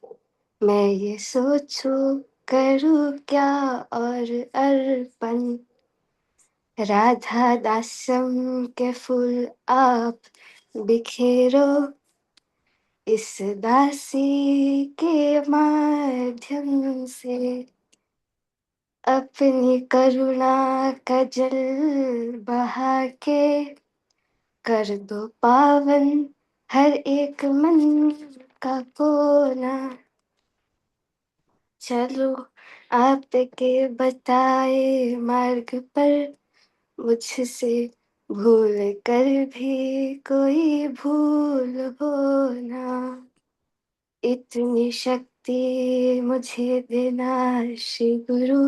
G: मैं ये सोचूं करूं क्या और अर्पण। राधा दास्यम के फूल आप बिखेरो, इस दासी के माध्यम से। अपनी करुणा का जल बहा के, कर दो पावन हर एक मन का कोना। चलो आपके बताए मार्ग पर, मुझसे भूल कर भी कोई भूल होना। इतनी शक्ति मुझे देना श्री गुरु,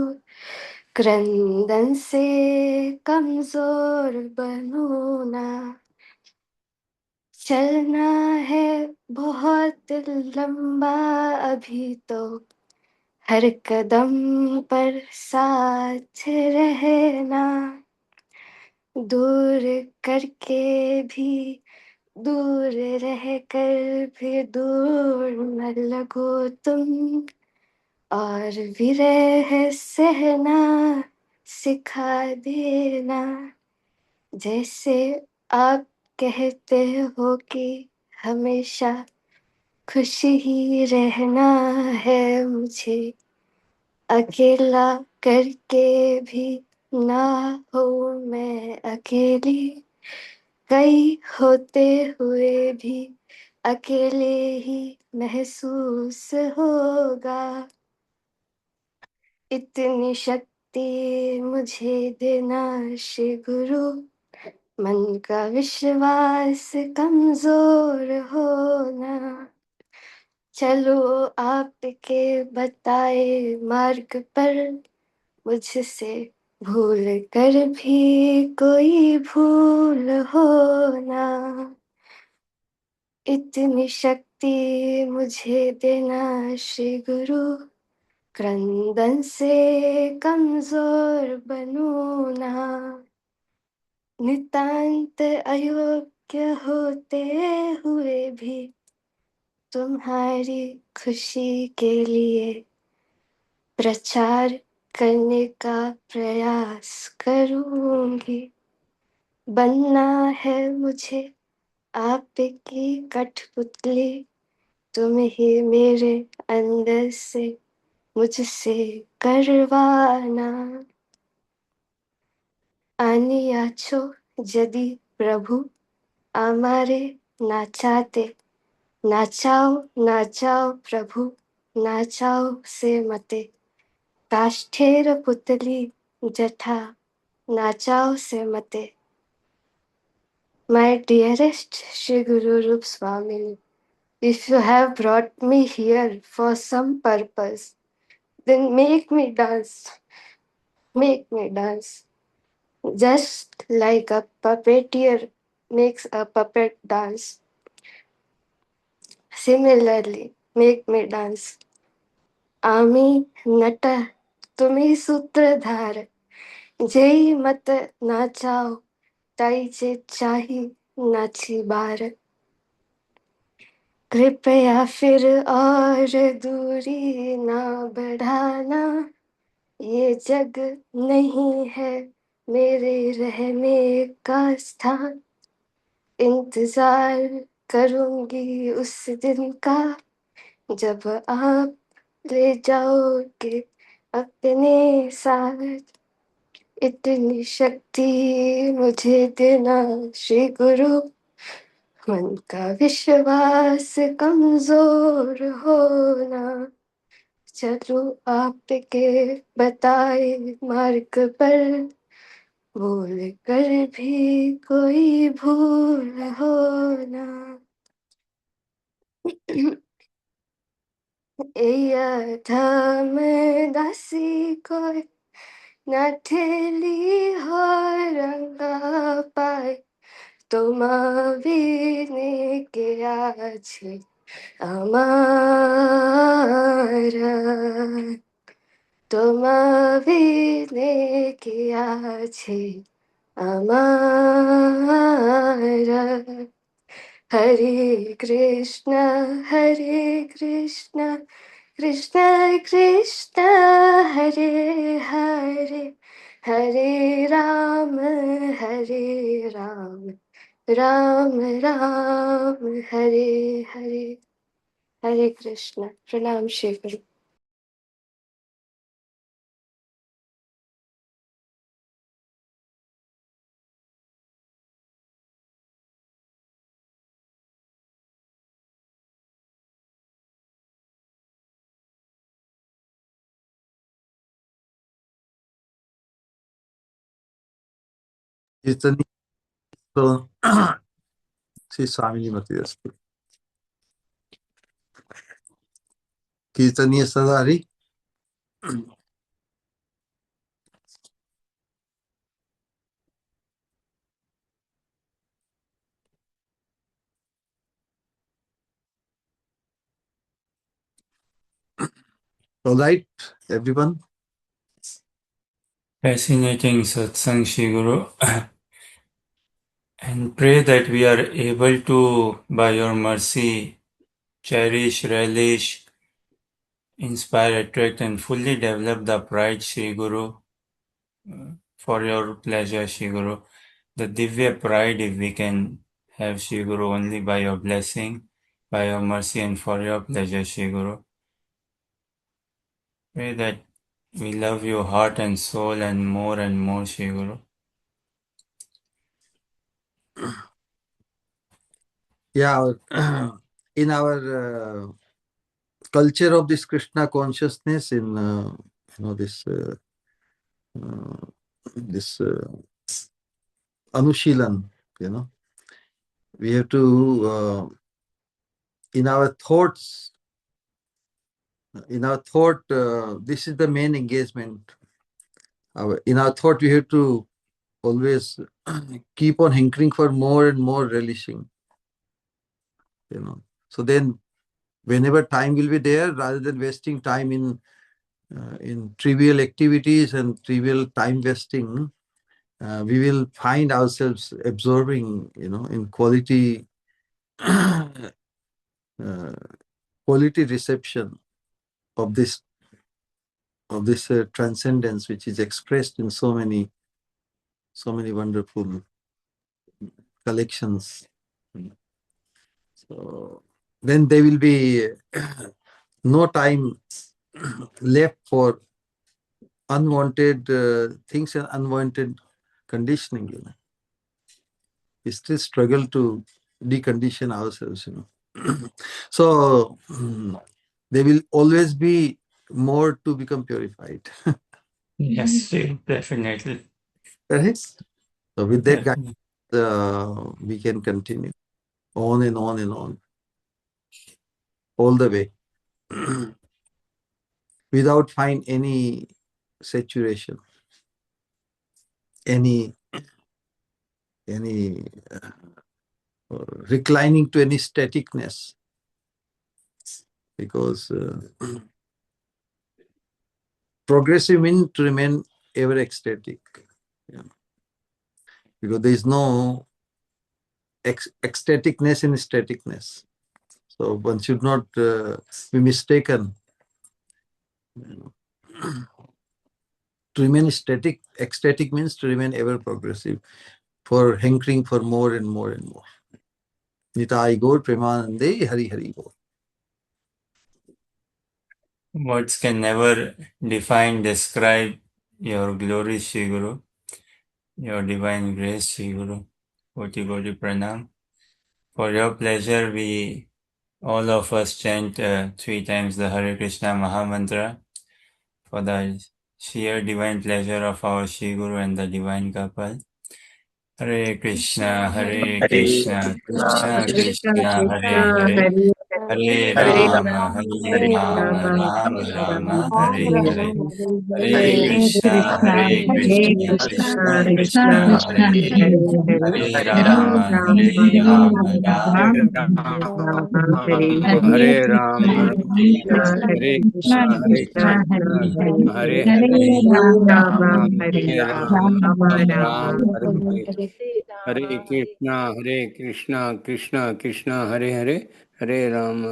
G: क्रंदन से कमजोर बनूं ना। चलना है बहुत लंबा अभी तो, हर कदम पर साथ रहना। दूर करके भी दूर रह कर भी दूर न लगो तुम, और विरह सहना सिखा देना। जैसे आप कहते हो कि हमेशा खुश ही रहना है मुझे, अकेला करके भी ना हो मैं अकेली, कई होते हुए भी अकेले ही महसूस होगा। इतनी शक्ति मुझे देना श्री गुरु, मन का विश्वास कमजोर होना, चलो आपके बताए मार्ग पर, मुझसे भूल कर भी कोई भूल होना, इतनी शक्ति मुझे देना श्री गुरु, क्रंदन से कमजोर बनूं ना, नितांत अयोग्य होते हुए भी तुम्हारी खुशी के लिए प्रचार करने का प्रयास करूंगी, बनना है मुझे आपकी कठपुतली, तुम ही मेरे अंदर से मुझसे करवाना, आनियाछो यदि प्रभु आमारे नाचाते, नाचाओ नाचाओ प्रभु नाचाओ से मते, काष्ठेर पुतली जठा नाचाओ से मते. My dearest Shri Guru Rup Swamini, if you have brought me here for some purpose, then make me dance, just like a puppeteer makes a puppet dance. Similarly, make me dance. Ami nata, tumi sutradhar, jai mat nachao, tai je chahi nachi bar. कृपया फिर और दूरी ना बढ़ाना, ये जग नहीं है मेरे रहने का स्थान, इंतजार करूंगी उस दिन का, जब आप ले जाओगे अपने साथ, इतनी शक्ति मुझे देना श्री गुरु, मन का विश्वास कमजोर होना, चलो आपके बताए मार्ग पर, भूल कर भी कोई भूल होना, एया धाम दासी कोई ना ठेली हो रंगा पाए, তোমাবিনে কে আছে আমার, তোমাবিনে কে আছে আমার. হরে কৃষ্ণ হরে কৃষ্ণ কৃষ্ণ কৃষ্ণ হরে হরে, হরে রাম হরে রাম, राम राम हरे हरे. हरे कृष्ण. प्रणाम श्री गुरु.
A: Caitanya, so, Sri Swamini Mati. Caitanya Sadari. All right, everyone.
E: Fascinating satsang, Shri Guru. And pray that we are able to, by your mercy, cherish, relish, inspire, attract, and fully develop the pride, Shri Guru, for your pleasure, Shri Guru. The Divya pride, if we can have, Shri Guru, only by your blessing, by your mercy, and for your pleasure, Shri Guru. Pray that we love you heart and soul and more, Shri Guru.
A: Yeah, in our culture of this Krishna consciousness, in this Anushilan, we have to, in our thoughts, this is the main engagement. In our thought, we have to always keep on hankering for more and more relishing. So then, whenever time will be there, rather than wasting time in trivial activities and trivial time wasting, we will find ourselves absorbing, in quality reception of this transcendence, which is expressed in so many wonderful collections. So then there will be no time left for unwanted things and unwanted conditioning. We still struggle to decondition ourselves. So there will always be more to become purified.
E: Yes, definitely.
A: Correct? So with that
E: Definitely.
A: guidance, we can continue on and on and on, all the way, without find any saturation, any reclining to any staticness, because progressive means to remain ever ecstatic. Because there is no ecstaticness in staticness. So one should not be mistaken. To remain ecstatic means to remain ever progressive, for hankering for more and more and more. Nitai Gaur Premanande Hari Hari Gaur.
E: Words can never define, describe your glory, Shri Guru, your divine grace, Shri Guru. Koti Koti Pranam. For your pleasure, all of us chant 3 times the Hare Krishna Mahamantra for the sheer divine pleasure of our Shri Guru and the divine couple. Hare Krishna, Hare
C: Hare
E: Krishna, Krishna Krishna, Hare
H: Krishna,
E: Hare,
H: Hare
E: Hare
C: Hare
E: Rama, Hare
H: Hare
E: Rama,
H: Rama,
E: Rama
H: Hare
E: Rama,
H: Rama,
E: Hare
H: Hare
E: Hare.
H: Rama,
E: Hare
C: Hare
E: Krishna, Hare
H: Hare
E: Krishna,
H: Krishna,
E: Krishna
H: Krishna
E: Krishna,
H: Krishna,
E: Hare Hare,
H: Hare Hare,
E: Hare
C: Hare
H: Hare
E: Rama,
H: Rama,
E: Hare Rama, Rama
H: Hare
E: Rama,
H: Rama, Hare
E: Hare
H: Hare, Hare Krishna, Hare Krishna, Krishna Krishna, Hare Hare, Hare Rama, Hare Rama, Rama Rama, Hare Krishna, Hare Krishna, Krishna Krishna, Hare Hare, Hare Ram,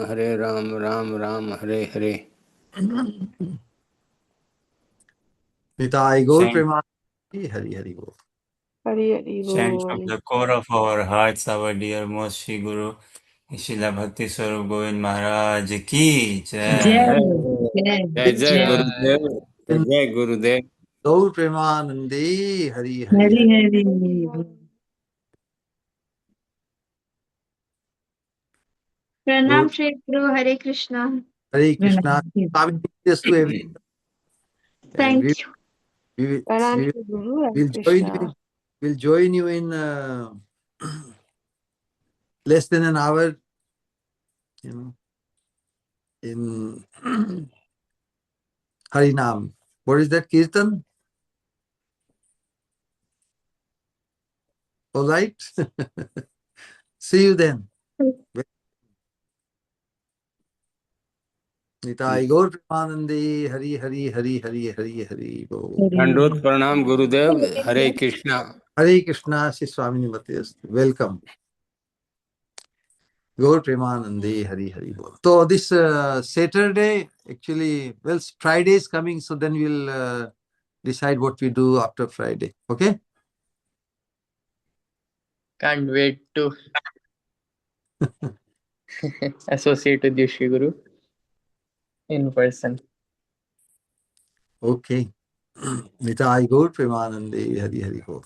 H: Ram Ram, Hare Hare.
A: Nitai Gaur
E: Chant,
A: Premanande Hari Hari Gaur.
H: Hare Hare
E: chant from
H: Bol.
E: the core of our hearts, our dear most Shri Guru, Srila Bhaktisvarupa Govind Maharaj Ki
D: Jai,
E: Jai.
H: Jai
D: Jai,
H: Jai
D: Jai.
H: Gurudev, Jai Jai Gurudev.
A: Gaur Premanande Hari Hari
D: Hari
A: Hari.
D: Hari.
G: Pranam
A: Gaur,
G: Shri Guru, Hare Krishna.
A: Hare Krishna. Loving greetings to everyone. And
G: Thank you.
A: we,
H: Pranam
A: we
H: Shri Guru Hare
A: will
H: Krishna.
A: join you in less than an hour, in Harinam. What is that, Kirtan? All right. See you then. Nitai Gaur Premanande Hari Hari Hari Hari Hari Hari Gaur.
H: Dandot Pranam Gurudev, Hare Krishna.
A: Hare Krishna, Shri Swamini Matyastu. Welcome. Gaur Premanande Hari Hari Gaur. So this Saturday, actually, well, Friday is coming, so then we'll decide what we do after Friday. Okay?
C: Can't wait to associate with you, Shri Guru, in person.
A: Okay. Nitai Gaur Premanande Hari Hari Gaur.